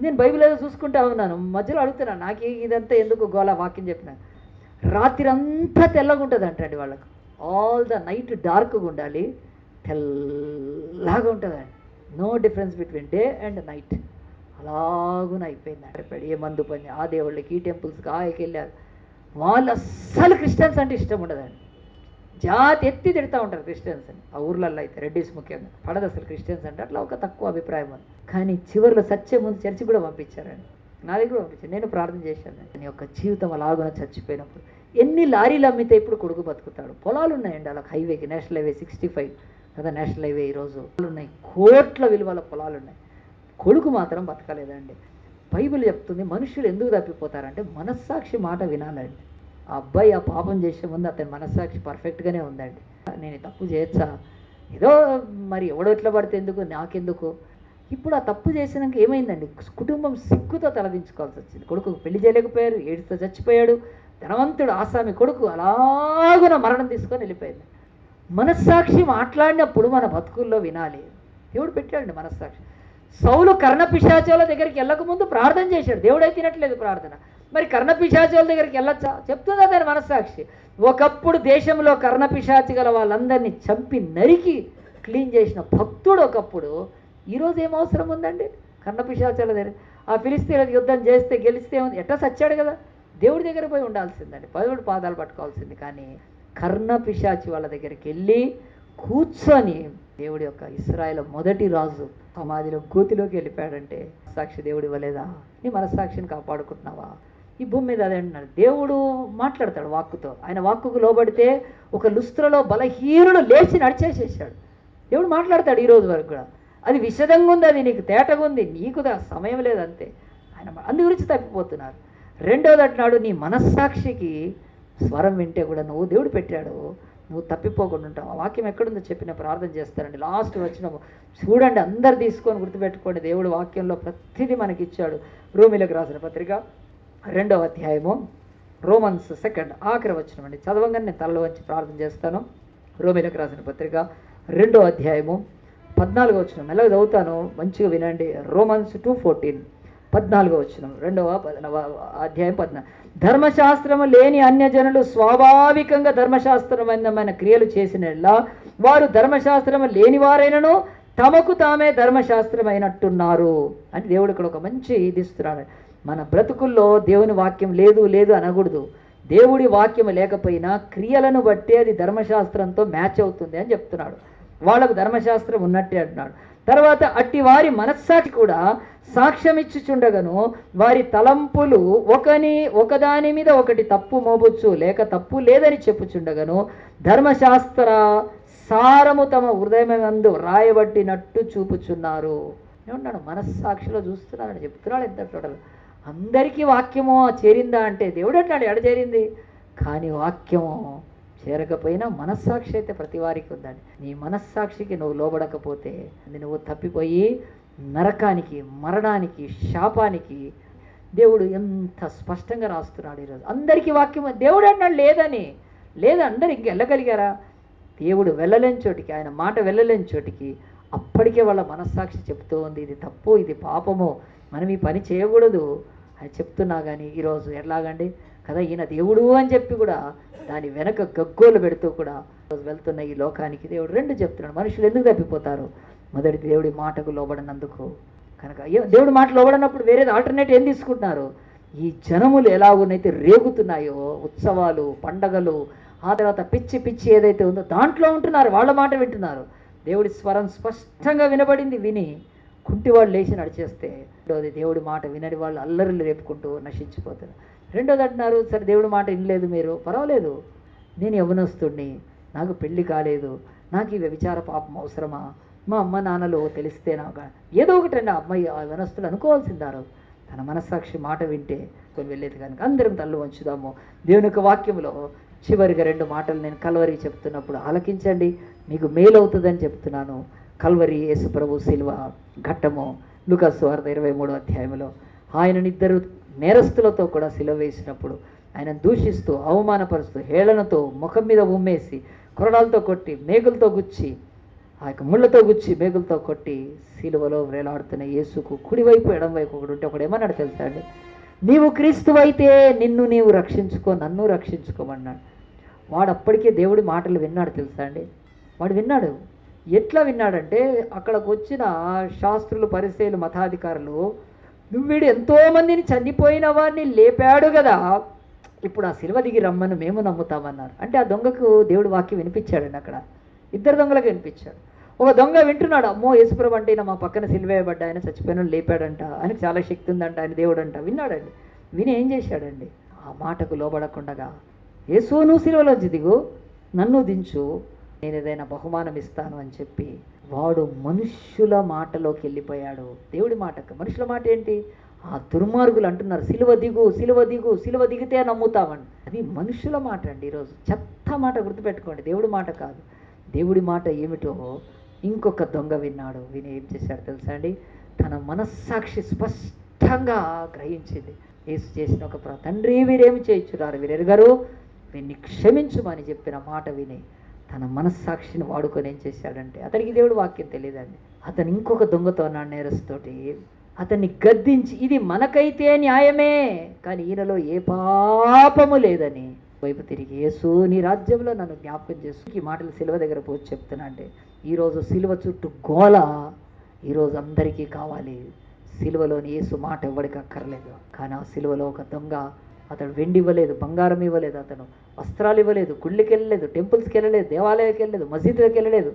Speaker 1: నేను బైబిల్ ఏదో చూసుకుంటా ఉన్నాను, మధ్యలో అడుగుతున్నాను, నాకు ఇదంతా ఎందుకు గోళ, వాక్యం చెప్పిన. రాత్రి అంతా తెల్లగా ఉంటుంది అంటండి వాళ్ళకు, ఆల్ ద నైట్ డార్క్గా ఉండాలి, తెల్లగా ఉంటుందండి. No difference between day and night. అలాగున అయిపోయింది. ఏ మందు పని, ఆ దేవుళ్ళకి, ఈ టెంపుల్స్కి, ఆయకి వెళ్ళారు. వాళ్ళు అస్సలు క్రిస్టియన్స్ అంటే ఇష్టం ఉండదండి, జాతి ఎత్తి తిడతా ఉంటారు క్రిస్టియన్స్ అని. ఆ ఊర్లలో అయితే రెడ్డిస్ ముఖ్యంగా పడదు అసలు క్రిస్టియన్స్ అంటే, అట్లా ఒక తక్కువ అభిప్రాయం అని. కానీ చివరిలో సచ్చే ముందు చర్చి కూడా పంపించారండి, నా దగ్గర పంపించారు. నేను ప్రార్థన చేశాను. నీ యొక్క జీవితం అలాగున చచ్చిపోయినప్పుడు ఎన్ని లారీలు అమ్మితే ఇప్పుడు కొడుకు బతుకుతాడు. పొలాలు ఉన్నాయండి అలా హైవేకి, నేషనల్ హైవే 65 కదా నేషనల్ హైవే, ఈరోజు ఉన్నాయి, కోట్ల విలువల పొలాలు ఉన్నాయి. కొడుకు మాత్రం బతకలేదండి. బైబిల్ చెప్తుంది మనుషులు ఎందుకు తప్పిపోతారంటే మనస్సాక్షి మాట వినాలండి. ఆ అబ్బాయి ఆ పాపం చేసే ముందు అతని మనస్సాక్షి పర్ఫెక్ట్గానే ఉందండి. నేను తప్పు చేయొచ్చా, ఏదో మరి ఎవడో ఎట్లా పడితే ఎందుకు, నాకెందుకు. ఇప్పుడు ఆ తప్పు చేసినాక ఏమైందండి, కుటుంబం సిగ్గుతో తలదించుకోవాల్సి వచ్చింది. కొడుకు పెళ్లి చేయలేకపోయారు, ఏడుతో చచ్చిపోయాడు. ధనవంతుడు ఆసామి కొడుకు అలాగున మరణం తీసుకొని వెళ్ళిపోయింది. మనస్సాక్షి మాట్లాడినప్పుడు మన బతుకుల్లో వినాలి. దేవుడు పెట్టాడండి మనస్సాక్షి. సౌలు కర్ణపిశాచాల దగ్గరికి వెళ్ళకముందు ప్రార్థన చేశాడు, దేవుడై తినట్లేదు ప్రార్థన. మరి కర్ణపిశాచాల దగ్గరికి వెళ్ళొచ్చా, చెప్తుంది అతని మనస్సాక్షి. ఒకప్పుడు దేశంలో కర్ణపిశాచి గల వాళ్ళందరినీ చంపి నరికి క్లీన్ చేసిన భక్తుడు ఒకప్పుడు. ఈరోజు ఏం అవసరం ఉందండి కర్ణపిశాచాల దగ్గర. ఆ ఫిలిస్తీన్లకు యుద్ధం చేస్తే గెలిస్తే ఎట్లా సచ్చాడు కదా, దేవుడి దగ్గర పోయి ఉండాల్సిందండి, పదవుడు పాదాలు పట్టుకోవాల్సింది. కానీ కర్ణపిశాచి వాళ్ళ దగ్గరికి వెళ్ళి కూర్చొని దేవుడి యొక్క ఇశ్రాయేలు మొదటి రాజు సమాధిలో గోతిలోకి వెళ్ళిపోయాడంటే సాక్షి దేవుడు ఇవ్వలేదా? నీ మనస్సాక్షిని కాపాడుకుంటున్నావా? ఈ భూమి మీద అదే అంటున్నాడు. దేవుడు మాట్లాడతాడు వాక్కుతో. ఆయన వాక్కుకు లోబడితే ఒక లుస్త్రలో బలహీనుడు లేచి నడిచేసేసాడు. దేవుడు మాట్లాడతాడు ఈ రోజు వరకు కూడా. అది విషదంగా ఉంది, అది నీకు తేటగా ఉంది, నీకు సమయం లేదు అంతే. ఆయన అందు గురించి తప్పిపోతున్నారు. రెండోది అంటున్నాడు, నీ మనస్సాక్షికి స్వరం వింటే కూడా నువ్వు దేవుడు పెట్టాడు, నువ్వు తప్పిపోకుండా ఉంటావు. ఆ వాక్యం ఎక్కడుందో చెప్పిన ప్రార్థన చేస్తారండి. లాస్ట్ వచ్చినాము చూడండి, అందరు తీసుకొని గుర్తుపెట్టుకోండి. దేవుడు వాక్యంలో ప్రతిదీ మనకి ఇచ్చాడు. రోమీలకు రాసిన పత్రిక 2వ అధ్యాయము, రోమన్స్ 2 ఆఖరి వచనమండి. చదవంగానే నేను తలలో వంచి ప్రార్థన చేస్తాను. రోమీలకు రాసిన పత్రిక 2వ అధ్యాయము 14వ వచనం. మెల్లగా చదువుతాను, మంచిగా వినండి. రోమన్స్ 2:14, 14వ వచనం, 2వ అధ్యాయం 14. ధర్మశాస్త్రము లేని అన్యజనులు స్వాభావికంగా ధర్మశాస్త్రమైన క్రియలు చేసినట్లా వారు ధర్మశాస్త్రము లేని వారైనను తమకు తామే ధర్మశాస్త్రమైనట్టున్నారు అని దేవుడు ఇక్కడ ఒక మంచి ఇది ఇస్తున్నాడు. మన బ్రతుకుల్లో దేవుని వాక్యం లేదు లేదు అనకూడదు. దేవుడి వాక్యం లేకపోయినా క్రియలను బట్టి అది ధర్మశాస్త్రంతో మ్యాచ్ అవుతుంది అని చెప్తున్నాడు. వాళ్ళకు ధర్మశాస్త్రం ఉన్నట్టే అంటున్నాడు. తర్వాత అట్టి వారి మనస్సాక్షి కూడా సాక్ష్యం ఇచ్చుచుండగను వారి తలంపులు ఒకదాని మీద ఒకటి తప్పు మోబొచ్చు లేక తప్పు లేదని చెప్పుచుండగను ధర్మశాస్త్ర సారము తమ హృదయమందు రాయబట్టినట్టు చూపుచున్నారు. ఏమన్నాడు? మనస్సాక్షిలో చూస్తున్నారని చెప్తున్నాడు. ఎంత టోటల్ అందరికీ వాక్యము చేరిందా అంటే దేవుడు అంటాడు ఎడ చేరింది, కానీ వాక్యము చేరకపోయినా మనస్సాక్షి అయితే ప్రతి వారికి ఉందండి. నీ మనస్సాక్షికి నువ్వు లోబడకపోతే నువ్వు తప్పిపోయి నరకానికి, మరణానికి, శాపానికి దేవుడు ఎంత స్పష్టంగా రాస్తున్నాడు ఈరోజు. అందరికీ వాక్యం దేవుడు అన్నాడు లేదని, లేదా అందరు ఇంక వెళ్ళగలిగారా? దేవుడు వెళ్ళలేని చోటికి, ఆయన మాట వెళ్ళలేని చోటికి అప్పటికే వాళ్ళ మనస్సాక్షి చెప్తూ ఉంది ఇది తప్పు, ఇది పాపము, మనం ఈ పని చేయకూడదు అని చెప్తున్నా. కానీ ఈరోజు ఎలాగండి కదా, ఈయన దేవుడు అని చెప్పి కూడా దాని వెనక గగ్గోలు పెడుతూ కూడా వెళ్తున్న ఈ లోకానికి దేవుడు రెండు చెప్తున్నాడు. మనుషులు ఎందుకు తప్పిపోతారు? మొదటి దేవుడి మాటకు లోబడినందుకు. కనుక దేవుడి మాట లోబడినప్పుడు వేరేది ఆల్టర్నేట్ ఏం తీసుకుంటున్నారు? ఈ జనములు ఎలాగునైతే రేగుతున్నాయో ఉత్సవాలు, పండగలు, ఆ తర్వాత పిచ్చి పిచ్చి ఏదైతే ఉందో దాంట్లో ఉంటున్నారు, వాళ్ళ మాట వింటున్నారు. దేవుడి స్వరం స్పష్టంగా వినబడింది, విని కుంటివాళ్ళు లేచి నడిచేస్తే రెండోది దేవుడి మాట వినని వాళ్ళు అల్లరిలు రేపుకుంటూ నశించిపోతారు. రెండోది అంటున్నారు సరే దేవుడి మాట వినలేదు మీరు, పర్వాలేదు, నేను యవ్వనస్తుడిని, నాకు పెళ్లి కాలేదు, నాకు ఈ వ్యభిచార పాపం అవసరమా, మా అమ్మ నాన్నలు తెలిస్తే నాకు ఏదో ఒకటండి ఆ అమ్మాయి ఆ యవ్వనస్తులు అనుకోవాల్సిందారు. తన మనస్సాక్షి మాట వింటే కొన్ని వెళ్ళేది. కనుక అందరం తల్లు వంచుదాము. దేవుని యొక్క వాక్యంలో చివరిగా 2 మాటలు నేను కల్వరి చెప్తున్నప్పుడు ఆలకించండి, మీకు మేలు అవుతుందని చెప్తున్నాను. కల్వరి యేసు ప్రభు శిలువ ఘట్టము లూకాసు వార్త 23వ అధ్యాయంలో ఆయననిద్దరు నేరస్తులతో కూడా శిలువ వేసినప్పుడు ఆయన దూషిస్తూ, అవమానపరుస్తూ, హేళనతో, ముఖం మీద ఉమ్మేసి, కొరడాలతో కొట్టి, మేకులతో గుచ్చి, ఆ యొక్క ముళ్ళతో గుచ్చి మేకులతో కొట్టి శిలువలో వేలాడుతున్న యేసుకు కుడివైపు ఎడంవైపు ఒకడు ఉంటే ఒకడు ఏమన్నాడు తెలుసా అండి? నీవు క్రీస్తువైతే నిన్ను నీవు రక్షించుకో, నన్ను రక్షించుకోమన్నాడు. వాడు అప్పటికే దేవుడి మాటలు విన్నాడు తెలుసా అండి. వాడు విన్నాడు. ఎట్లా విన్నాడంటే అక్కడికి వచ్చిన శాస్త్రులు, పరిసయ్యులు, మతాధికారులు వీడు ఎంతోమందిని చనిపోయిన వారిని లేపాడు కదా, ఇప్పుడు ఆ శిలువ దిగి రమ్మను మేము నమ్ముతామన్నారు. అంటే ఆ దొంగకు దేవుడు వాక్యం వినిపించాడండి. అక్కడ 2 దొంగలకు వినిపించాడు. ఒక దొంగ వింటున్నాడు, అమ్మో యేసుప్రభు అంటే మా పక్కన సిలువేయబడ్డ ఆయన చచ్చిపోయిన లేపాడంట, ఆయనకు చాలా శక్తి ఉందంట, ఆయన దేవుడు అంట. విన్నాడండి. విని ఏం చేశాడండి? ఆ మాటకు లోబడకుండగా యేసు నువ్వు సిలువలోంచి దిగు, నన్ను దించు, నేను ఏదైనా బహుమానం ఇస్తాను అని చెప్పి వాడు మనుష్యుల మాటలోకి వెళ్ళిపోయాడు. దేవుడి మాటకు మనుషుల మాట ఏంటి? ఆ దుర్మార్గులు అంటున్నారు సిలువ దిగు, సిలువ దిగు, సిలువ దిగితే నమ్ముతామని. అది మనుషుల మాట అండి. ఈరోజు చెత్త మాట, గుర్తుపెట్టుకోండి. దేవుడి మాట కాదు. దేవుడి మాట ఏమిటో ఇంకొక దొంగ విన్నాడు. విని ఏం చేశాడు తెలుసా అండి? తన మనస్సాక్షి స్పష్టంగా గ్రహించింది. యేసు చేసిన ఒక తండ్రి వీరేమి చేయించున్నారు, వీరెరుగరు, వీరిని క్షమించుమని చెప్పిన మాట విని తన మనస్సాక్షిని వాడుకొని ఏం చేశాడంటే, అతనికి దేవుడు వాక్యం తెలియదండి. అతను ఇంకొక దొంగతో అన్నాడు, నేరస్తుతోటి అతన్ని గద్దించి ఇది మనకైతే న్యాయమే, కానీ ఈయనలో ఏ పాపము లేదని వైపు తిరిగి యేసు నీ రాజ్యంలో నన్ను జ్ఞాపకం చేసు. ఈ మాటలు సిలువ దగ్గర పోసి చెప్తున్నా అంటే ఈరోజు సిలువ చుట్టూ గోల ఈరోజు అందరికీ కావాలి. సిలువలోని యేసు మాట ఎవరికి అక్కర్లేదు. కానీ ఆ సిలువలో ఒక దొంగ, అతడు వెండి ఇవ్వలేదు, బంగారం ఇవ్వలేదు, అతను వస్త్రాలు ఇవ్వలేదు, గుళ్ళకి వెళ్ళలేదు, టెంపుల్స్కి వెళ్ళలేదు, దేవాలయానికి వెళ్ళలేదు, మసీదులకు వెళ్ళలేదు.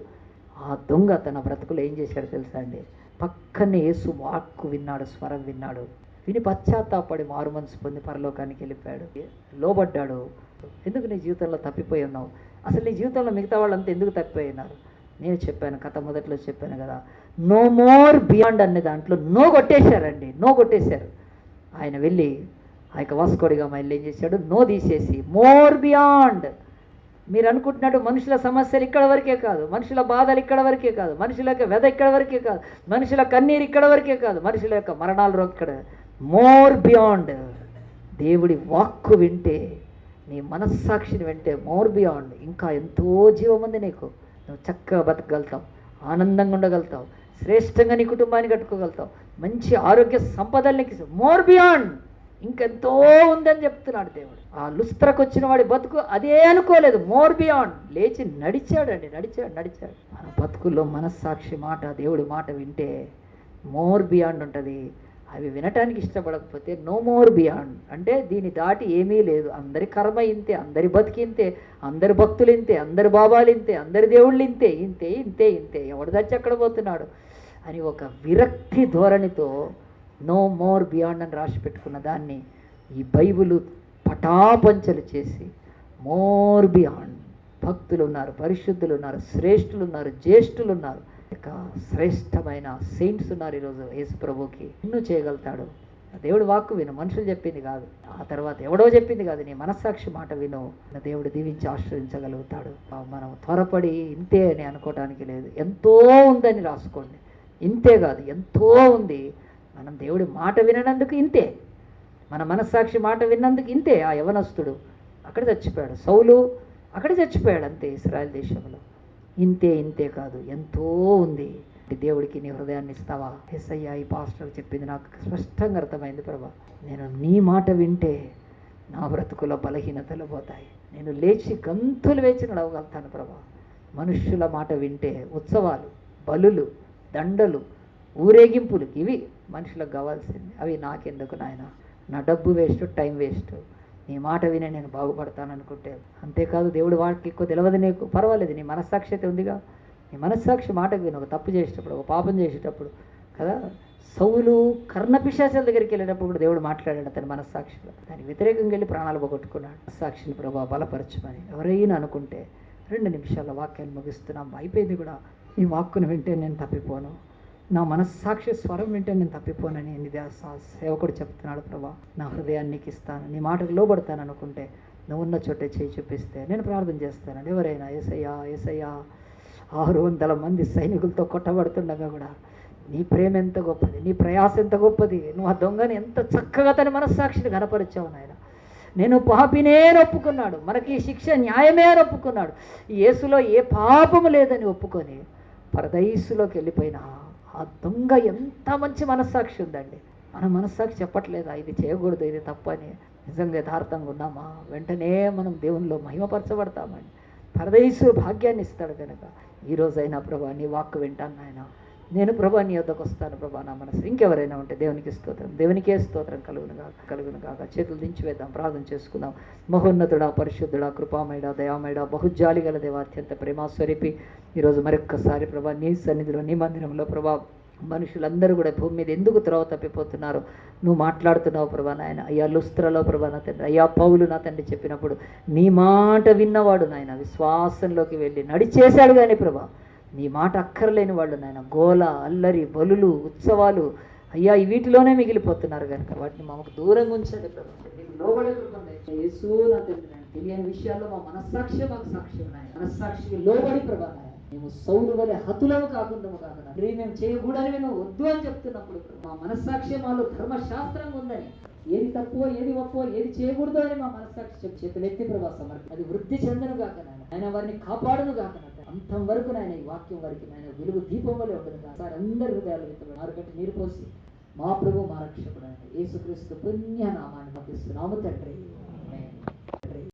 Speaker 1: ఆ దొంగ తన బ్రతుకులు ఏం చేశాడు తెలుసా అండి? పక్కనే యేసు వాక్కు విన్నాడు, స్వరం విన్నాడు. విని పశ్చాత్తాపడి మారు మనసు పొంది పరలోకానికి వెళ్ళిపోయాడు, లోబడ్డాడు. ఎందుకు నీ జీవితంలో తప్పిపోయి ఉన్నావు? అసలు నీ జీవితంలో మిగతా వాళ్ళంతా ఎందుకు తప్పిపోయి ఉన్నారు? నేను చెప్పాను, కథ మొదట్లో చెప్పాను కదా, నో మోర్ బియాండ్ అనే దాంట్లో నో కొట్టేశారండి, నో కొట్టేశారు. ఆయన వెళ్ళి ఆ యొక్క వాస్కోడిగా మళ్ళీ ఏం చేశాడు? నో తీసేసి మోర్ బియాండ్. మీరు అనుకుంటున్నట్టు మనుషుల సమస్యలు ఇక్కడ వరకే కాదు, మనుషుల బాధలు ఇక్కడ వరకే కాదు, మనుషుల యొక్క వ్యధ ఇక్కడ వరకే కాదు, మనుషుల కన్నీరు ఇక్కడ వరకే కాదు, మనుషుల యొక్క మరణాలు ఇక్కడ. More beyond. దేవుడి వాక్కు వింటే, నీ మనస్సాక్షిని వింటే మోర్ బియాండ్, ఇంకా ఎంతో జీవం ఉంది నీకు. నువ్వు చక్కగా బతకగలుగుతావు, ఆనందంగా ఉండగలుగుతావు, శ్రేష్టంగా నీ కుటుంబాన్ని కట్టుకోగలుగుతావు, మంచి ఆరోగ్య సంపదల్ని మోర్ బియాండ్ ఇంకెంతో ఉందని చెప్తున్నాడు దేవుడు. ఆ లుస్త్రకు వచ్చిన వాడి బతుకు అదే అనుకోలేదు, మోర్ బియాండ్. లేచి నడిచాడండి, నడిచాడు. మన బతుకుల్లో మనస్సాక్షి మాట, దేవుడి మాట వింటే మోర్ బియాండ్ ఉంటుంది. అవి వినటానికి ఇష్టపడకపోతే నో మోర్ బియాండ్, అంటే దీని దాటి ఏమీ లేదు. అందరి కర్మ ఇంతే, అందరి బతికి ఇంతే, అందరి భక్తులు ఇంతే, అందరి బాబాలు ఇంతే, అందరి దేవుళ్ళు ఇంతే ఇంతే ఇంతే ఇంతే, ఎవడు దచ్చి ఎక్కడ పోతున్నాడు అని ఒక విరక్తి ధోరణితో నో మోర్ బియాండ్ అని రాసి పెట్టుకున్న దాన్ని ఈ బైబిలు పటాపంచలు చేసి మోర్ బియాండ్. భక్తులు ఉన్నారు, పరిశుద్ధులు ఉన్నారు, శ్రేష్ఠులు ఉన్నారు, జ్యేష్ఠులు ఉన్నారు, ఇక శ్రేష్టమైన సెయింట్స్ ఉన్నారు. ఈరోజు యేసు ప్రభుకి ఎన్నో చేయగలుగుతాడు. దేవుడు వాక్కు విను, మనుషులు చెప్పింది కాదు, ఆ తర్వాత ఎవడో చెప్పింది కాదు, నీ మనస్సాక్షి మాట విను, దేవుడు దీవించి ఆశ్రయించగలుగుతాడు. మనం త్వరపడి ఇంతే అని అనుకోవటానికి లేదు, ఎంతో ఉందని రాసుకోండి. ఇంతే కాదు, ఎంతో ఉంది. మనం దేవుడి మాట వినందుకు ఇంతే, మన మనస్సాక్షి మాట విన్నందుకు ఇంతే. ఆ యవనస్తుడు అక్కడ చచ్చిపోయాడు, సౌలు అక్కడ చచ్చిపోయాడు, అంతే. ఇశ్రాయేల్ దేశంలో ఇంతే కాదు, ఎంతో ఉంది. దేవుడికి నీ హృదయాన్ని ఇస్తావా? యేసయ్య ఈ పాస్టర్ చెప్పింది నాకు స్పష్టంగా అర్థమైంది ప్రభా. నేను నీ మాట వింటే నా బ్రతుకులో బలహీనతలు పోతాయి, నేను లేచి గంతులు వేచి నడవగలుగుతాను ప్రభా. మనుష్యుల మాట వింటే ఉత్సవాలు, బలులు, దండలు, ఊరేగింపులు ఇవి మనుషులకు కావాల్సింది. అవి నాకెందుకు నాయన? నా డబ్బు వేస్ట్, టైం వేస్ట్. నీ మాట వినే నేను బాగుపడతాను అనుకుంటే అంతేకాదు. దేవుడు వాటికి ఎక్కువ తెలియదు నీకు, పర్వాలేదు, నీ మనస్సాక్షి ఉందిగా. నీ మనస్సాక్షి మాటకు విను. ఒక తప్పు చేసేటప్పుడు, ఒక పాపం చేసేటప్పుడు కదా, సౌలు కర్ణపిశాచాల దగ్గరికి వెళ్ళేటప్పుడు కూడా దేవుడు మాట్లాడాడు అతని మనస్సాక్షిలో. దానికి వ్యతిరేకంగా వెళ్ళి ప్రాణాలు పోగొట్టుకున్నాడు. మనస్సాక్షిని ప్రభా బలపరచమని ఎవరైనా అనుకుంటే 2 నిమిషాల వాక్యాన్ని ముగిస్తున్నాం, అయిపోయింది కూడా. నీ వాక్కును వింటే నేను తప్పిపోను, నా మనస్సాక్షి స్వరం వింటే నేను తప్పిపోనని సేవకుడు చెప్తున్నాడు. ప్రభా నా హృదయాన్ని ఇస్తాను, నీ మాటకు లోబడతాను అనుకుంటే నువ్వు ఉన్న చోటే చేయి చూపిస్తే నేను ప్రార్థన చేస్తానండి. ఎవరైనా యేసయ్యా 600 మంది సైనికులతో కొట్టబడుతుండగా కూడా నీ ప్రేమ ఎంత గొప్పది, నీ ప్రయాస ఎంత గొప్పది. నువ్వు ఆ దొంగని ఎంత చక్కగా తన మనస్సాక్షిని కనపరిచావు నాయన. నేను పాపినే ఒప్పుకున్నాడు, మనకి శిక్ష న్యాయమే అని ఒప్పుకున్నాడు. యేసులో ఏ పాపము లేదని ఒప్పుకొని పరదైసులోకి వెళ్ళిపోయిన ఆ దొంగ ఎంత మంచి మనస్సాక్షి ఉందండి. మన మనస్సాక్షి చెప్పట్లేదా ఇది చేయకూడదు, ఇది తప్పని? నిజంగా యథార్థంగా ఉన్నామా? వెంటనే మనం దేవునిలో మహిమపరచబడతామండి. పరదైసు భాగ్యాన్ని ఇస్తాడు కనుక ఈరోజైనా ప్రభా నీ వాక్కు వింటాను నాయన. నేను ప్రభా నీ వద్దకు వస్తాను ప్రభా. నా మనసు ఇంకెవరైనా ఉంటే దేవునికి స్తోత్రం, దేవునికే స్తోత్రం కలుగును కాక. చేతులు దించివేద్దాం, ప్రార్థన చేసుకుందాం. మహోన్నతుడా, పరిశుద్ధుడా, కృపామయుడా, దయామయుడా, బహుజాలి గల దేవా, అత్యంత ప్రేమాస్వరూపి, ఈరోజు మరొక్కసారి ప్రభా నీ సన్నిధిలో, నీ మందిరంలో ప్రభా మనుషులందరూ కూడా భూమి మీద ఎందుకు త్రోవ తప్పిపోతున్నారు నువ్వు మాట్లాడుతున్నావు ప్రభా నాయన. అయ్యా లుస్త్రలో ప్రభా నా తండ్రి, అయ్యా పౌలు నా తండ్రి చెప్పినప్పుడు నీ మాట విన్నవాడు నాయన విశ్వాసంలోకి వెళ్ళి నడిచేశాడు. కానీ ప్రభా నీ మాట అక్కర్లేని వాళ్ళు నాయన గోల, అల్లరి, బలులు, ఉత్సవాలు అయ్యా వీటిలోనే మిగిలిపోతున్నారు కనుక వాటిని మాకు దూరంగా ఉంచండి ప్రభా. నీకు లోబడకుండా యేసు నా తండ్రి నాయన తెలియని విషయాల్లో మా మనస్సాక్షి మాకు సాక్ష్యం నాయన. మనస్సాక్షికి లోబడి ప్రభా నాయన మేము సౌలు వలె హతులము కాకుండా మేము చేయకూడని నువ్వు వద్దు అని చెప్తున్నప్పుడు మా మనస్సాక్షి మాలో ధర్మశాస్త్రంగా ఉందని, ఏది తప్పువో ఏది ఒప్పో ఏది చేయకూడదు అని మా మనస్సాక్షి చేతులెత్తి ప్రభా సమర్పణ అది వృద్ధి చెందను గాక నాయన. ఆయన వారిని కాపాడును గాక. అంతం వరకు నాయన ఈ వాక్యం వారికి నాయన వెలుగు దీపం వలె ఉండదు కాక. సార్ అందరి హృదయాలు ఆరుగట్టి నీరు పోసి మా ప్రభు మా రక్షకుడు ఆయన యేసుక్రీస్తు పుణ్య నామాన్ని పంపిస్తున్నాము తండ్రి.